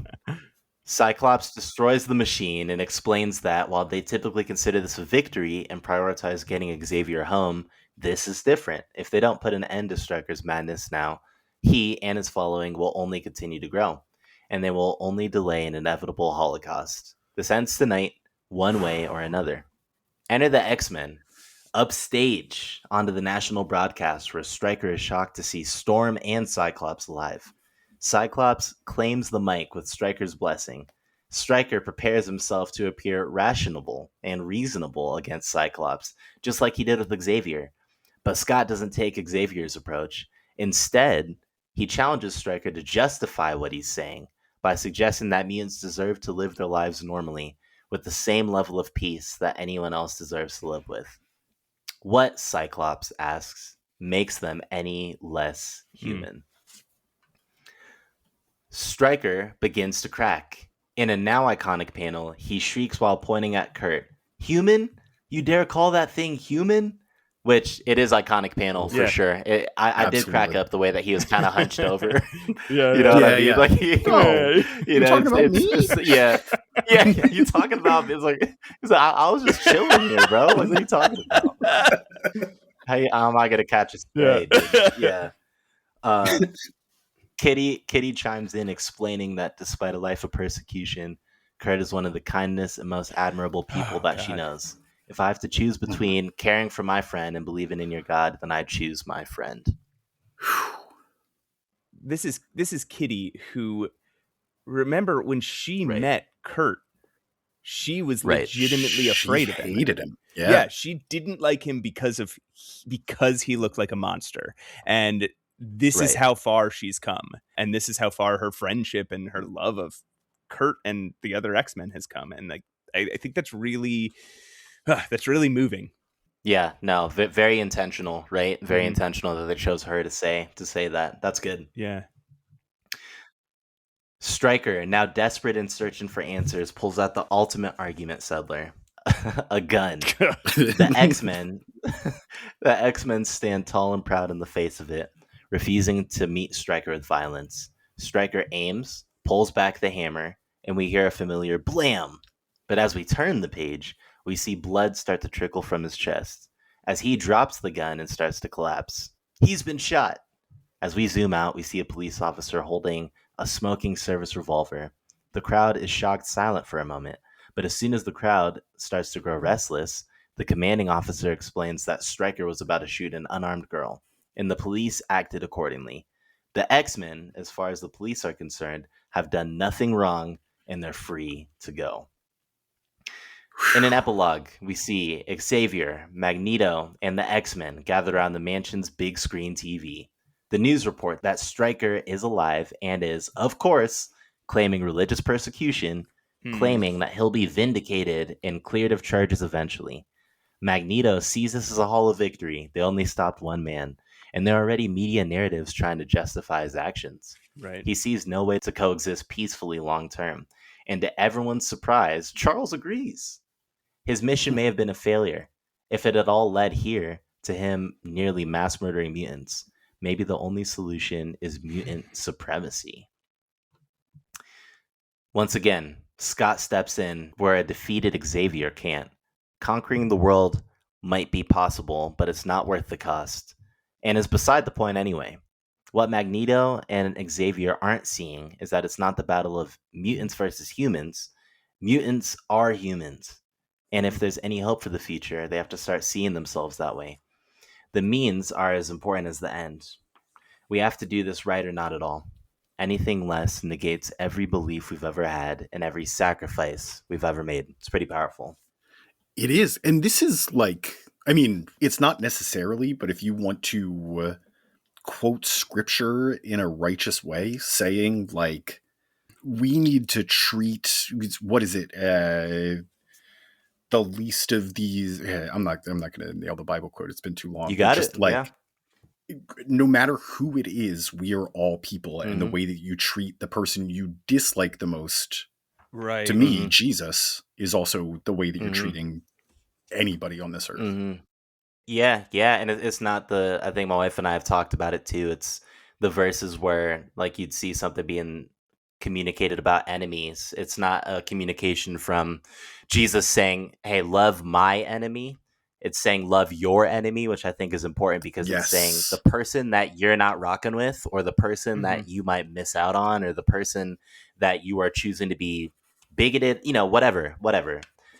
Cyclops destroys the machine and explains that while they typically consider this a victory and prioritize getting Xavier home, this is different. If they don't put an end to Stryker's madness now, he and his following will only continue to grow, and they will only delay an inevitable holocaust. This ends tonight, one way or another. Enter the X-Men. Upstage onto the national broadcast, where Stryker is shocked to see Storm and Cyclops alive. Cyclops claims the mic with Stryker's blessing. Stryker prepares himself to appear rational and reasonable against Cyclops, just like he did with Xavier. But Scott doesn't take Xavier's approach. Instead, he challenges Stryker to justify what he's saying by suggesting that mutants deserve to live their lives normally, with the same level of peace that anyone else deserves to live with. What, Cyclops asks, makes them any less human? Stryker begins to crack. In a now iconic panel, he shrieks while pointing at Kurt, "Human? You dare call that thing human?" Which it is iconic panel for Yeah. sure. I did crack Absolutely. up the way that he was kind of hunched over. Yeah, You know what I Yeah, mean? yeah. Like, Oh, you know, talking about me? yeah, yeah. You talking about? It's like, I was just chilling here, bro. Like, what are you talking about? Hey, am I gonna catch a Yeah. stray, dude? Yeah. Kitty chimes in, explaining that despite a life of persecution, Kurt is one of the kindest and most admirable people Oh, that she God. knows. If I have to choose between caring for my friend and believing in your God, then I choose my friend. This is Kitty, who, remember when she Right. met Kurt, she was Right. legitimately afraid of him. Hated him. Yeah, she didn't like him because he looked like a monster. And this is Right. how far she's come. And this is how far her friendship and her love of Kurt and the other X-Men has come. And like I think that's really moving. Yeah, no, very intentional, right? Very Mhm. intentional that they chose her to say that. That's good. Yeah. Stryker, now desperate and searching for answers, pulls out the ultimate argument settler, a gun. The X-Men, the X-Men stand tall and proud in the face of it, refusing to meet Stryker with violence. Stryker aims, pulls back the hammer, and we hear a familiar blam. But as we turn the page, we see blood start to trickle from his chest as he drops the gun and starts to collapse. He's been shot. As we zoom out, we see a police officer holding a smoking service revolver. The crowd is shocked silent for a moment, but as soon as the crowd starts to grow restless, the commanding officer explains that Stryker was about to shoot an unarmed girl, and the police acted accordingly. The X-Men, as far as the police are concerned, have done nothing wrong, and they're free to go. In an epilogue, we see Xavier, Magneto, and the X-Men gather around the mansion's big screen TV. The news report that Stryker is alive and is, of course, claiming religious persecution, claiming that he'll be vindicated and cleared of charges eventually. Magneto sees this as a hollow victory. They only stopped one man, and there are already media narratives trying to justify his actions. Right. He sees no way to coexist peacefully long term, and to everyone's surprise, Charles agrees. His mission may have been a failure. If it had all led here to him nearly mass murdering mutants, maybe the only solution is mutant supremacy. Once again, Scott steps in where a defeated Xavier can't. Conquering the world might be possible, but it's not worth the cost, and is beside the point anyway. What Magneto and Xavier aren't seeing is that it's not the battle of mutants versus humans. Mutants are humans. And if there's any hope for the future, they have to start seeing themselves that way. The means are as important as the end. We have to do this right or not at all. Anything less negates every belief we've ever had and every sacrifice we've ever made. It's pretty powerful. It is. And this is like, I mean, it's not necessarily, but if you want to quote scripture in a righteous way, saying like, we need to treat, what is it? The least of these. I'm not going to nail the Bible quote. It's been too long. You got just it. like, Yeah. no matter who it is, we are all people, and the way that you treat the person you dislike the most, Right. to me, Jesus is also the way that you're treating anybody on this earth. Yeah, and it's not the. I think my wife and I have talked about it too. It's the verses where like you'd see something being communicated about enemies. It's not a communication from Jesus saying, "Hey, love my enemy." It's saying love your enemy, which I think is important because it's saying the person that you're not rocking with, or the person that you might miss out on, or the person that you are choosing to be bigoted, whatever.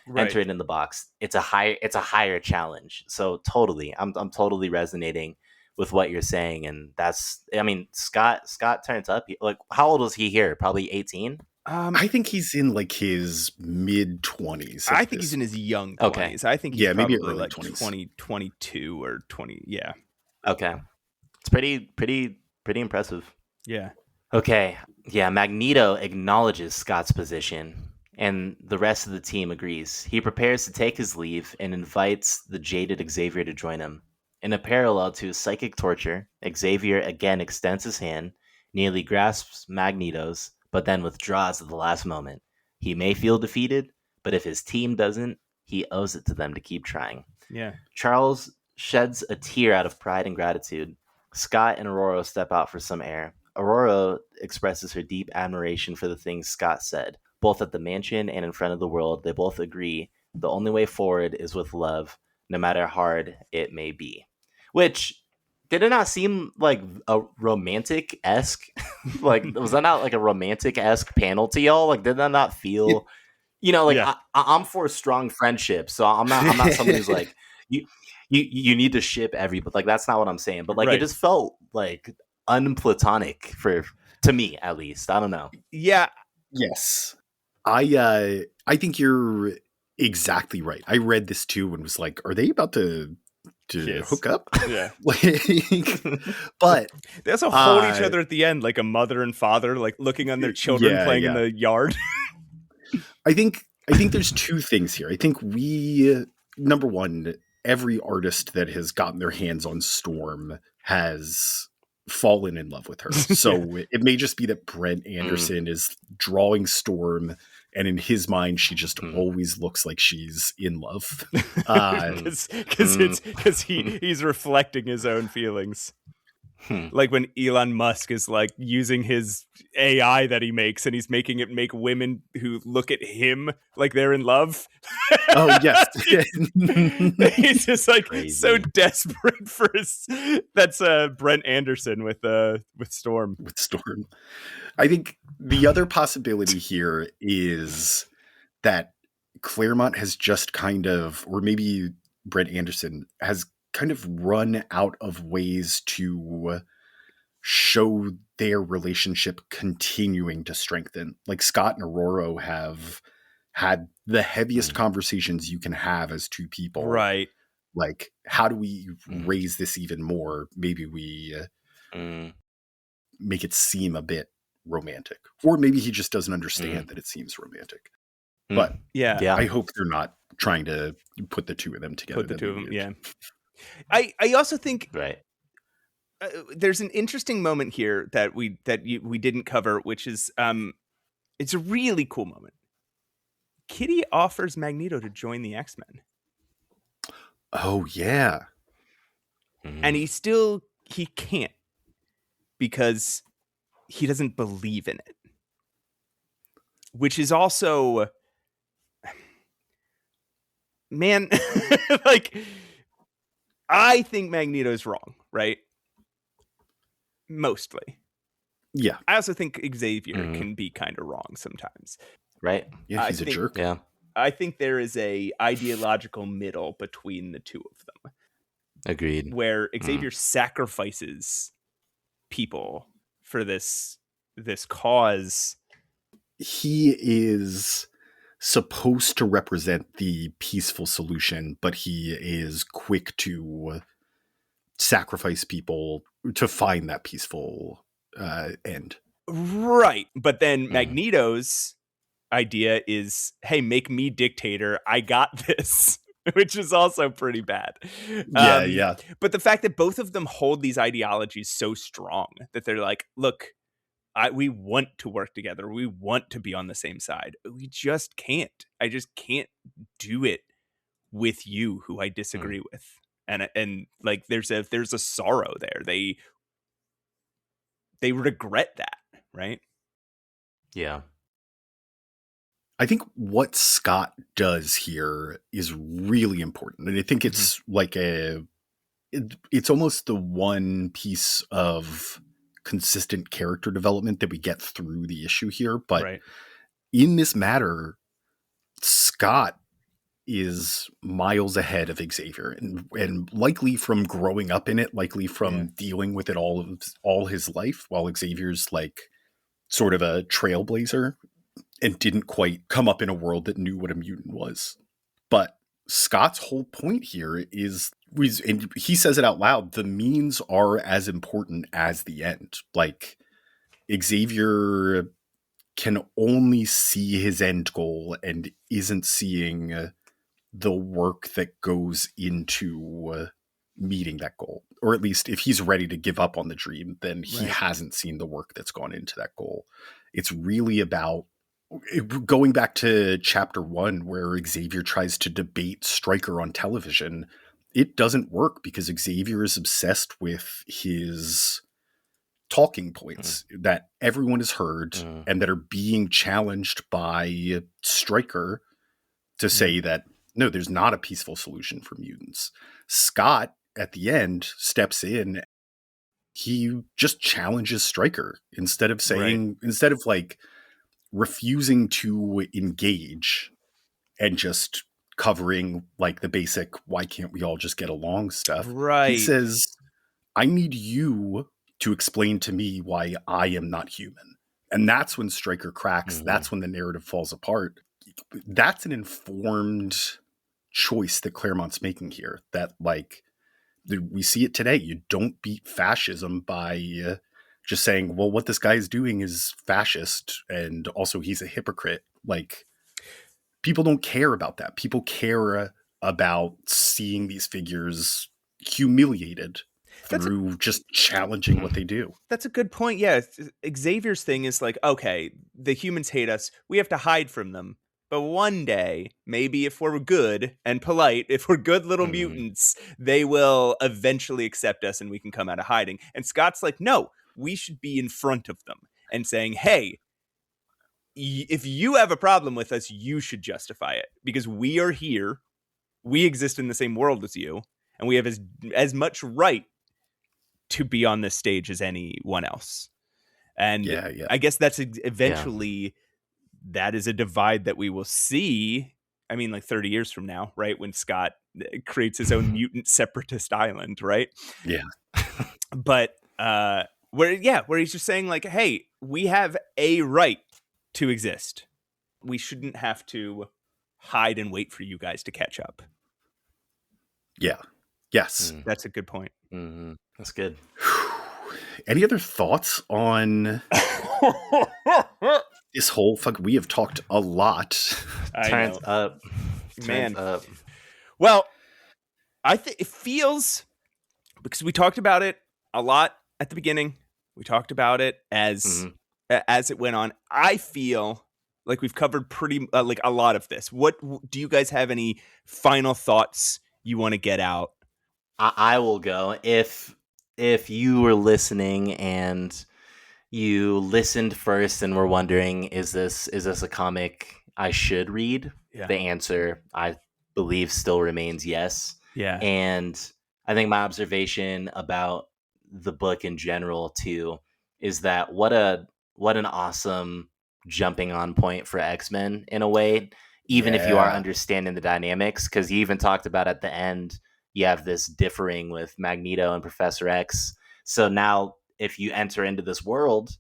Right. Enter it in the box. It's a higher challenge. So totally, I'm totally resonating with what you're saying, and that's, I mean, Scott turns up. Like, how old was he here? Probably 18. I think he's in like his mid 20s. I think he's in his young 20s. Okay. I think he's maybe probably early like 20s. 20, 22 or 20. Yeah. Okay. It's pretty impressive. Yeah. Okay. Yeah, Magneto acknowledges Scott's position, and the rest of the team agrees. He prepares to take his leave and invites the jaded Xavier to join him. In a parallel to psychic torture, Xavier again extends his hand, nearly grasps Magneto's, but then withdraws at the last moment. He may feel defeated, but if his team doesn't, he owes it to them to keep trying. Yeah. Charles sheds a tear out of pride and gratitude. Scott and Aurora step out for some air. Aurora expresses her deep admiration for the things Scott said. Both at the mansion and in front of the world, they both agree the only way forward is with love, no matter how hard it may be. Which, did it not seem like a romantic-esque? Like, was that not like a romantic-esque panel to y'all? Like, did that not feel... Yeah. I'm for a strong friendship, so I'm not someone who's like you need to ship everybody. Like, that's not what I'm saying. But like, Right. it just felt like unplatonic to me, at least. I don't know. Yeah. Yes. I think you're exactly right. I read this too and was like, are they about to Kiss. hook up? Yeah. But They also hold each other at the end, like a mother and father, like looking on their children playing in the yard. I think there's two things here. I think number one, every artist that has gotten their hands on Storm has fallen in love with her. So it may just be that Brent Anderson is drawing Storm, and in his mind, she just always looks like she's in love. Because he's reflecting his own feelings. Like when Elon Musk is like using his AI that he makes and he's making it make women who look at him like they're in love. Oh, yes. He's just like Crazy. so desperate for his. That's Brent Anderson with Storm. With Storm. I think the other possibility here is that Claremont has just kind of, or maybe Brent Anderson has kind of run out of ways to show their relationship continuing to strengthen. Like Scott and Aurora have had the heaviest conversations you can have as two people. Right. Like, how do we raise this even more? Maybe we make it seem a bit romantic. Or maybe he just doesn't understand that it seems romantic. But yeah, I hope they're not trying to put the two of them together. Put the two of them, yeah. I also think Right. There's an interesting moment here that we didn't cover, which is it's a really cool moment. Kitty offers Magneto to join the X-Men. Oh yeah. And he can't because he doesn't believe in it. Which is also, man, like, I think Magneto's wrong, right? Mostly. Yeah. I also think Xavier can be kind of wrong sometimes. Right. Yeah, he's a jerk. Yeah. I think there is a ideological middle between the two of them. Agreed. Where Xavier sacrifices people for this cause. He is supposed to represent the peaceful solution, but he is quick to sacrifice people to find that peaceful end. Right. But then Magneto's idea is, hey, make me dictator. I got this. Which is also pretty bad. Yeah. But the fact that both of them hold these ideologies so strong that they're like, look, we want to work together. We want to be on the same side. We just can't. I just can't do it with you, who I disagree with. And like there's a sorrow there. They regret that, right? Yeah. I think what Scott does here is really important. And I think it's like it's almost the one piece of consistent character development that we get through the issue here. But in this matter, Scott is miles ahead of Xavier and likely from growing up in it, likely from dealing with it all his life, while Xavier's like sort of a trailblazer and didn't quite come up in a world that knew what a mutant was. But Scott's whole point here is, and he says it out loud, the means are as important as the end. Like, Xavier can only see his end goal and isn't seeing the work that goes into meeting that goal. Or at least if he's ready to give up on the dream, then he hasn't seen the work that's gone into that goal. It's really about Going back to chapter 1, where Xavier tries to debate Stryker on television, it doesn't work because Xavier is obsessed with his talking points that everyone has heard and that are being challenged by Stryker to say that, no, there's not a peaceful solution for mutants. Scott, at the end, steps in. He just challenges Stryker instead of saying, instead of like refusing to engage and just covering like the basic, why can't we all just get along stuff. Right. He says, I need you to explain to me why I am not human. And that's when Stryker cracks. That's when the narrative falls apart. That's an informed choice that Claremont's making here. That like, we see it today. You don't beat fascism by just saying, well, what this guy is doing is fascist. And also he's a hypocrite. Like, people don't care about that. People care about seeing these figures humiliated through just challenging what they do. That's a good point. Yeah. Xavier's thing is like, okay, the humans hate us. We have to hide from them. But one day, maybe if we're good and polite, if we're good little mutants, they will eventually accept us and we can come out of hiding. And Scott's like, no, we should be in front of them and saying, hey, if you have a problem with us, you should justify it because we are here. We exist in the same world as you. And we have as much right to be on this stage as anyone else. And I guess that's eventually... that is a divide that we will see. I mean, like 30 years from now, right? When Scott creates his own mutant separatist island, right? Yeah. But where he's just saying like, hey, we have a right to exist. We shouldn't have to hide and wait for you guys to catch up. Yeah. Yes. That's a good point. That's good. Any other thoughts on this whole we have talked a lot. Turns up. Man. Well, I think it feels, because we talked about it a lot at the beginning. We talked about it as it went on. I feel like we've covered pretty like a lot of this. What do you guys have any final thoughts you want to get out? I will go. If you were listening and you listened first and were wondering, is this a comic I should read? Yeah. The answer, I believe, still remains yes. Yeah. And I think my observation about the book in general too is that what an awesome jumping on point for X-Men in a way, even if you are understanding the dynamics, because you even talked about at the end, you have this differing with Magneto and Professor X. So now if you enter into this world,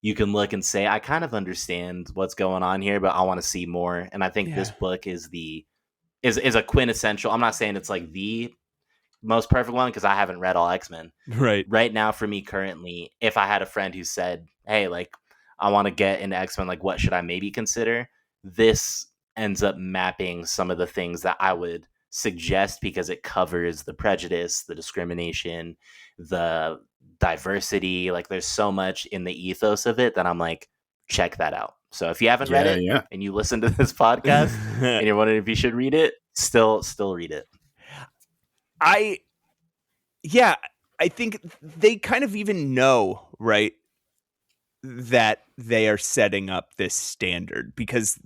you can look and say, I kind of understand what's going on here, but I want to see more. And I think this book is a quintessential. I'm not saying it's like the most perfect one because I haven't read all X-Men. Right now for me currently, if I had a friend who said, hey, like I want to get into X-Men, like what should I maybe consider? This ends up mapping some of the things that I would suggest because it covers the prejudice, the discrimination, the diversity. Like there's so much in the ethos of it that I'm like, check that out. So if you haven't read it and you listen to this podcast and you're wondering if you should read it, still read it. I think they kind of even know, right, that they are setting up this standard because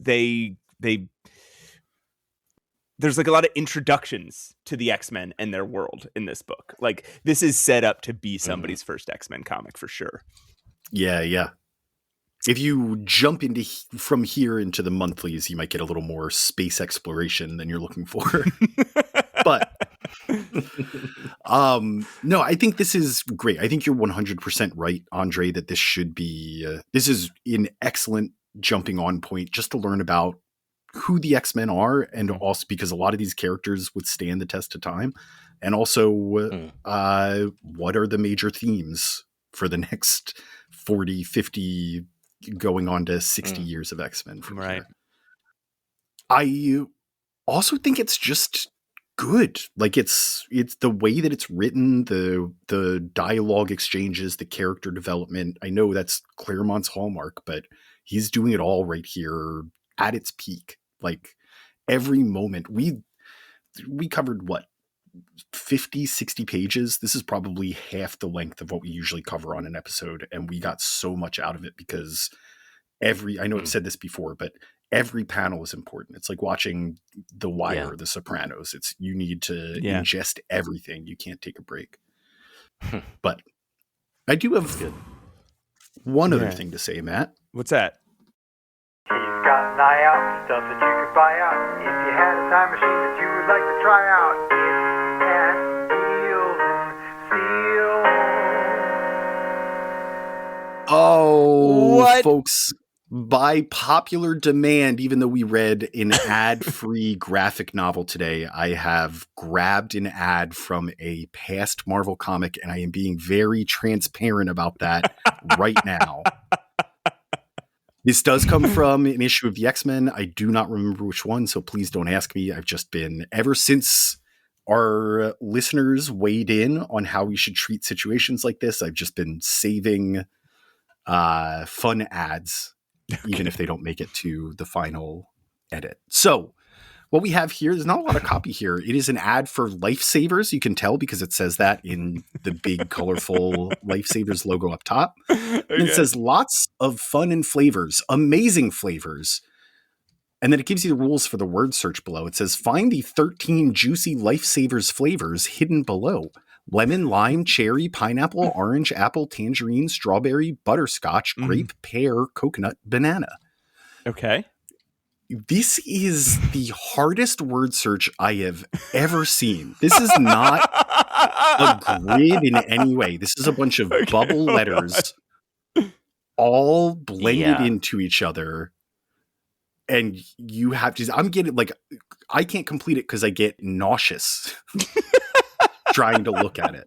there's like a lot of introductions to the X-Men and their world in this book. Like this is set up to be somebody's first X-Men comic for sure. Yeah. If you jump from here into the monthlies, you might get a little more space exploration than you're looking for. But no, I think this is great. I think you're 100% right, Andre, that this should be this is an excellent jumping on point just to learn about who the X-Men are, and also because a lot of these characters would stand the test of time, and also what are the major themes for the next 40, 50, going on to 60 years of X-Men from here. I also think it's just good. Like it's the way that it's written, the dialogue exchanges, the character development. I know that's Claremont's hallmark, but He's doing it all right here at its peak. Like every moment we covered what, 50, 60 pages. This is probably half the length of what we usually cover on an episode. And we got so much out of it because I know I've said this before, but every panel is important. It's like watching The Wire or The Sopranos. You need to ingest everything. You can't take a break. But I do have one other thing to say, Matt. What's that? He's got an eye out for stuff that you could buy out. If you had a time machine that you would like to try out, it's Pat Deals and Steals. Oh, What? Folks, by popular demand, even though we read an ad-free graphic novel today, I have grabbed an ad from a past Marvel comic, and I am being very transparent about that right now. This does come from an issue of the X-Men. I do not remember which one, so please don't ask me. I've just been, ever since our listeners weighed in on how we should treat situations like this, I've just been saving fun ads, even if they don't make it to the final edit. So what we have here, there's not a lot of copy here. It is an ad for Lifesavers. You can tell because it says that in the big colorful Lifesavers logo up top. And it says lots of fun and flavors, amazing flavors. And then it gives you the rules for the word search below. It says find the 13 juicy Lifesavers flavors hidden below. Lemon, lime, cherry, pineapple, orange, apple, tangerine, strawberry, butterscotch, grape, pear, coconut, banana. Okay. This is the hardest word search I have ever seen. This is not a grid in any way. This is a bunch of bubble letters all blended into each other. And you have to, I'm getting like, I can't complete it because I get nauseous trying to look at it.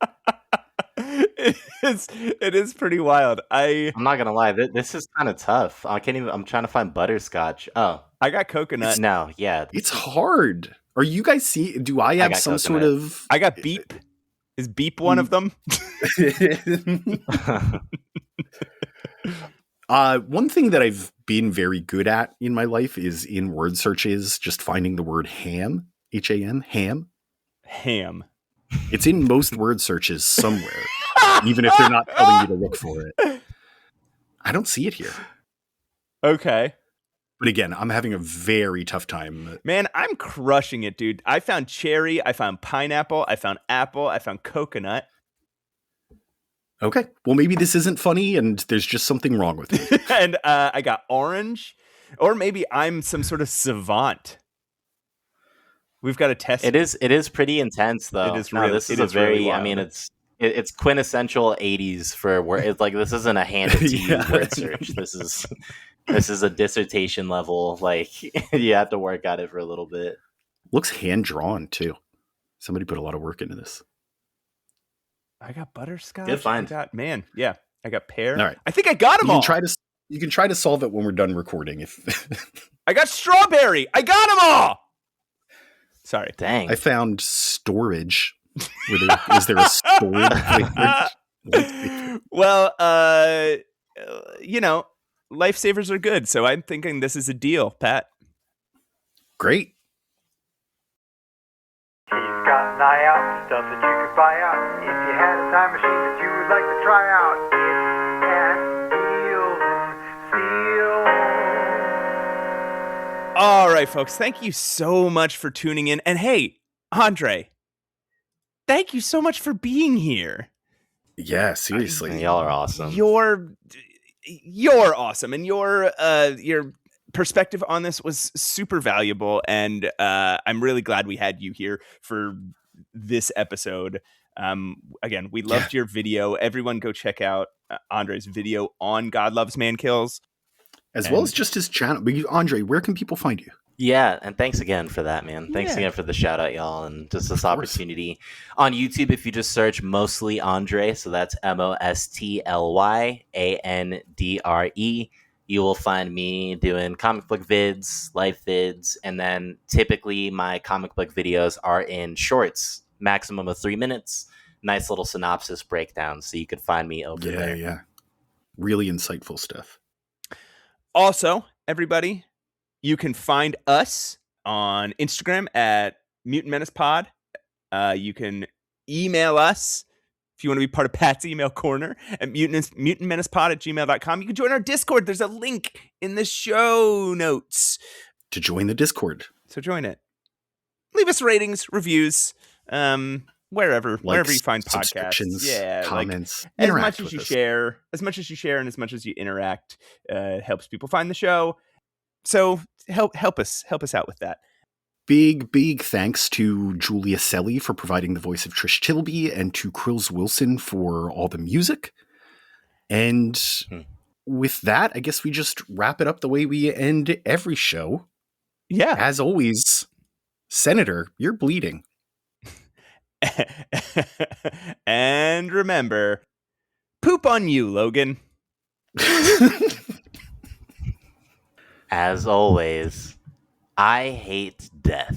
It is pretty wild. I'm not gonna lie, this is kind of tough. I'm trying to find butterscotch. Oh, I got coconut. No, yeah, it's hard. Are you guys do I have some coconut. sort of? I got beep. Is beep one of them? One thing that I've been very good at in my life is in word searches, just finding the word ham, H-A-M, ham. Ham. It's in most word searches somewhere, even if they're not telling you to look for it. I don't see it here. Okay. But again, I'm having a very tough time. Man, I'm crushing it, dude. I found cherry, I found pineapple, I found apple, I found coconut. Okay. Well, maybe this isn't funny and there's just something wrong with it. And I got orange, or maybe I'm some sort of savant. We've got to test. It is pretty intense, though. It is no, really, this is it a is very. really wild. I mean, it's quintessential '80s for word. It's like this isn't a handed to you word search. This is a dissertation level. Like you have to work at it for a little bit. Looks hand drawn too. Somebody put a lot of work into this. I got butterscotch. Good find. I got pear. All right. I think I got them all. You can try to solve it when we're done recording. If I got strawberry. I got them all. Sorry. Dang. I found storage. Is there a storage? Well, lifesavers are good, so I'm thinking this is a deal, Pat. Great. He's got an eye out for stuff that you could buy out. If you had a time machine that you would like to try out, it's Pat Deals and Steals. All right, folks. Thank you so much for tuning in. And hey, Andre, thank you so much for being here. Yeah, seriously. Y'all are awesome. You're awesome, and your perspective on this was super valuable, and I'm really glad we had you here for this episode. Again, we loved your video. Everyone go check out Andre's video on God Loves Man Kills. As well as just his channel. Andre, where can people find you? Yeah, and thanks again for that, man. Thanks again for the shout out, y'all, and just this opportunity. On YouTube, if you just search Mostly Andre, so that's MOSTLYANDRE, you will find me doing comic book vids, life vids, and then typically my comic book videos are in shorts, maximum of 3 minutes. Nice little synopsis breakdown, so you could find me over there. Yeah. Really insightful stuff. Also, everybody, you can find us on Instagram at Mutant Menace Pod. You can email us if you want to be part of Pat's email corner at mutantmenasepod@gmail.com. You can join our Discord. There's a link in the show notes To join the Discord. So join it. Leave us ratings, reviews, wherever you find podcasts. Subscriptions, comments, as interact much as with you us. share, and as much as you interact, helps people find the show. So help us out with that. Big thanks to Julia Selly for providing the voice of Trish Tilby, and to Krills Wilson for all the music. And with that, I guess we just wrap it up the way we end every show. Yeah. As always, Senator, you're bleeding. And remember, poop on you, Logan. As always, I hate death.